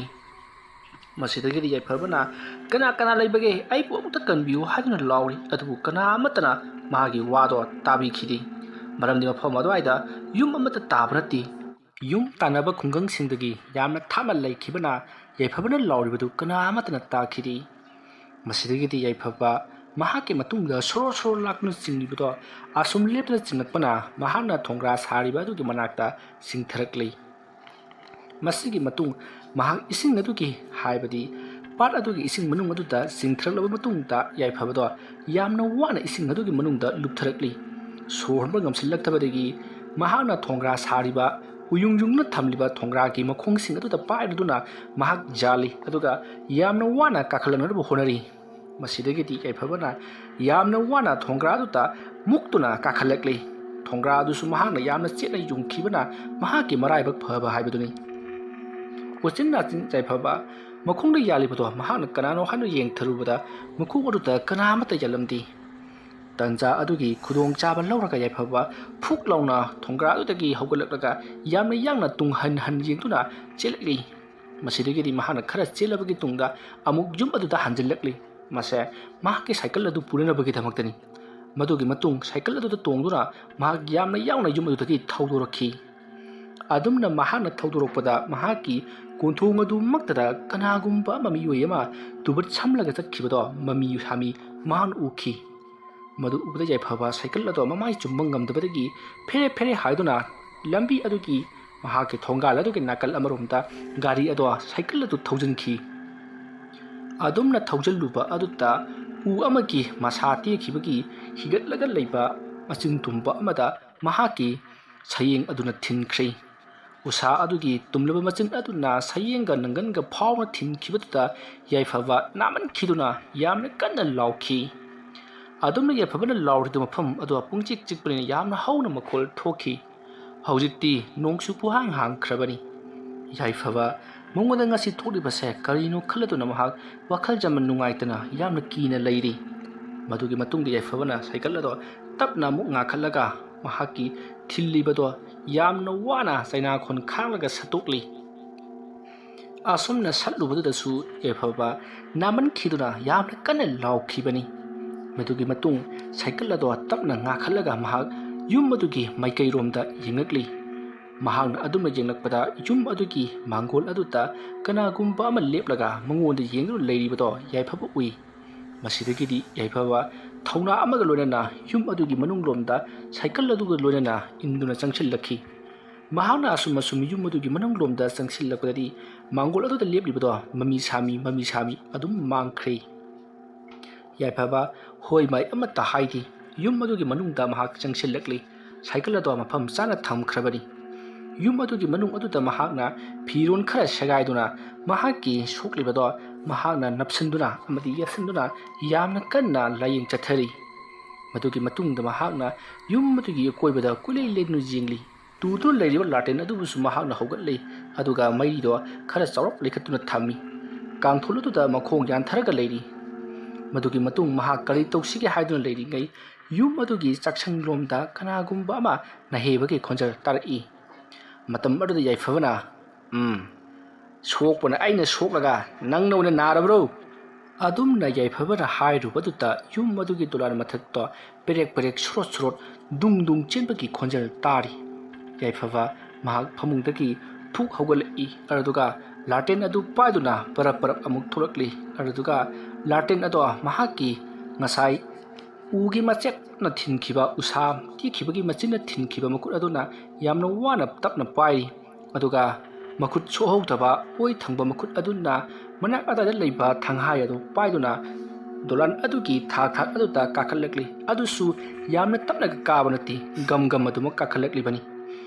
ꯃꯁꯤꯗꯒꯤꯗꯤ ꯌꯥꯏꯐꯕꯅ ꯀꯅꯥ ꯂꯩꯕꯒꯦ ꯑꯩꯕꯨ ꯑꯃꯨꯛꯇ ꯀꯟꯕꯤꯌꯨ ꯍꯥꯏꯗꯨꯅ ꯂꯥꯎꯔꯤ ꯑꯗꯨꯕꯨ ꯀꯅꯥ ꯑꯃꯠꯇꯅ ꯃꯥꯒꯤ ꯋꯥꯗꯣ ꯇꯥꯕꯤꯈꯤꯗꯦ ꯃꯔꯝꯗꯤ ꯃꯐꯝ ꯑꯗꯨꯋꯥꯏꯗ ꯌꯨꯝ ꯑꯃꯠꯇ ꯇꯥꯕ ꯅꯠꯇꯦ ꯌꯨꯝ ꯇꯥꯟꯅꯕ ꯈꯨꯡꯒꯪꯁꯤꯡꯗꯒꯤ ꯌꯥꯝꯅ ꯊꯥꯞꯅ ꯂꯩꯈꯤꯕꯅ ꯌꯥꯏꯐꯕꯅ ꯂꯥꯎꯔꯤꯕꯗꯨ ꯀꯅꯥ ꯑꯃꯠꯇꯅ ꯇꯥꯈꯤꯗꯦ ꯃꯁꯤꯗꯒꯤꯗꯤ ꯌꯥꯏꯐꯕ ꯃꯍꯥꯛꯀꯤ ꯃꯇꯨꯡꯗ ꯁꯣꯔ ꯂꯥꯛꯇꯨꯅ ꯆꯤꯡꯂꯤꯕꯗꯣ ꯑꯁꯨꯝ ꯂꯦꯞꯇꯅ ꯆꯤꯡꯂꯛꯄꯅ ꯃꯍꯥꯛꯅ ꯊꯣꯡꯒ꯭ꯔꯥ ꯁꯥꯔꯤꯕ ꯑꯗꯨꯒꯤ ꯃꯅꯥꯛꯇ ꯆꯤꯡꯊꯔꯛꯂꯤ ꯃꯁꯤꯒꯤ ꯃꯇꯨꯡ ꯃꯍꯥꯛ ꯏꯁꯤꯡ ꯑꯗꯨꯒꯤ ꯍꯥꯏꯕꯗꯤ ꯄꯥꯠ ꯑꯗꯨꯒꯤ ꯏꯁꯤꯡ ꯃꯅꯨꯡ ꯑꯗꯨꯗ ꯆꯤꯡꯊꯔꯛꯂꯕ ꯃꯇꯨꯡꯗ ꯌꯥꯏꯐꯕꯗꯣ ꯌꯥꯝꯅ ꯋꯥꯅ ꯏꯁꯤꯡ ꯑꯗꯨꯒꯤ ꯃꯅꯨꯡꯗ ꯂꯨꯞꯊꯔꯛꯂꯤ ꯁꯣꯔ ꯍꯣꯟꯕ ꯉꯝꯁꯤꯜꯂꯛꯇꯕꯗꯒꯤ ꯃꯍꯥꯛꯅ ꯊꯣꯡꯒ꯭ꯔꯥ ꯁꯥꯔꯤꯕ ꯎꯌꯨꯡ ꯊꯝꯂꯤꯕ ꯊꯣꯡꯒ꯭ꯔꯥꯒꯤ ꯃꯈꯣꯡꯁꯤꯡ ꯑꯗꯨꯗ ꯄꯥꯏꯔꯗꯨꯅ ꯃꯍꯥꯛ ꯌꯥꯜꯂꯤ ꯑꯗꯨꯒ ꯌꯥꯝꯅ ꯋꯥꯅ ꯀꯥꯈꯠꯂꯛꯅꯕ ꯍꯣꯠꯅꯔꯤ ꯃꯁꯤꯗꯒꯤꯗꯤ ꯌꯥꯏꯐꯕꯅ ꯌꯥꯝꯅ ꯋꯥꯅ ꯊꯣꯡꯒ꯭ꯔꯥ ꯑꯗꯨꯗ ꯃꯨꯛꯇꯨꯅ ꯀꯥꯈꯠꯂꯛꯂꯤ thongra adusu mahakna yamna chetna yungkhibana mahakki maraibak phaba haibaduni wachin na chin chai phaba makhungda yalibado mahakna kanano hanu yeng tharubada makhung aduta kanamata yalamdi tanja adugi khudong chaba lauraga yai phaba phuk launa thongra adutagi haugalaka yamna yangna tunghan han yengtuna chelakli masidagi mahakna khara chelabagi tungda amuk jum aduta hanjilakli mase mahakki cycle adu purinabagi dhamaktani madugi matung cycle adu tongduna mahak yamna yauna jum adutagi thaudorakhi adumna mahakna thaudorakpada mahakki kunthung adu maktada kanagumba mamiyoi tubat samlaga chatkibado mami sami mahan ukhi madu ubada jai phaba cycle ado mamai chumbang ngamdabadagi fere fere haiduna lambi adugi mahakki thongal adugi nakal amaromda gari ado cycle adu thaujankhi adumna thaujalluba aduta u amagi masati khibagi higatlaga leiba machin tumba amada mahakki sayeng aduna thinkhri usa adugi tumlaba machin aduna sayenga nanganga phawna thinkhibada yaifaba naman khiduna yamna kanna lauki adumna yaifabana laurdu mafam adu pungchik chikpani yamna hauna makhol thoki haujikti nongsu puhang hang khrabani yaifaba mongona ngasi tholiba se karino khaladuna mahak wakhal jaman nungaitana yamna kina leiri madugi matungdi yaifabana cycle ado tapna mu nga khalaga mahaki thillibado yamna wana saina khon khanglaga satokli asumna satlubadu dasu yaifaba naman khiduna yamna kana laukhibani madugi matung cycle ado tapna nga khalaga mahak yum madugi maikai romda yingakli mahakna adumna yenglakpada yum adugi mangol aduta kanagumba ama leplaga mangonda yengru leiribado yaifaba ui masidagidi yaifaba thauna amaga loinana yum adugi manunglomda cycle aduga loinana induna changchillakhi mahakna asum yum adugi manunglomda changchillakpadi mangol aduda leplibado mami sami adum mangkhre yaifaba hoi mai amata haidi yum adugi manungda mahak changchillakli cycle ado mafam chana thamkhrabani yum adugi manung aduda mahakna phiron khara sagaiduna mahakki soklibado mahakna napsanduna amadi yasanduna yamna kanna layeng chathari madugi matungda mahakna yum adugi koibada kulei lenu jingli tutu leiriba laten adubusu mahakna hogatlei aduga maido khara chawrap lekhatuna thami kangtholuda makhong yan tharaga leiri madugi matung mahak kali tawsige haiduna leiri ngai yum adugi chaksanglomda kanagumba ama nahebagi khonjar tarai matam aduda yaifabana sokpana aina soklaga nangnawna narabro adumna yaifabana hairubaduta yum adugi dolan mathakto perek surot dung chenbagi khonjar tari yaifaba mahak phamungdagi phuk haugalai araduga laten adu paiduna parap amuk thulakli araduga laten ado mahakki ngasai ugi machek na thinkhiba usam ti khibagi machina thinkhiba makut aduna yamna wana tapna pai aduga makut sohowtaba oi thangba makut aduna manak ada leiba thanghai adu paiduna dolan adugi thak aduta kakhalakli adusu yamna tapna kabanati gam aduma kakhalakli bani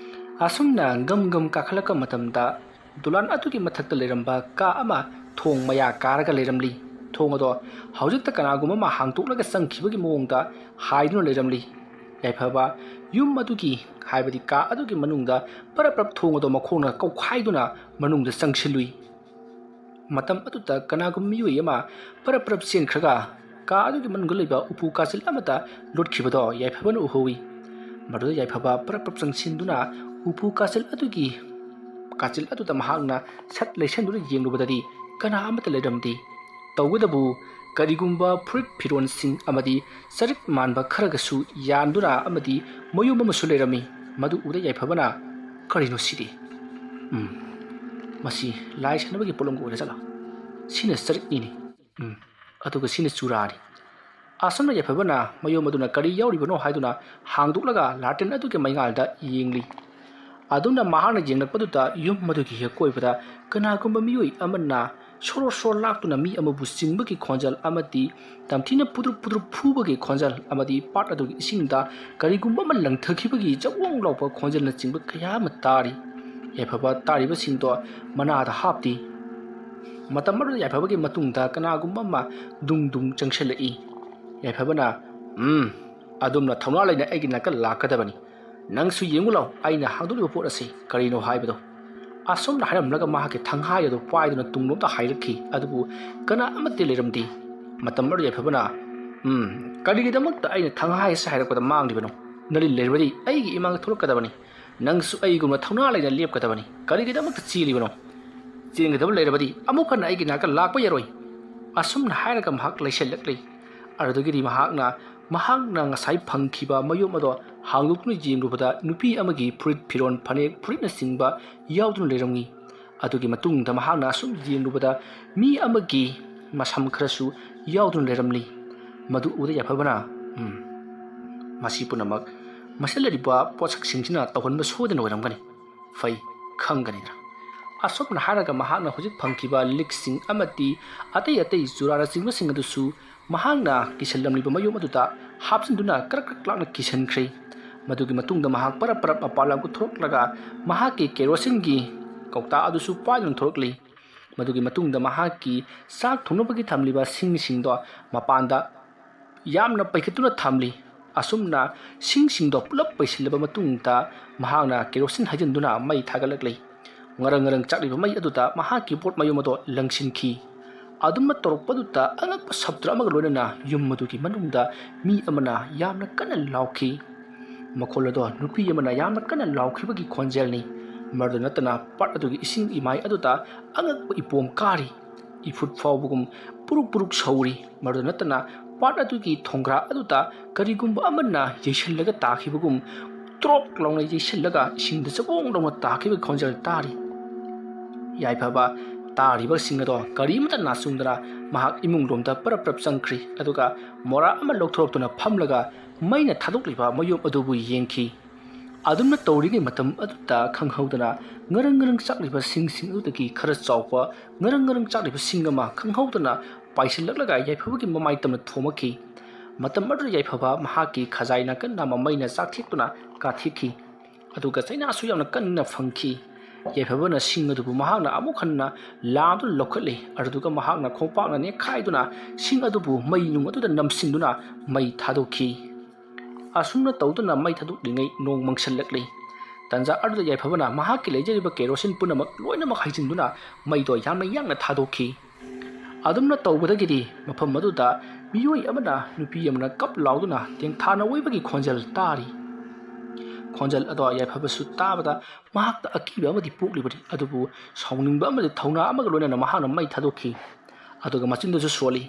asumna gam kakhalaka matamda dolan adugi mathakta leramba ka ama thong maya karaga leramli thong ado haujikta kanaguma ma hangtuklaga sangkhibagi mongda haiduna leramli yaifaba yum adugi haibadi ka adugi manungda parap thong ado makhona kaukhaiduna manungda sangsilui matam aduta kanagum miyoi ama parap senkhraga ka adugi manungga leiba upu kasil amata lotkibado yaifabana uhowi maduda yaifaba parap sangsinduna upu kasil aduta mahakna sat leisanduna yenglubadadi kana amata leramdi tawudabu karigumba fruit firon sing amadi sarik manba kharagasu yanduna amadi moyum amasu lerami madu uda yaifabana karino sidi masi lai sanabagi polong ora sala sina sarik ni aduga sina churari asana yaifabana moyum maduna kari yauribano haiduna hangduklaga laten aduge maingalda yengli aduna mahana jengnakpaduta yum madugi hekoibada kanagumba miyoi amanna soro laktuna mi amabu singbagi khonjal amati tamthina pudru phubagi khonjal amadi part adugi isingda karigumba man langthakibagi jawong lawpa khonjal na chingba kaya matari yaifaba tariba singdo manada hapti matamar yaifabagi matungda kanagumba ma dung changselai yaifabana adumna thamna laina egina ka lakadabani ꯅꯪꯁꯨ ꯌꯦꯡꯉꯨ ꯂꯥꯎ ꯑꯩꯅ ꯍꯥꯡꯗꯣꯛꯂꯤꯕ ꯄꯣꯠ ꯑꯁꯤ ꯀꯔꯤꯅꯣ ꯍꯥꯏꯕꯗꯣ ꯑꯁꯣꯝꯅ ꯍꯥꯏꯔꯝꯂꯒ ꯃꯍꯥꯛꯀꯤ ꯊꯪꯍꯥꯏ ꯑꯗꯨ ꯄꯥꯏꯗꯨꯅ ꯇꯨꯡꯂꯣꯝꯗ ꯍꯥꯏꯔꯛꯈꯤ ꯑꯗꯨꯕꯨ ꯀꯅꯥ ꯑꯃꯠꯇ ꯂꯩꯔꯝꯗꯦ ꯃꯇꯝ ꯑꯗꯨ ꯌꯥꯏꯐꯕꯅ ꯀꯔꯤꯒꯤꯗꯃꯛꯇ ꯑꯩꯅ ꯊꯪꯍꯥꯏ ꯑꯁꯤ ꯍꯥꯏꯔꯛꯄꯗ ꯃꯥꯡꯂꯤꯕꯅꯣ ꯅꯔꯤꯜ ꯂꯩꯔꯕꯗꯤ ꯑꯩꯒꯤ ꯏꯃꯥꯡꯗ ꯊꯣꯛꯂꯛꯀꯗꯕꯅꯤ ꯅꯪꯁꯨ ꯑꯩꯒꯨꯝꯅ ꯊꯧꯅꯥ ꯂꯩꯅ ꯂꯦꯞꯀꯗꯕꯅꯤ ꯀꯔꯤꯒꯤꯗꯃꯛꯇ ꯆꯦꯜꯂꯤꯕꯅꯣ ꯆꯦꯟꯒꯗꯕ ꯂꯩꯔꯕꯗꯤ ꯑꯃꯨꯛ ꯍꯟꯅ ꯑꯩꯒꯤ ꯅꯥꯛꯇ ꯂꯥꯛꯄ ꯌꯥꯔꯣꯏ ꯑꯁꯨꯝꯅ ꯍꯥꯏꯔꯒ ꯃꯍꯥꯛ ꯂꯩꯁꯜꯂꯛꯂꯤ ꯑꯗꯨꯗꯒꯤꯗꯤ ꯃꯍꯥꯛꯅ ꯉꯁꯥꯏ ꯐꯪꯈꯤꯕ ꯃꯌꯨꯝ ꯑꯗꯣ ꯍꯥꯡꯗꯣꯛꯇꯨꯅ ꯌꯦꯡꯂꯨꯕꯗ ꯅꯨꯄꯤ ꯑꯃꯒꯤ ꯐꯨꯔꯤꯠ ꯐꯤꯔꯣꯟ ꯐꯅꯦꯛ ꯐꯨꯔꯤꯠꯅꯆꯤꯡꯕ ꯌꯥꯎꯗꯨꯅ ꯂꯩꯔꯝꯃꯤ ꯑꯗꯨꯒꯤ ꯃꯇꯨꯡꯗ ꯃꯍꯥꯛꯅ ꯑꯁꯨꯝ ꯌꯦꯡꯂꯨꯕꯗ ꯃꯤ ꯑꯃꯒꯤ ꯃꯁꯝ ꯈꯔꯁꯨ ꯌꯥꯎꯗꯨꯅ ꯂꯩꯔꯝꯂꯤ ꯃꯗꯨ ꯎꯕꯗ ꯌꯥꯏꯐꯕꯅ ꯃꯁꯤ ꯄꯨꯝꯅꯃꯛ ꯃꯁꯤꯗ ꯂꯩꯔꯤꯕ ꯄꯣꯠꯁꯛꯁꯤꯡꯁꯤꯅ ꯇꯧꯍꯟꯕ ꯁꯣꯏꯗꯅ ꯑꯣꯏꯔꯝꯒꯅꯤ ꯐꯩ ꯈꯪꯒꯅꯤꯗ ꯑꯁꯨꯝꯅ ꯍꯥꯏꯔꯒ ꯃꯍꯥꯛꯅ ꯍꯧꯖꯤꯛ ꯐꯪꯈꯤꯕ ꯂꯤꯛꯁꯤꯡ ꯑꯃꯗꯤ ꯑꯇꯩ ꯆꯨꯔꯥꯅꯆꯤꯡꯕꯁꯤꯡ ꯑꯗꯨꯁꯨ ꯃꯍꯥꯛꯅ ꯀꯤꯁꯜꯂꯝꯂꯤꯕ ꯃꯌꯨꯝ ꯑꯗꯨꯗ ꯍꯥꯞꯆꯤꯟꯗꯨꯅ ꯀ꯭ꯔꯛ ꯂꯥꯛꯅ ꯀꯤꯁꯟꯈ꯭ꯔꯦ ꯃꯗꯨꯒꯤ ꯃꯇꯨꯡꯗ ꯃꯍꯥꯛ ꯄꯔꯞ ꯃꯄꯥꯟ ꯂꯝꯗ ꯊꯣꯛꯂꯒ ꯃꯍꯥꯛꯀꯤ ꯀꯦꯔꯣꯁꯤꯟꯒꯤ ꯀꯧꯇꯥ ꯑꯗꯨꯁꯨ ꯄꯥꯏꯗꯨꯅ ꯊꯣꯛꯂꯛꯂꯤ ꯃꯗꯨꯒꯤ ꯃꯇꯨꯡꯗ ꯃꯍꯥꯛꯀꯤ ꯆꯥꯛ ꯊꯣꯡꯅꯕꯒꯤ ꯊꯝꯂꯤꯕ ꯁꯤꯡꯁꯤꯡꯗꯣ ꯃꯄꯥꯟꯗ ꯌꯥꯝꯅ ꯄꯩꯈꯠꯇꯨꯅ ꯊꯝꯂꯤ ꯑꯁꯨꯝꯅ ꯁꯤꯡꯁꯤꯡꯗꯣ ꯄꯨꯂꯞ ꯄꯩꯁꯤꯜꯂꯕ ꯃꯇꯨꯡꯗ ꯃꯍꯥꯛꯅ ꯀꯦꯔꯣꯁꯤꯟ ꯍꯩꯖꯤꯟꯗꯨꯅ ꯃꯩ ꯊꯥꯒꯠꯂꯛꯂꯤ ꯉꯔꯪ ꯆꯥꯛꯂꯤꯕ ꯃꯩ ꯑꯗꯨꯗ ꯃꯍꯥꯛꯀꯤ ꯄꯣꯠ ꯃꯌꯨꯝ ꯑꯗꯣ ꯂꯪꯁꯤꯟꯈꯤ ꯑꯗꯨꯝꯅ ꯇꯧꯔꯛꯄꯗꯨꯗ ꯑꯉꯛꯄ ꯁꯞꯇ꯭ꯔ ꯑꯃꯒ ꯂꯣꯏꯅꯅ ꯌꯨꯝ ꯑꯗꯨꯒꯤ ꯃꯅꯨꯡꯗ ꯃꯤ ꯑꯃꯅ ꯌꯥꯝꯅ ꯀꯟꯅ ꯂꯥꯎꯈꯤ ꯃꯈꯣꯜ ꯑꯗꯣ ꯅꯨꯄꯤ ꯑꯃꯅ ꯌꯥꯝꯅ ꯀꯟꯅ ꯂꯥꯎꯈꯤꯕꯒꯤ ꯈꯣꯟꯖꯦꯜꯅꯤ ꯃꯗꯨ ꯅꯠꯇꯅ ꯄꯥꯠ ꯑꯗꯨꯒꯤ ꯏꯁꯤꯡ ꯏꯃꯥꯏ ꯑꯗꯨꯗ ꯑꯉꯛꯄ ꯏꯄꯣꯝ ꯀꯥꯔꯤ ꯏꯐꯨꯠ ꯐꯥꯎꯕꯒꯨꯝ ꯄꯨꯔꯨꯛ ꯁꯧꯔꯤ ꯃꯗꯨ ꯅꯠꯇꯅ ꯄꯥꯠ ꯑꯗꯨꯒꯤ ꯊꯣꯡꯒ꯭ꯔꯥ ꯑꯗꯨꯗ ꯀꯔꯤꯒꯨꯝꯕ ꯑꯃꯅ ꯌꯩꯁꯜꯂꯒ ꯇꯥꯈꯤꯕꯒꯨꯝ ꯇ꯭ꯔꯣꯛ ꯂꯥꯎꯅ ꯌꯩꯁꯜꯂꯒ ꯏꯁꯤꯡꯗ ꯆꯕꯣꯡ ꯂꯥꯎꯅ ꯇꯥꯈꯤꯕꯒꯤ ꯈꯣꯟꯖꯦꯜ ꯇꯥꯔꯤ ꯌꯥꯏꯐꯕ ꯇꯥꯔꯤꯕꯁꯤꯡ ꯑꯗꯣ ꯀꯔꯤꯃꯇ ꯅꯥꯆꯨꯡꯗꯅ ꯃꯍꯥꯛ ꯏꯃꯨꯡꯂꯣꯝꯗ ꯄꯔꯞ ꯆꯪꯈ꯭ꯔꯤ ꯑꯗꯨꯒ ꯃꯣꯔꯥ ꯑꯃ ꯂꯧꯊꯣꯔꯛꯇꯨꯅ ꯐꯝꯂꯒ ꯃꯩꯅ ꯊꯥꯗꯣꯛꯂꯤꯕ ꯃꯌꯨꯝ ꯑꯗꯨꯕꯨ ꯌꯦꯡꯈꯤ ꯑꯗꯨꯝꯅ ꯇꯧꯔꯤꯉꯩ ꯃꯇꯝ ꯑꯗꯨꯗ ꯈꯪꯍꯧꯗꯅ ꯉꯔꯪ ꯆꯥꯛꯂꯤꯕ ꯁꯤꯡ ꯑꯗꯨꯗꯒꯤ ꯈꯔ ꯆꯥꯎꯕ ꯉꯔꯪ ꯆꯥꯛꯂꯤꯕ ꯁꯤꯡ ꯑꯃ ꯈꯪꯍꯧꯗꯅ ꯄꯥꯏꯁꯤꯜꯂꯛꯂꯒ ꯌꯥꯏꯐꯕꯒꯤ ꯃꯃꯥꯏ ꯇꯝꯅ ꯊꯣꯝꯃꯛꯈꯤ ꯃꯇꯝ ꯑꯗꯨꯗ ꯌꯥꯏꯐꯕ ꯃꯍꯥꯛꯀꯤ ꯈꯖꯥꯏ ꯅꯥꯀꯟ ꯑꯃ ꯃꯩꯅ ꯆꯥꯛꯊꯦꯛꯇꯨꯅ ꯀꯥꯊꯦꯛꯈꯤ ꯑꯗꯨꯒ ꯆꯩꯅꯥꯁꯨ ꯌꯥꯝꯅ ꯀꯟꯅ ꯐꯪꯈꯤ ꯌꯥꯏꯐꯕꯅ ꯁꯤꯡ ꯑꯗꯨꯕꯨ ꯃꯍꯥꯛꯅ ꯑꯃꯨꯛ ꯍꯟꯅ ꯂꯥꯝꯗꯨꯅ ꯂꯧꯈꯠꯂꯤ ꯑꯗꯨꯗꯨꯒ ꯃꯍꯥꯛꯅ ꯈꯣꯡꯄꯥꯛꯅ ꯅꯦꯠꯈꯥꯏꯗꯨꯅ ꯁꯤꯡ ꯑꯗꯨꯕꯨ ꯃꯩ ꯅꯨꯡ ꯑꯗꯨꯗ ꯅꯝꯁꯤꯟꯗꯨꯅ ꯃꯩ ꯊꯥꯗꯣꯛꯈꯤ ꯑꯁꯨꯝꯅ ꯇꯧꯗꯨꯅ ꯃꯩ ꯊꯥꯗꯣꯛꯂꯤꯉꯩ ꯅꯣꯡ ꯃꯪꯁꯜꯂꯛꯂꯤ ꯇꯟꯖꯥ ꯑꯗꯨꯗ ꯌꯥꯏꯐꯕꯅ ꯃꯍꯥꯛꯀꯤ ꯂꯩꯖꯔꯤꯕ ꯀꯦꯔꯣꯁꯤꯟ ꯄꯨꯝꯅꯃꯛ ꯂꯣꯏꯅꯃꯛ ꯍꯩꯖꯤꯟꯗꯨꯅ ꯃꯩꯗꯣ ꯌꯥꯝꯅ ꯌꯥꯡꯅ ꯊꯥꯗꯣꯛꯈꯤ ꯑꯗꯨꯝꯅ ꯇꯧꯕꯗꯒꯤꯗꯤ ꯃꯐꯝ ꯑꯗꯨꯗ ꯃꯤꯑꯣꯏ ꯑꯃꯅ ꯅꯨꯄꯤ ꯑꯃꯅ ꯀꯞ ꯂꯥꯎꯗꯨꯅ ꯇꯦꯡꯊꯥꯅ ꯑꯣꯏꯕꯒꯤ ꯈꯣꯟꯖꯦꯜ ꯇꯥꯔꯤ ꯈꯣꯟꯖꯦꯜ ꯑꯗꯣ ꯌꯥꯏꯐꯕꯁꯨ ꯇꯥꯕꯗ ꯃꯍꯥꯛꯇ ꯑꯀꯤꯕ ꯑꯃꯗꯤ ꯄꯣꯛꯂꯤꯕꯅꯤ ꯑꯗꯨꯕꯨ ꯁꯥꯎꯅꯤꯡꯕ ꯑꯃꯗꯤ ꯊꯧꯅꯥ ꯑꯃꯒ ꯂꯣꯏꯅꯅ ꯃꯍꯥꯛꯅ ꯃꯩ ꯊꯥꯗꯣꯛꯈꯤ ꯑꯗꯨꯒ ꯃꯆꯤꯟꯗꯨꯁꯨ ꯁꯣꯜꯂꯤ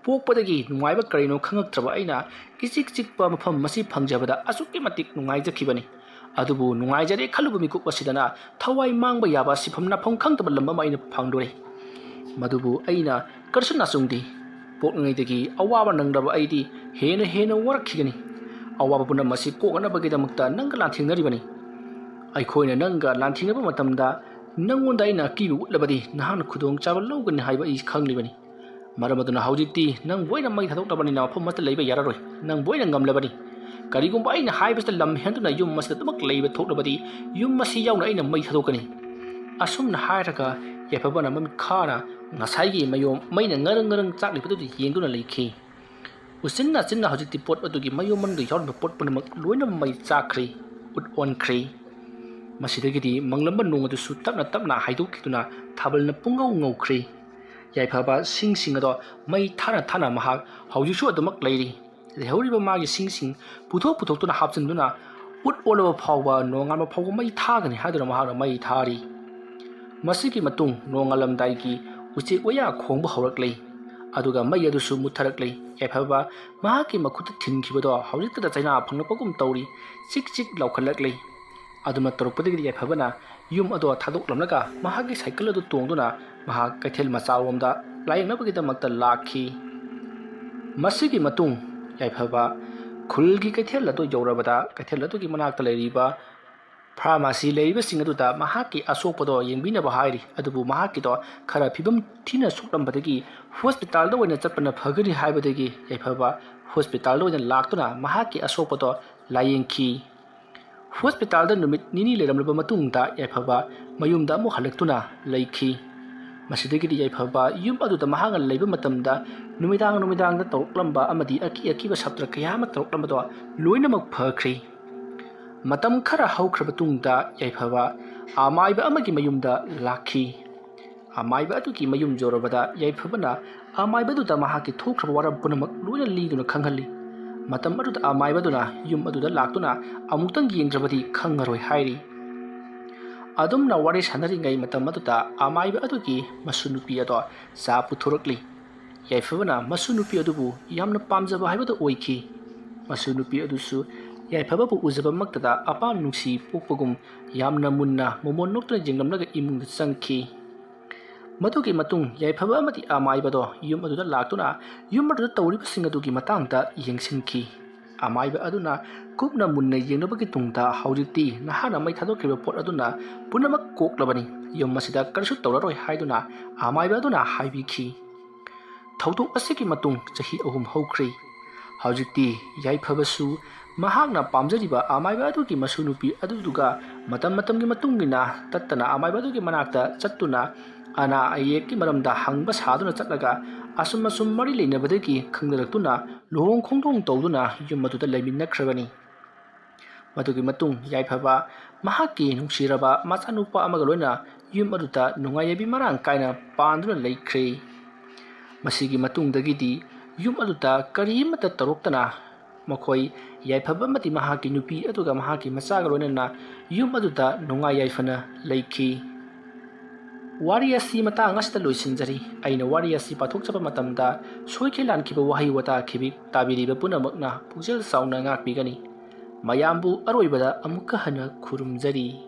ꯄꯣꯛꯄꯗꯒꯤ ꯅꯨꯡꯉꯥꯏꯕ ꯀꯔꯤꯅꯣ ꯈꯪꯉꯛꯇ꯭ꯔꯕ ꯑꯩꯅ ꯏꯆꯤꯛ ꯆꯤꯛꯄ ꯃꯐꯝ ꯃꯁꯤ ꯐꯪꯖꯕꯗ ꯑꯁꯨꯛꯀꯤ ꯃꯇꯤꯛ ꯅꯨꯡꯉꯥꯏꯖꯈꯤꯕꯅꯤ ꯑꯗꯨꯕꯨ ꯅꯨꯡꯉꯥꯏꯖꯔꯦ ꯈꯜꯂꯨꯕ ꯃꯤꯀꯨꯞ ꯑꯁꯤꯗꯅ ꯊꯋꯥꯏ ꯃꯥꯡꯕ ꯌꯥꯕ ꯁꯤꯐꯝ ꯅꯥꯐꯝ ꯈꯪꯗꯕ ꯂꯝ ꯑꯃ ꯑꯩꯅ ꯐꯪꯗꯣꯔꯦ ꯃꯗꯨꯕꯨ ꯑꯩꯅ ꯀꯔꯤꯁꯨ ꯅꯥꯆꯨꯡꯗꯦ ꯄꯣꯛꯂꯤꯉꯩꯗꯒꯤ ꯑꯋꯥꯕ ꯅꯪꯂꯕ ꯑꯩꯗꯤ ꯍꯦꯟꯅ ꯋꯥꯔꯛꯈꯤꯒꯅꯤ ꯑꯋꯥꯕ ꯄꯨꯝꯅꯃꯛ ꯑꯁꯤ ꯀꯣꯛꯅꯕꯒꯤꯗꯃꯛꯇ ꯅꯪꯒ ꯂꯥꯟꯊꯦꯡꯅꯔꯤꯕꯅꯤ ꯑꯩꯈꯣꯏꯅ ꯅꯪꯒ ꯂꯥꯟꯊꯦꯡꯅꯕ ꯃꯇꯝꯗ ꯅꯪꯉꯣꯟꯗ ꯑꯩꯅ ꯑꯀꯤꯕ ꯎꯠꯂꯕꯗꯤ ꯅꯍꯥꯛꯅ ꯈꯨꯗꯣꯡꯆꯥꯕ ꯂꯧꯒꯅꯤ ꯍꯥꯏꯕ ꯑꯩ ꯈꯪꯂꯤꯕꯅꯤ ꯃꯔꯝ ꯑꯗꯨꯅ ꯍꯧꯖꯤꯛꯇꯤ ꯅꯪ ꯕꯣꯏꯅ ꯃꯩ ꯊꯥꯗꯣꯛꯂꯕꯅꯤꯅ ꯃꯐꯝ ꯑꯃꯠꯇ ꯂꯩꯕ ꯌꯥꯔꯔꯣꯏ ꯅꯪ ꯕꯣꯏꯅ ꯉꯝꯂꯕꯅꯤ ꯀꯔꯤꯒꯨꯝꯕ ꯑꯩꯅ ꯍꯥꯏꯕꯁꯤꯗ ꯂꯝ ꯍꯦꯟꯗꯨꯅ ꯌꯨꯝ ꯑꯁꯤꯗ ꯑꯗꯨꯃꯛ ꯂꯩꯕ ꯊꯣꯛꯂꯕꯗꯤ ꯌꯨꯝ ꯑꯁꯤ ꯌꯥꯎꯅ ꯑꯩꯅ ꯃꯩ ꯊꯥꯗꯣꯛꯀꯅꯤ ꯑꯁꯨꯝꯅ ꯍꯥꯏꯔꯒ ꯌꯥꯏꯐꯕꯅ ꯃꯃꯤꯠ ꯈꯥꯅ ꯉꯁꯥꯏꯒꯤ ꯃꯩꯅ ꯉꯔꯪ ꯆꯥꯛꯂꯤꯕꯗꯨꯗ ꯌꯦꯡꯗꯨꯅ ꯂꯩꯈꯤ ꯎꯆꯤꯟꯅ ꯆꯤꯟꯅ ꯍꯧꯖꯤꯛꯇꯤ ꯄꯣꯠ ꯑꯗꯨꯒꯤ ꯃꯌꯨꯝ ꯃꯅꯨꯡꯗ ꯌꯥꯎꯔꯤꯕ ꯄꯣꯠ ꯄꯨꯝꯅꯃꯛ ꯂꯣꯏꯅꯃꯛ ꯃꯩ ꯆꯥꯛꯈ꯭ꯔꯤ ꯑꯣꯟꯈ꯭ꯔꯤ ꯃꯁꯤꯗꯒꯤꯗꯤ ꯃꯪꯂꯝꯕ ꯅꯣꯡ ꯑꯗꯨꯁꯨ ꯇꯞꯅ ꯍꯥꯏꯗꯣꯛꯈꯤꯗꯨꯅ ꯊꯥꯕꯜꯅ ꯄꯨꯡꯉꯧ ꯉꯧꯈ꯭ꯔꯤ ꯌꯥꯏꯐꯕ ꯁꯤꯡ ꯑꯗꯣ ꯃꯩ ꯊꯥꯅ ꯃꯍꯥꯛ ꯍꯧꯖꯤꯛꯁꯨ ꯑꯗꯨꯃꯛ ꯂꯩꯔꯤ ꯂꯩꯍꯧꯔꯤꯕ ꯃꯥꯒꯤ ꯁꯤꯡ ꯄꯨꯊꯣꯛꯇꯨꯅ ꯍꯥꯞꯆꯤꯟꯗꯨꯅ ꯑꯣꯜꯂꯕ ꯐꯥꯎꯕ ꯅꯣꯡꯉꯥꯟꯕ ꯐꯥꯎꯕ ꯃꯩ ꯊꯥꯒꯅꯤ ꯍꯥꯏꯗꯨꯅ ꯃꯍꯥꯛꯅ ꯃꯩ ꯊꯥꯔꯤ ꯃꯁꯤꯒꯤ ꯃꯇꯨꯡ ꯅꯣꯡꯉꯥꯜꯂꯝꯗꯥꯏꯒꯤ ꯎꯆꯦꯛ ꯋꯥꯌꯥ ꯈꯣꯡꯕ ꯍꯧꯔꯛꯂꯤ ꯑꯗꯨꯒ ꯃꯩ ꯑꯗꯨꯁꯨ ꯃꯨꯠꯊꯔꯛꯂꯤ ꯌꯥꯏꯐꯕ ꯃꯍꯥꯛꯀꯤ ꯃꯈꯨꯠꯇ ꯊꯤꯟꯈꯤꯕꯗꯣ ꯍꯧꯖꯤꯛꯇꯗ ꯆꯩꯅꯥ ꯐꯪꯂꯛꯄꯒꯨꯝ ꯇꯧꯔꯤ ꯆꯤꯛ ꯂꯥꯎꯈꯠꯂꯛꯂꯤ ꯑꯗꯨꯅ ꯇꯧꯔꯛꯄꯗꯒꯤꯗꯤ ꯌꯥꯏꯐꯕꯅ ꯌꯨꯝ ꯑꯗꯣ ꯊꯥꯗꯣꯛꯂꯝꯂꯒ ꯃꯍꯥꯛꯀꯤ ꯁꯥꯏꯀꯜ ꯑꯗꯨ ꯇꯣꯡꯗꯨꯅ ꯃꯍꯥꯛ ꯀꯩꯊꯦꯜ ꯃꯆꯥꯔꯣꯝꯗ ꯂꯥꯌꯦꯡꯅꯕꯒꯤꯗꯃꯛꯇ ꯂꯥꯛꯈꯤ ꯃꯁꯤꯒꯤ ꯃꯇꯨꯡ ꯌꯥꯏꯐꯕ ꯈꯨꯜꯒꯤ ꯀꯩꯊꯦꯜ ꯑꯗꯨ ꯌꯧꯔꯕꯗ ꯀꯩꯊꯦꯜ ꯑꯗꯨꯒꯤ ꯃꯅꯥꯛꯇ ꯂꯩꯔꯤꯕ ꯐꯥꯔꯃꯥꯁꯤ ꯂꯩꯔꯤꯕꯁꯤꯡ ꯑꯗꯨꯗ ꯃꯍꯥꯛꯀꯤ ꯑꯁꯣꯛꯄꯗꯣ ꯌꯦꯡꯕꯤꯅꯕ ꯍꯥꯏꯔꯤ ꯑꯗꯨꯕꯨ ꯃꯍꯥꯛꯀꯤꯗꯣ ꯈꯔ ꯐꯤꯕꯝ ꯊꯤꯅ ꯁꯣꯛꯂꯝꯕꯗꯒꯤ ꯍꯣꯁꯄꯤꯇꯥꯜꯗ ꯑꯣꯏꯅ ꯆꯠꯄꯅ ꯐꯒꯅꯤ ꯍꯥꯏꯕꯗꯒꯤ ꯌꯥꯏꯐꯕ ꯍꯣꯁꯄꯤꯇꯥꯜꯗ ꯑꯣꯏꯅ ꯂꯥꯛꯇꯨꯅ ꯃꯍꯥꯛꯀꯤ ꯑꯁꯣꯛꯄꯗꯣ ꯂꯥꯌꯦꯡꯈꯤ ꯍꯣꯁꯄꯤꯇꯥꯜꯗ ꯅꯨꯃꯤꯠ ꯅꯤꯅꯤ ꯂꯩꯔꯝꯂꯕ ꯃꯇꯨꯡꯗ ꯌꯥꯏꯐꯕ ꯃꯌꯨꯝꯗ ꯑꯃꯨꯛ ꯍꯜꯂꯛꯇꯨꯅ ꯂꯩꯈꯤ ꯃꯁꯤꯗꯒꯤꯗꯤ ꯌꯥꯏꯐꯕ ꯌꯨꯝ ꯑꯗꯨꯗ ꯃꯍꯥꯛꯅ ꯂꯩꯕ ꯃꯇꯝꯗ ꯅꯨꯃꯤꯗꯥꯡꯗ ꯇꯧꯔꯛꯂꯝꯕ ꯑꯃꯗꯤ ꯑꯀꯤ ꯑꯀꯤꯕ ꯁꯞꯇ꯭ꯔ ꯀꯌꯥ ꯑꯃ ꯇꯧꯔꯛꯂꯝꯕꯗꯣ ꯂꯣꯏꯅꯃꯛ ꯐꯈ꯭ꯔꯤ ꯃꯇꯝ ꯈꯔ ꯍꯧꯈ꯭ꯔꯕ ꯇꯨꯡꯗ ꯌꯥꯏꯐꯕ ꯑꯃꯥꯏꯕ ꯑꯃꯒꯤ ꯃꯌꯨꯝꯗ ꯂꯥꯛꯈꯤ꯫ ꯑꯃꯥꯏꯕ ꯑꯗꯨꯒꯤ ꯃꯌꯨꯝ ꯌꯧꯔꯕꯗ ꯌꯥꯏꯐꯕꯅ ꯑꯃꯥꯏꯕꯗꯨꯗ ꯃꯍꯥꯛꯀꯤ ꯊꯣꯛꯈ꯭ꯔꯕ ꯋꯥꯔꯝ ꯄꯨꯝꯅꯃꯛ ꯂꯣꯏꯅ ꯂꯤꯗꯨꯅ ꯈꯪꯍꯜꯂꯤ꯫ ꯃꯇꯝ ꯑꯗꯨꯗ ꯑꯃꯥꯏꯕꯗꯨꯅ ꯌꯨꯝ ꯑꯗꯨꯗ ꯂꯥꯛꯇꯨꯅ ꯑꯃꯨꯛꯇꯪ ꯌꯦꯡꯗ꯭ꯔꯕꯗꯤ ꯈꯪꯉꯔꯣꯏ ꯍꯥꯏꯔꯤ꯫ ꯑꯗꯨꯝꯅ ꯋꯥꯔꯤ ꯁꯥꯟꯅꯔꯤꯉꯩ ꯃꯇꯝ ꯑꯗꯨꯗ ꯑꯃꯥꯏꯕ ꯑꯗꯨꯒꯤ ꯃꯁꯨ ꯅꯨꯄꯤ ꯑꯗꯣ ꯆꯥ ꯄꯨꯊꯣꯔꯛꯂꯤ꯫ ꯌꯥꯏꯐꯕꯅ ꯃꯁꯨ ꯅꯨꯄꯤ ꯑꯗꯨꯕꯨ ꯌꯥꯝꯅ ꯄꯥꯝꯖꯕ ꯍꯥꯏꯕꯗꯨ ꯑꯣꯏꯈꯤ꯫ ꯃꯁꯨ ꯅꯨꯄꯤ ꯑꯗꯨꯁꯨ ꯌꯥꯏꯐꯕꯕꯨ ꯎꯖꯕꯃꯛꯇꯗ ꯑꯄꯥꯝ ꯅꯨꯡꯁꯤ ꯄꯣꯛꯄꯒꯨꯝ ꯌꯥꯝꯅ ꯃꯨꯟꯅ ꯃꯣꯃꯣꯟ ꯅꯣꯛꯇꯨꯅ ꯌꯦꯡꯂꯝꯂꯒ ꯏꯃꯨꯡꯗ ꯆꯪꯈꯤ꯫ ꯃꯗꯨꯒꯤ ꯃꯇꯨꯡ ꯌꯥꯏꯐꯕ ꯑꯃꯗꯤ ꯑꯃꯥꯏꯕꯗꯣ ꯌꯨꯝ ꯑꯗꯨꯗ ꯂꯥꯛꯇꯨꯅ ꯌꯨꯝ ꯑꯗꯨꯗ ꯇꯧꯔꯤꯕꯁꯤꯡ ꯑꯗꯨꯒꯤ ꯃꯇꯥꯡꯗ ꯌꯦꯡꯁꯤꯟꯈꯤ꯫ ꯑꯃꯥꯏꯕ ꯑꯗꯨꯅ ꯀꯨꯞꯅ ꯃꯨꯟꯅ ꯌꯦꯡꯂꯕꯒꯤ ꯇꯨꯡꯗ ꯍꯧꯖꯤꯛꯇꯤ ꯅꯍꯥꯛꯅ ꯃꯩ ꯊꯥꯗꯣꯛꯈꯤꯕ ꯄꯣꯠ ꯑꯗꯨꯅ ꯄꯨꯝꯅꯃꯛ ꯀꯣꯛꯂꯕꯅꯤ, ꯌꯨꯝ ꯑꯁꯤꯗ ꯀꯔꯤꯁꯨ ꯇꯧꯔꯔꯣꯏ ꯍꯥꯏꯗꯨꯅ ꯑꯃꯥꯏꯕ ꯑꯗꯨꯅ ꯍꯥꯏꯕꯤꯈꯤ꯫ ꯊꯧꯗꯣꯛ ꯑꯁꯤꯒꯤ ꯃꯇꯨꯡ ꯆꯍꯤ 3 ꯍꯧꯈ꯭ꯔꯦ꯫ ꯍꯧꯖꯤꯛꯇꯤ ꯌꯥꯏꯐꯕꯁꯨ ꯃꯍꯥꯛꯅ ꯄꯥꯝꯖꯔꯤꯕ ꯑꯃꯥꯏꯕ ꯑꯗꯨꯒꯤ ꯃꯁꯨ ꯅꯨꯄꯤ ꯑꯗꯨꯗꯨꯒ ꯃꯇꯝꯒꯤ ꯃꯇꯨꯡꯏꯟꯅ ꯇꯠꯇꯅ ꯑꯃꯥꯏꯕ ꯑꯗꯨꯒꯤ ꯃꯅꯥꯛꯇ ꯆꯠꯇꯨꯅ ꯑꯅꯥ ꯑꯌꯦꯛꯀꯤ ꯃꯔꯝꯗ ꯍꯪꯕ ꯁꯥꯗꯨꯅ ꯆꯠꯂꯒ ꯑꯁꯨꯝ ꯃꯔꯤ ꯂꯩꯅꯕꯗꯒꯤ ꯈꯪꯅꯔꯛꯇꯨꯅ ꯂꯨꯍꯣꯡ ꯈꯣꯡꯗꯣꯡ ꯇꯧꯗꯨꯅ ꯌꯨꯝ ꯑꯗꯨꯗ ꯂꯩꯃꯤꯟꯅꯈ꯭ꯔꯕꯅꯤ꯫ ꯃꯗꯨꯒꯤ ꯃꯇꯨꯡ ꯌꯥꯏꯐꯕ ꯃꯍꯥꯛꯀꯤ ꯅꯨꯡꯁꯤꯔꯕ ꯃꯆꯥꯅꯨꯄꯥ ꯑꯃꯒ ꯂꯣꯏꯅ ꯌꯨꯝ ꯑꯗꯨꯗ ꯅꯨꯡꯉꯥꯏ ꯌꯥꯏꯕꯤ ꯃꯔꯥꯡ ꯀꯥꯏꯅ ꯄꯥꯟꯗꯨꯅ ꯂꯩꯈ꯭ꯔꯦ꯫ ꯃꯁꯤꯒꯤ ꯃꯇꯨꯡꯗꯒꯤꯗꯤ ꯌꯨꯝ ꯑꯗꯨꯗ ꯀꯔꯤꯃꯠꯇ ꯇꯧꯔꯛꯇꯅ ꯃꯈꯣꯏ ꯌꯥꯏꯐꯕ ꯑꯃꯗꯤ ꯃꯍꯥꯛꯀꯤ ꯅꯨꯄꯤ ꯑꯗꯨꯒ ꯃꯍꯥꯛꯀꯤ ꯃꯆꯥꯒ ꯂꯣꯏꯅꯅ ꯌꯨꯝ ꯑꯗꯨꯗ ꯅꯨꯡꯉꯥꯏ ꯌꯥꯏꯐꯅ ꯂꯩꯈꯤ꯫ ꯋꯥꯔꯤ ꯑꯁꯤ ꯃꯇꯥꯡ ꯑꯁꯤꯗ ꯂꯣꯏꯁꯤꯟꯖꯔꯤ꯫ ꯑꯩꯅ ꯋꯥꯔꯤ ꯑꯁꯤ ꯄꯥꯊꯣꯛꯆꯕ ꯃꯇꯝꯗ ꯁꯣꯏꯈꯤ ꯂꯥꯟꯈꯤꯕ ꯋꯥꯍꯩ ꯋꯥꯇꯥ ꯇꯥꯕꯤꯔꯤꯕ ꯄꯨꯝꯅꯃꯛꯅ ꯄꯨꯛꯆꯦꯜ ꯆꯥꯎꯅ ꯉꯥꯛꯄꯤꯒꯅꯤ꯫ ꯃꯌꯥꯝꯕꯨ ꯑꯔꯣꯏꯕꯗ ꯑꯃꯨꯛꯀ ꯍꯟꯅ ꯈꯨꯔꯨꯝꯖꯔꯤ꯫